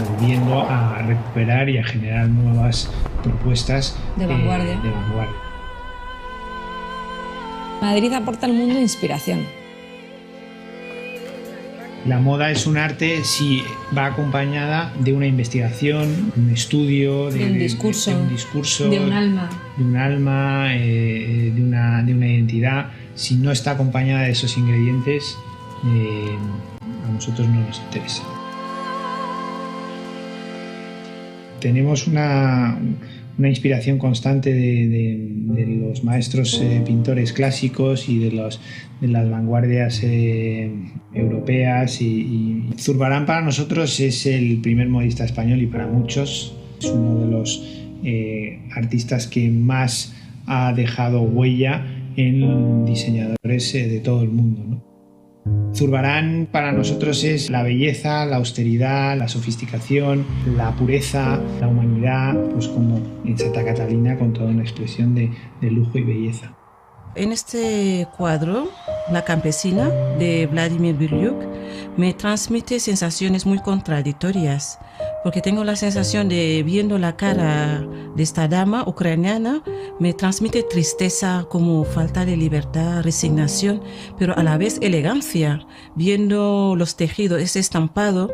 volviendo a recuperar y a generar nuevas propuestas
de vanguardia. Madrid aporta al mundo inspiración.
La moda es un arte si va acompañada de una investigación, un estudio, de un discurso,
de un alma,
de una identidad. Si no está acompañada de esos ingredientes, a nosotros no nos interesa. Tenemos una inspiración constante de los maestros pintores clásicos y de las vanguardias europeas y Zurbarán para nosotros es el primer modista español y para muchos es uno de los artistas que más ha dejado huella en diseñadores de todo el mundo, ¿no? Zurbarán para nosotros es la belleza, la austeridad, la sofisticación, la pureza, la humanidad, pues como en Santa Catalina con toda una expresión de lujo y belleza.
En este cuadro, La campesina de Vladimir Biryuk me transmite sensaciones muy contradictorias, porque tengo la sensación de, viendo la cara de esta dama ucraniana, me transmite tristeza, como falta de libertad, resignación, pero a la vez elegancia, viendo los tejidos, ese estampado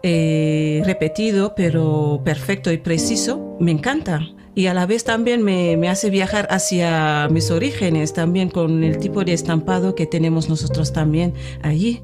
repetido, pero perfecto y preciso, me encanta. Y a la vez también me hace viajar hacia mis orígenes, también con el tipo de estampado que tenemos nosotros también allí.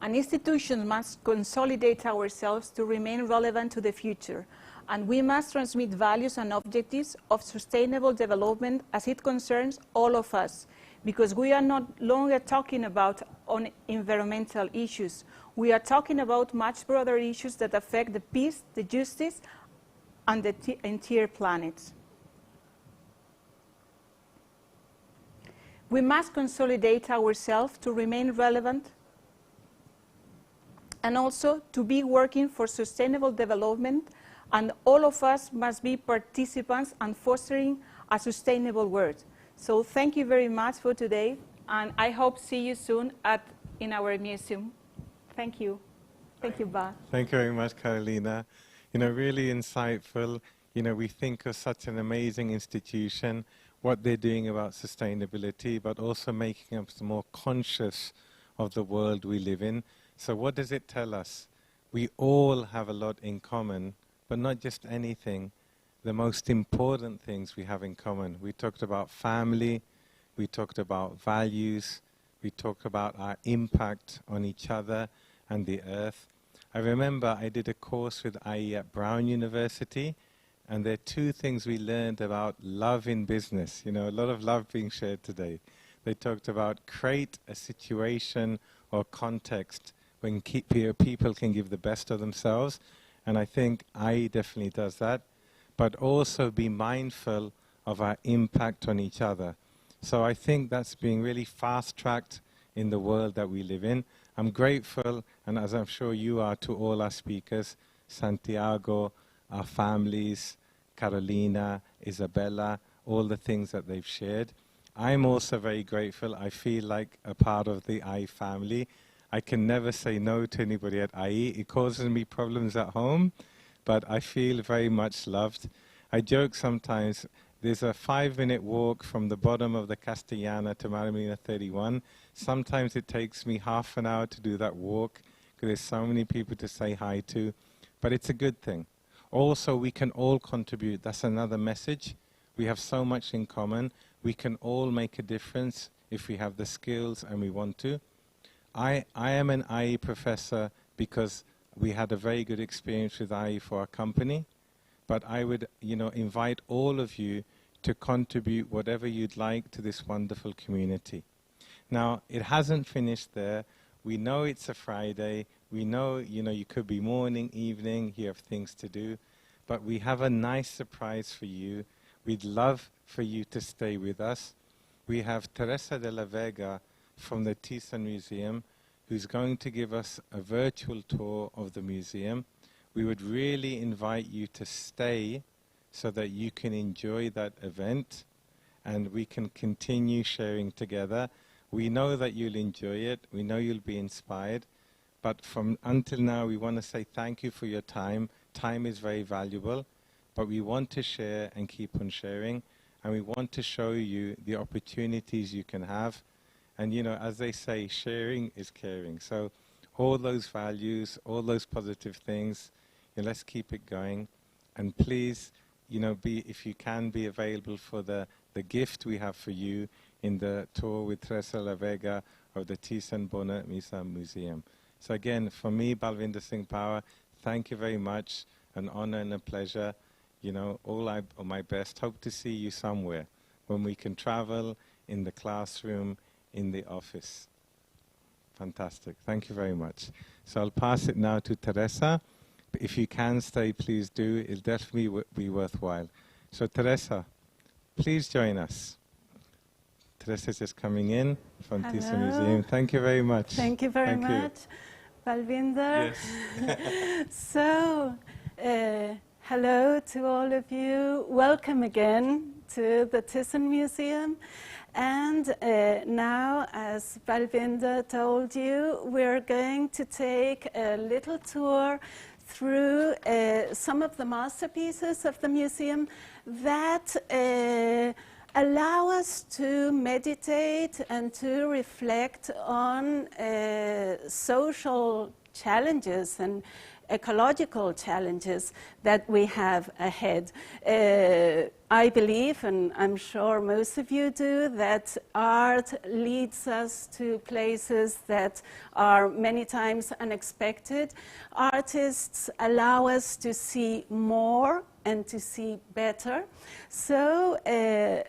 An institution must consolidate ourselves to remain relevant to the future, and we must transmit values and objectives of sustainable development as it concerns all of us, because we are not longer talking about environmental issues. We are talking about much broader issues that affect the peace, the justice, and the entire planet. We must consolidate ourselves to remain relevant and also to be working for sustainable development, and all of us must be participants and fostering a sustainable world. So thank you very much for today, and I hope to see you soon in our museum. Thank you. Thank you, Bob.
Thank you very much, Carolina. Really insightful. We think of such an amazing institution, what they're doing about sustainability, but also making us more conscious of the world we live in. So what does it tell us? We all have a lot in common, but not just anything. The most important things we have in common. We talked about family, we talked about values, we talked about our impact on each other and the earth. I remember I did a course with IE at Brown University, and there are two things we learned about love in business. A lot of love being shared today. They talked about create a situation or context when people can give the best of themselves, and I think IE definitely does that, but also be mindful of our impact on each other. So I think that's being really fast-tracked in the world that we live in. I'm grateful, and as I'm sure you are, to all our speakers, Santiago, our families, Carolina, Isabella, all the things that they've shared. I'm also very grateful. I feel like a part of the IE family. I can never say no to anybody at IE. It causes me problems at home, but I feel very much loved. I joke sometimes, there's a 5-minute walk from the bottom of the Castellana to Marmolina 31. Sometimes it takes me half an hour to do that walk because there's so many people to say hi to, but it's a good thing. Also, we can all contribute. That's another message. We have so much in common. We can all make a difference if we have the skills and we want to. I am an IE professor because we had a very good experience with IE for our company, but I would invite all of you to contribute whatever you'd like to this wonderful community. Now, it hasn't finished there. We know it's a Friday. We know you could be morning, evening, you have things to do, but we have a nice surprise for you. We'd love for you to stay with us. We have Teresa de la Vega from the Thyssen Museum, who's going to give us a virtual tour of the museum. We would really invite you to stay so that you can enjoy that event and we can continue sharing together. We know that you'll enjoy it. We know you'll be inspired. But until now, we want to say thank you for your time. Time is very valuable, but we want to share and keep on sharing, and we want to show you the opportunities you can have. And as they say, sharing is caring. So all those values, all those positive things, let's keep it going. And please, if you can, be available for the gift we have for you in the tour with Teresa La Vega of the Thyssen Bonnet Museum. So again, for me, Balvinder Singh Power, thank you very much. An honor and a pleasure. You know, all my best. Hope to see you somewhere when we can travel, in the classroom, in the office. Fantastic. Thank you very much. So I'll pass it now to Teresa. If you can stay, please do. It'll definitely be worthwhile. So Teresa, please join us. Teresa's just coming in from Thyssen Museum. Thank you very much.
Thank you very much, Balvinder.
Yes.
So, hello to all of you. Welcome again to the Thyssen Museum. And now, as Balvinder told you, we're going to take a little tour through some of the masterpieces of the museum that allow us to meditate and to reflect on social challenges and ecological challenges that we have ahead. I believe, and I'm sure most of you do, that art leads us to places that are many times unexpected. Artists allow us to see more and to see better. So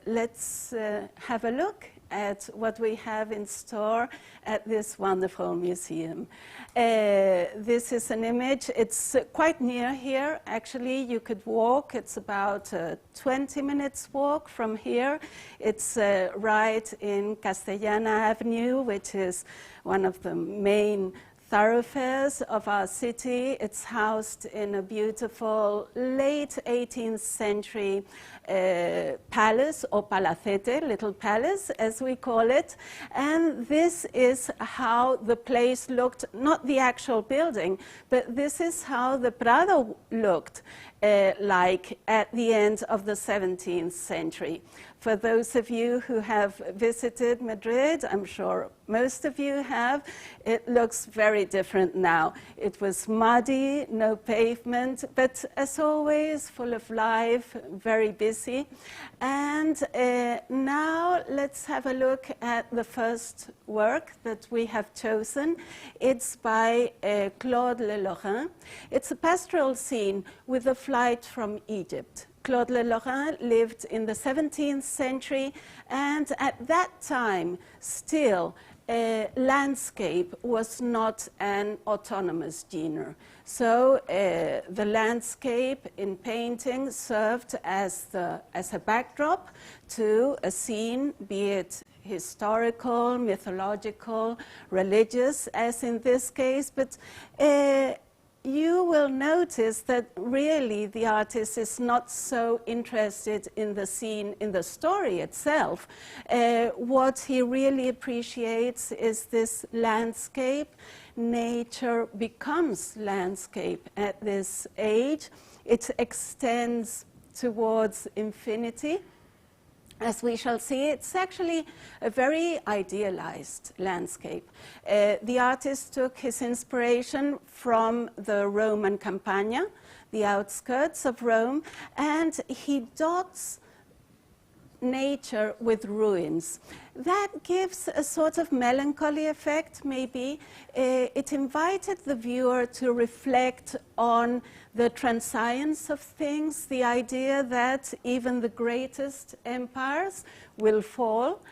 let's have a look at what we have in store at this wonderful museum. This is an image. It's quite near here. Actually, you could walk. It's about 20 minutes walk from here. It's right in Castellana Avenue, which is one of the main thoroughfares of our city. It's housed in a beautiful late 18th century palace, or palacete, little palace as we call it. And this is how the place looked, not the actual building, but this is how the Prado looked like at the end of the 17th century. For those of you who have visited Madrid, I'm sure most of you have, it looks very different now. It was muddy, no pavement, but as always, full of life, very busy. And now let's have a look at the first work that we have chosen. It's by Claude Lelorrain. It's a pastoral scene with a flight from Egypt. Claude Lelorrain lived in the 17th century, and at that time, still, landscape was not an autonomous genre. So the landscape in painting served as a backdrop to a scene, be it historical, mythological, religious, as in this case, but you will notice that really the artist is not so interested in the scene, in the story itself. What he really appreciates is this landscape. Nature becomes landscape at this age. It extends towards infinity. As we shall see, it's actually a very idealized landscape. The artist took his inspiration from the Roman Campagna, the outskirts of Rome, and he dots nature with ruins. That gives a sort of melancholy effect, maybe. It invited the viewer to reflect on the transience of things, the idea that even the greatest empires will fall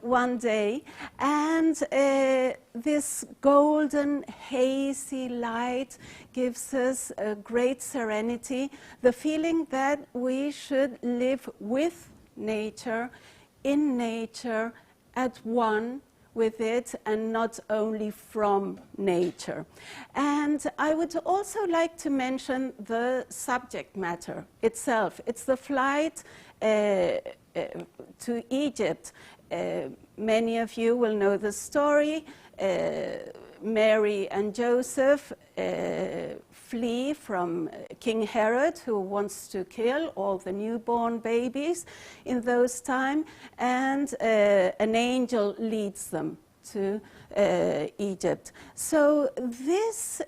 one day. And this golden, hazy light gives us a great serenity, the feeling that we should live with nature, in nature, at one with it, and not only from nature. And I would also like to mention the subject matter itself. It's the flight to Egypt. Many of you will know the story. Mary and Joseph flee from King Herod, who wants to kill all the newborn babies in those times, and an angel leads them to Egypt. So this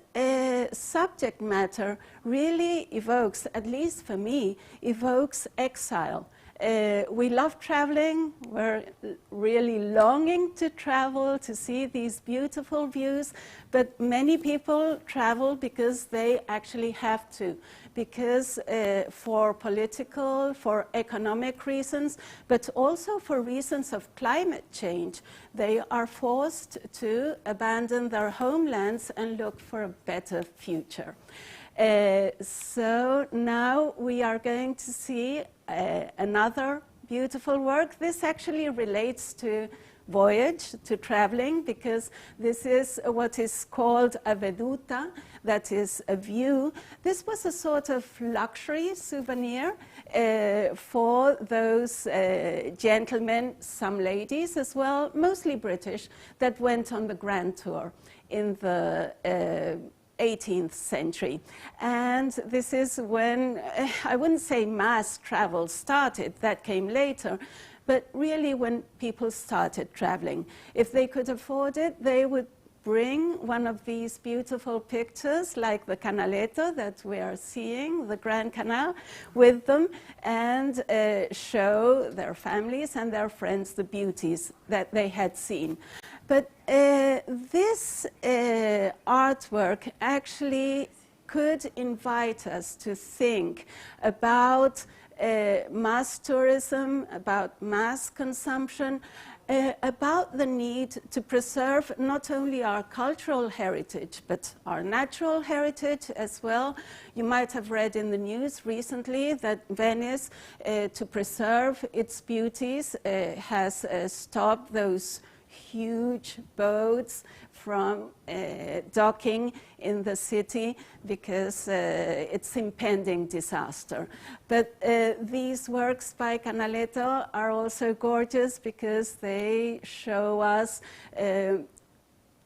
subject matter really evokes, at least for me, evokes exile. We love traveling. We're really longing to travel, to see these beautiful views. But many people travel because they actually have to, because for political, for economic reasons, but also for reasons of climate change. They are forced to abandon their homelands and look for a better future. So now we are going to see another beautiful work. This actually relates to voyage, to traveling, because this is what is called a veduta, that is a view. This was a sort of luxury souvenir for those gentlemen, some ladies as well, mostly British, that went on the Grand Tour in the 18th century. And this is when, I wouldn't say mass travel started, that came later, but really when people started traveling. If they could afford it, they would bring one of these beautiful pictures, like the Canaletto that we are seeing, the Grand Canal, with them, and show their families and their friends the beauties that they had seen. But this artwork actually could invite us to think about mass tourism, about mass consumption, about the need to preserve not only our cultural heritage, but our natural heritage as well. You might have read in the news recently that Venice, to preserve its beauties, has stopped those huge boats from docking in the city because it's impending disaster. But these works by Canaletto are also gorgeous because they show us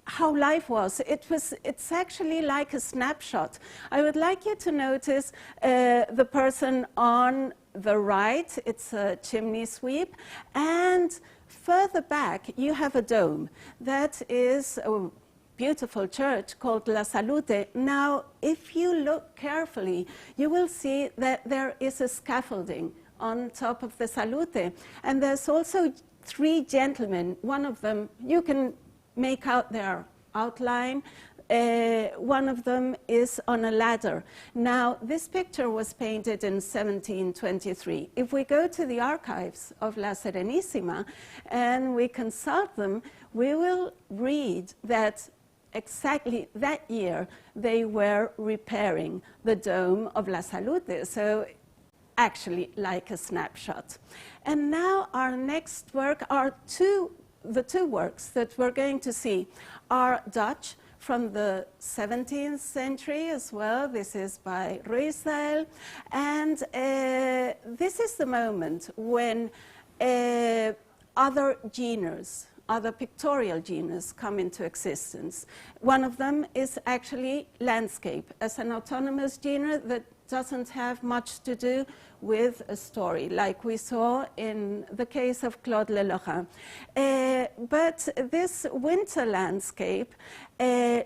how life was. It's actually like a snapshot. I would like you to notice the person on the right. It's a chimney sweep, and further back, you have a dome. That is a beautiful church called La Salute. Now, if you look carefully, you will see that there is a scaffolding on top of the Salute. And there's also three gentlemen. One of them, you can make out their outline. One of them is on a ladder. Now, this picture was painted in 1723. If we go to the archives of La Serenissima and we consult them, we will read that exactly that year they were repairing the dome of La Salute. So actually like a snapshot. And now our next work are the two works that we're going to see are Dutch, from the 17th century as well. This is by Ruysdael. And this is the moment when other genres, other pictorial genres come into existence. One of them is actually landscape as an autonomous genre that doesn't have much to do with a story, like we saw in the case of Claude Lelorgin. But this winter landscape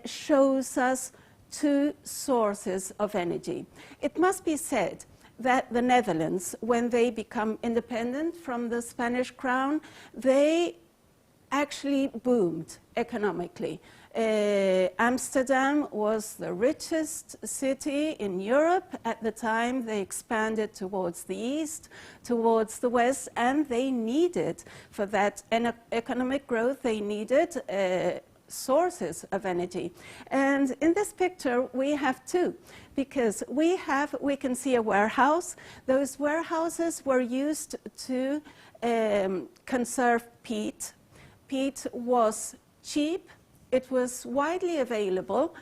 shows us two sources of energy. It must be said that the Netherlands, when they become independent from the Spanish crown, they actually boomed economically. Amsterdam was the richest city in Europe at the time. They expanded towards the east, towards the west, and they needed, for that economic growth, they needed sources of energy. And in this picture, we have two, because we can see a warehouse. Those warehouses were used to conserve peat. Peat was cheap. It was widely available,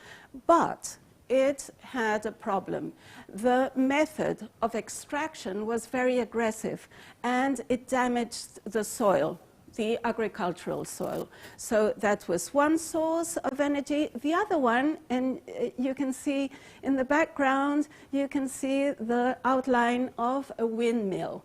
but it had a problem. The method of extraction was very aggressive, and it damaged the soil, the agricultural soil. So that was one source of energy. The other one, and you can see in the background, you can see the outline of a windmill.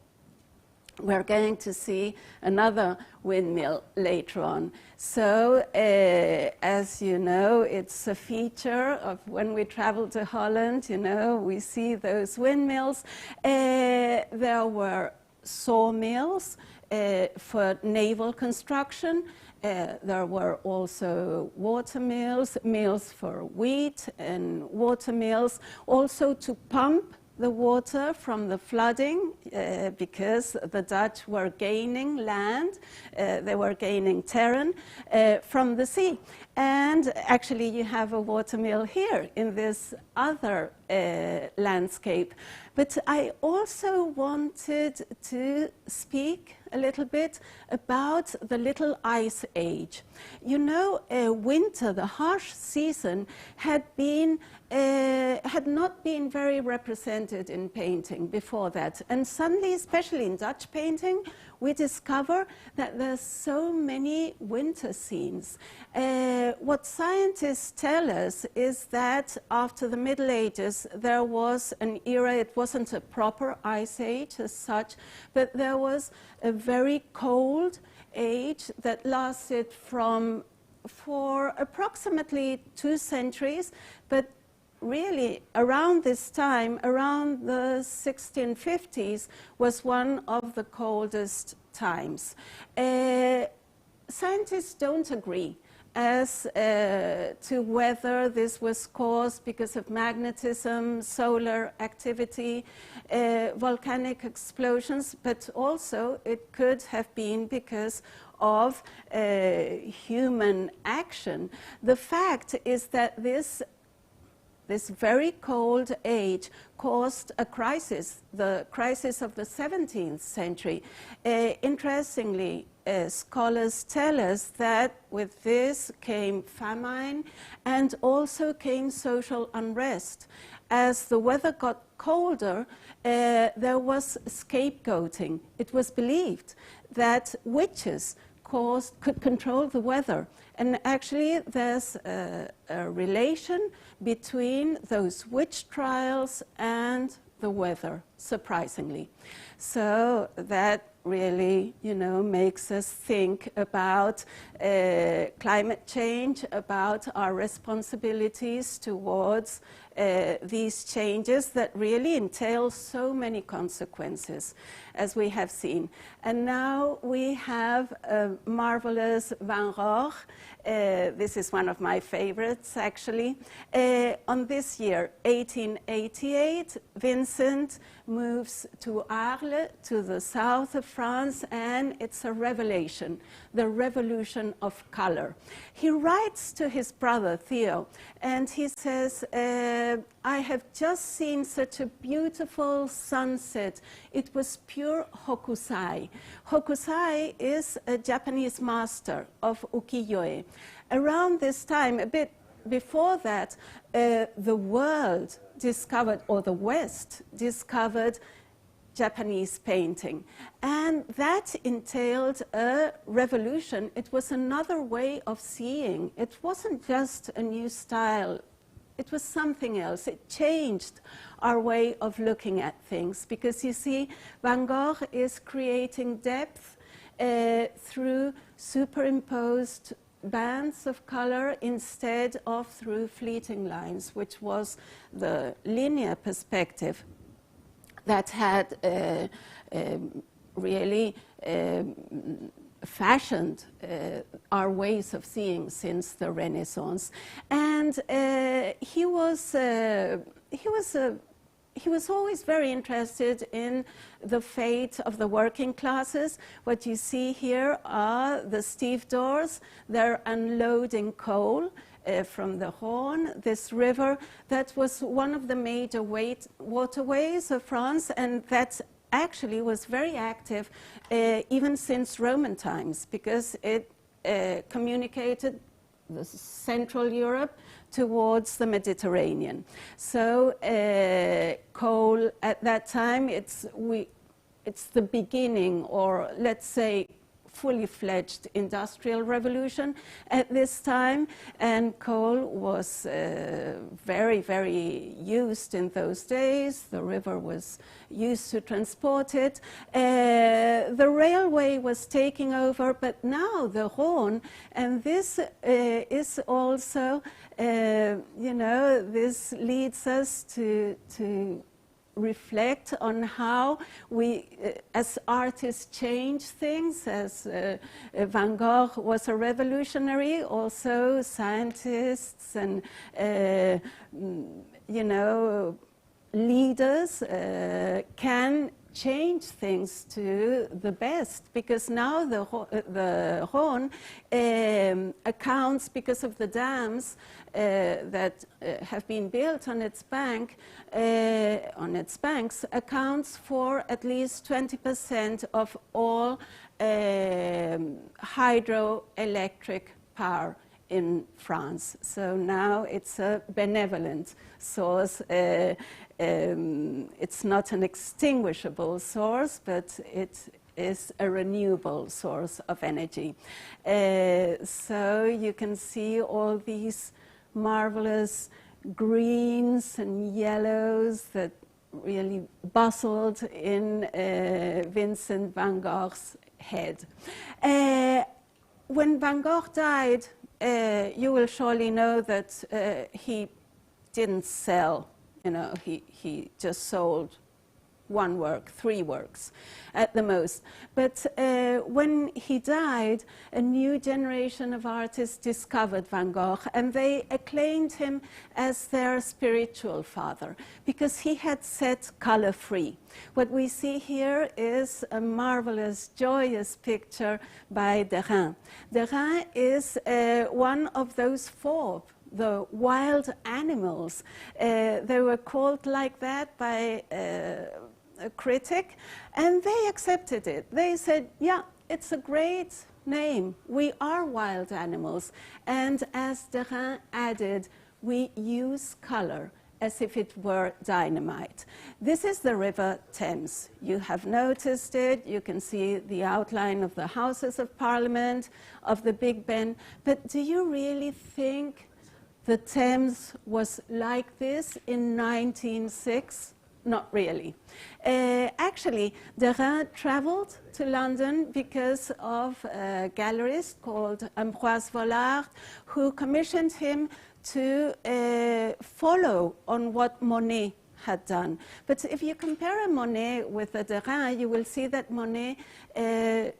We're going to see another windmill later on. So, as you know, it's a feature of when we travel to Holland, you know, we see those windmills. There were sawmills for naval construction. There were also water mills, mills for wheat and water mills, also to pump the water from the flooding because the Dutch were gaining land, they were gaining terrain from the sea. And actually you have a water mill here in this other landscape. But I also wanted to speak a little bit about the Little Ice Age. You know, winter, the harsh season, had not been very represented in painting before that. And suddenly, especially in Dutch painting, we discover that there's so many winter scenes. What scientists tell us is that after the Middle Ages, there was an era, it wasn't a proper ice age as such, but there was a very cold age that lasted for approximately 2 centuries, but really around this time, around the 1650s, was one of the coldest times. Scientists don't agree as to whether this was caused because of magnetism, solar activity, volcanic explosions, but also it could have been because of human action. The fact is that this very cold age caused a crisis, the crisis of the 17th century. Interestingly, scholars tell us that with this came famine and also came social unrest. As the weather got colder, there was scapegoating. It was believed that witches could control the weather. And actually, there's a relation between those witch trials and the weather, surprisingly. So that really, you know, makes us think about climate change, about our responsibilities towards these changes that really entail so many consequences, as we have seen. And now we have a marvelous Van Gogh. This is one of my favorites, actually. On this year, 1888, Vincent moves to Arles, to the south of France, and it's a revelation, the revolution of color. He writes to his brother, Theo, and he says, I have just seen such a beautiful sunset. It was pure hokusai. Hokusai is a Japanese master of ukiyo-e. Around this time, a bit before that, the world discovered, or the West discovered, Japanese painting. And that entailed a revolution. It was another way of seeing. It wasn't just a new style. It was something else. It changed our way of looking at things. Because you see, Van Gogh is creating depth through superimposed bands of color instead of through fleeting lines, which was the linear perspective that had really fashioned our ways of seeing since the Renaissance. And he was always very interested in the fate of the working classes. What you see here are the stevedores. They're unloading coal from the Rhône, this river that was one of the major waterways of France, and that actually was very active even since Roman times, because it communicated the Central Europe towards the Mediterranean. So coal at that time, it's the beginning, or let's say fully fledged industrial revolution at this time, and coal was very, very used in those days. The river was used to transport it. The railway was taking over, but now the Rhône, and this is also, you know, this leads us to reflect on how we, as artists, change things. As Van Gogh was a revolutionary, also scientists and, you know, leaders can change things to the best, because now the Rhône accounts, because of the dams that have been built on its banks, accounts for at least 20% of all hydroelectric power in France. So now it's a benevolent source. It's not an extinguishable source, but it is a renewable source of energy. So you can see all these marvelous greens and yellows that really bustled in Vincent van Gogh's head. When Van Gogh died, you will surely know that he didn't sell, you know, he just sold one work, 3 works at the most. But when he died, a new generation of artists discovered Van Gogh, and they acclaimed him as their spiritual father, because he had set color free. What we see here is a marvelous, joyous picture by Derain. Derain is one of those 4, the wild animals. They were called like that by a critic, and they accepted it. They said, yeah, it's a great name. We are wild animals. And as Derain added, we use color as if it were dynamite. This is the River Thames. You have noticed it. You can see the outline of the Houses of Parliament, of the Big Ben. But do you really think the Thames was like this in 1906? Not really. Actually, Derain traveled to London because of a gallerist called Ambroise Vollard, who commissioned him to follow on what Monet had done. But if you compare a Monet with a Derain, you will see that Monet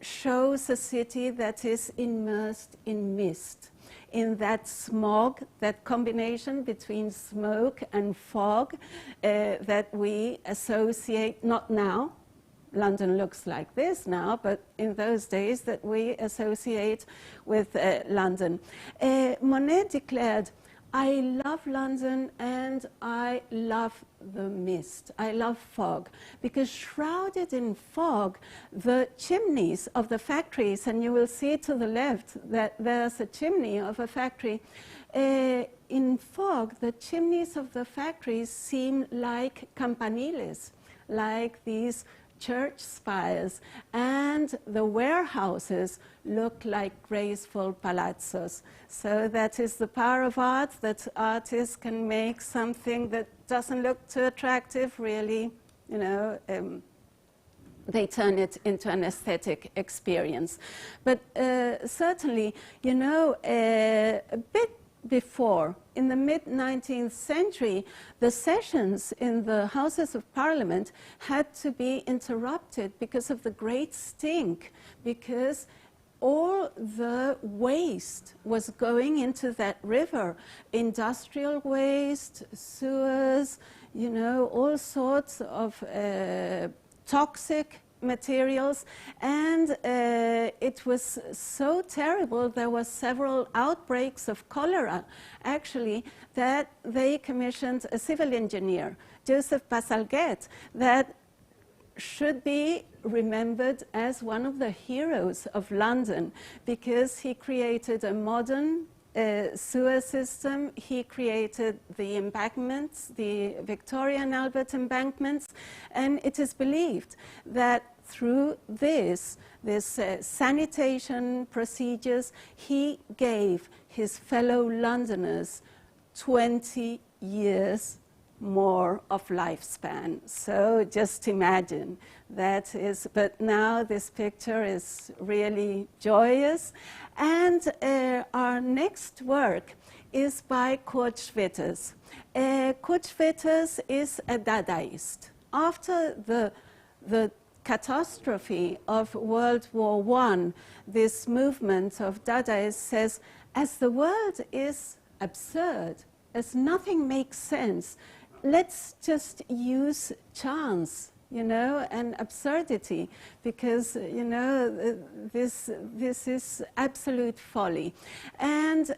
shows a city that is immersed in mist, in that smog, that combination between smoke and fog that we associate, not now, London looks like this now, but in those days that we associate with London. Monet declared, I love London and I love the mist. I love fog, because shrouded in fog, the chimneys of the factories, and you will see to the left that there's a chimney of a factory. In fog, the chimneys of the factories seem like campaniles, like these church spires, and the warehouses look like graceful palazzos. So that is the power of art, that artists can make something that doesn't look too attractive, really, you know, they turn it into an aesthetic experience. But certainly, you know, a bit before, in the mid-19th century, the sessions in the Houses of Parliament had to be interrupted because of the great stink, because all the waste was going into that river, industrial waste, sewers, you know, all sorts of toxic materials, and it was so terrible, there were several outbreaks of cholera, actually, that they commissioned a civil engineer, Joseph Bazalgette, that should be remembered as one of the heroes of London, because he created a modern sewer system. He created the embankments, the Victoria and Albert embankments, and it is believed that through this sanitation procedures, he gave his fellow Londoners 20 years more of lifespan. So just imagine, that is, but now this picture is really joyous. And our next work is by Kurt Schwitters. Kurt Schwitters is a Dadaist. after the catastrophe of World War I, this movement of Dadaists says, as the world is absurd, as nothing makes sense, let's just use chance, you know, and absurdity, because, you know, this is absolute folly. And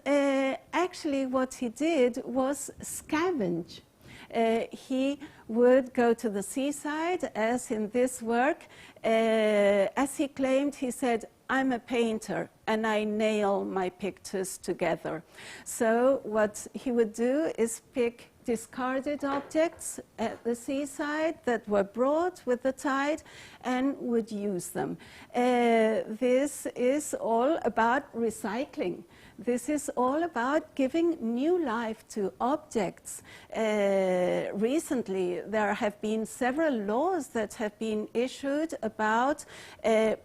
actually what he did was scavenge. He would go to the seaside, as in this work. As he claimed, he said, I'm a painter and I nail my pictures together. So what he would do is pick discarded objects at the seaside that were brought with the tide and would use them. This is all about recycling. This is all about giving new life to objects. Recently, there have been several laws that have been issued about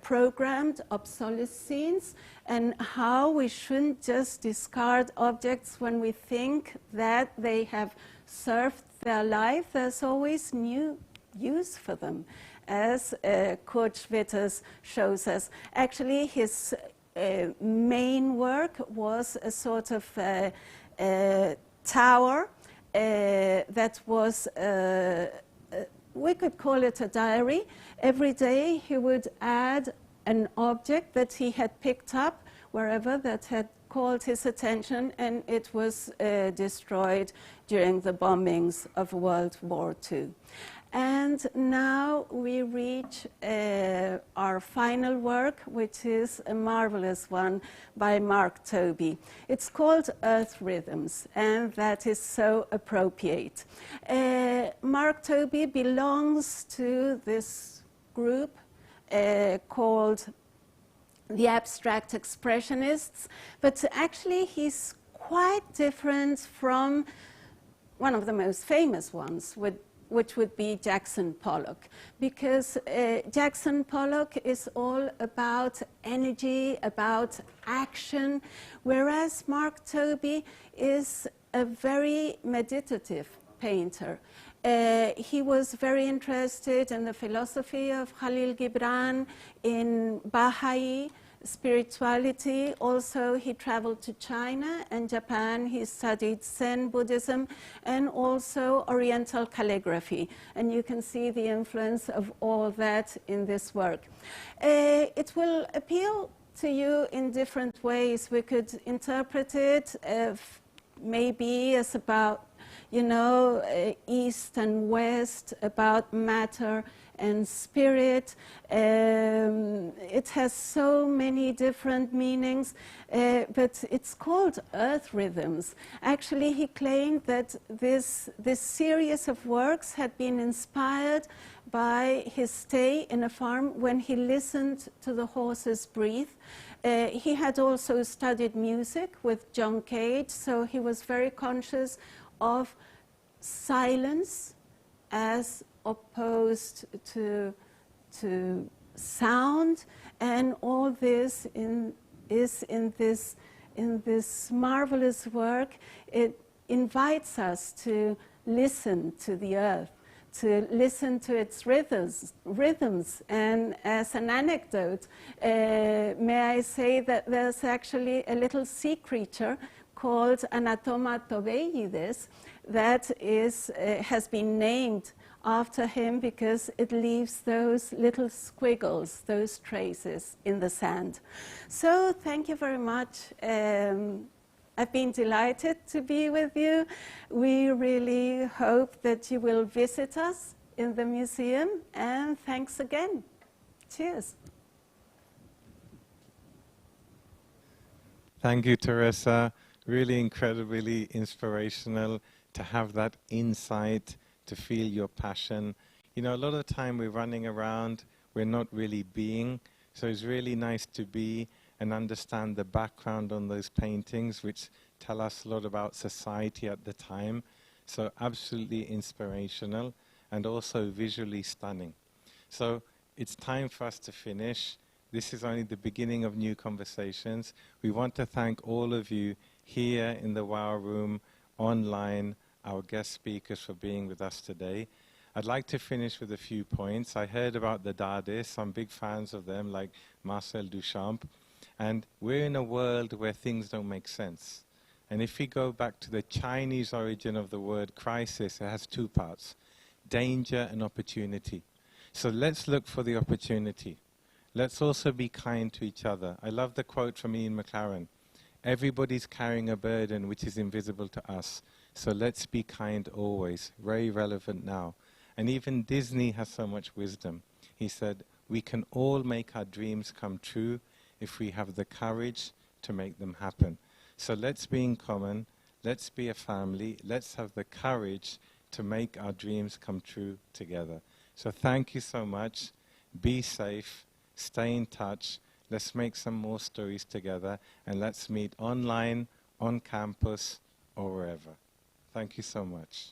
programmed obsolescence and how we shouldn't just discard objects when we think that they have served their life. There's always new use for them, as Kurt Schwitters shows us. Actually, his main work was a sort of tower that was, we could call it a diary. Every day he would add an object that he had picked up wherever that had called his attention, and it was destroyed during the bombings of World War II. And now we reach our final work, which is a marvelous one by Mark Tobey. It's called Earth Rhythms, and that is so appropriate. Mark Tobey belongs to this group called the Abstract Expressionists, but actually he's quite different from one of the most famous ones, which would be Jackson Pollock, because Jackson Pollock is all about energy, about action, whereas Mark Tobey is a very meditative painter. He was very interested in the philosophy of Khalil Gibran, in Baha'i spirituality. Also, he traveled to China and Japan. He studied Zen Buddhism and also Oriental calligraphy. And you can see the influence of all that in this work. It will appeal to you in different ways. We could interpret it maybe as about, you know, East and West, about matter and spirit. It has so many different meanings, but it's called Earth Rhythms. Actually, he claimed that this series of works had been inspired by his stay in a farm when he listened to the horses breathe. He had also studied music with John Cage, so he was very conscious of silence as opposed to sound, and all this is in this marvelous work. It invites us to listen to the earth, to listen to its rhythms. And as an anecdote, may I say that there's actually a little sea creature called Anatoma toveides that has been named after him because it leaves those little squiggles, those traces in the sand. So thank you very much. I've been delighted to be with you. We really hope that you will visit us in the museum, and thanks again. Cheers.
Thank you, Teresa. Really incredibly inspirational to have that insight, to feel your passion. You know, a lot of the time we're running around, we're not really being, so it's really nice to be and understand the background on those paintings, which tell us a lot about society at the time. So absolutely inspirational and also visually stunning. So it's time for us to finish. This is only the beginning of new conversations. We want to thank all of you here in the WOW room, online, our guest speakers for being with us today. I'd like to finish with a few points. I heard about the Dadists. I'm big fans of them, like Marcel Duchamp. And we're in a world where things don't make sense. And if we go back to the Chinese origin of the word crisis, it has two parts, danger and opportunity. So let's look for the opportunity. Let's also be kind to each other. I love the quote from Ian McLaren. Everybody's carrying a burden which is invisible to us. So let's be kind always. Very relevant now. And even Disney has so much wisdom. He said, we can all make our dreams come true if we have the courage to make them happen. So let's be in common. Let's be a family. Let's have the courage to make our dreams come true together. So thank you so much. Be safe. Stay in touch. Let's make some more stories together. And let's meet online, on campus, or wherever. Thank you so much.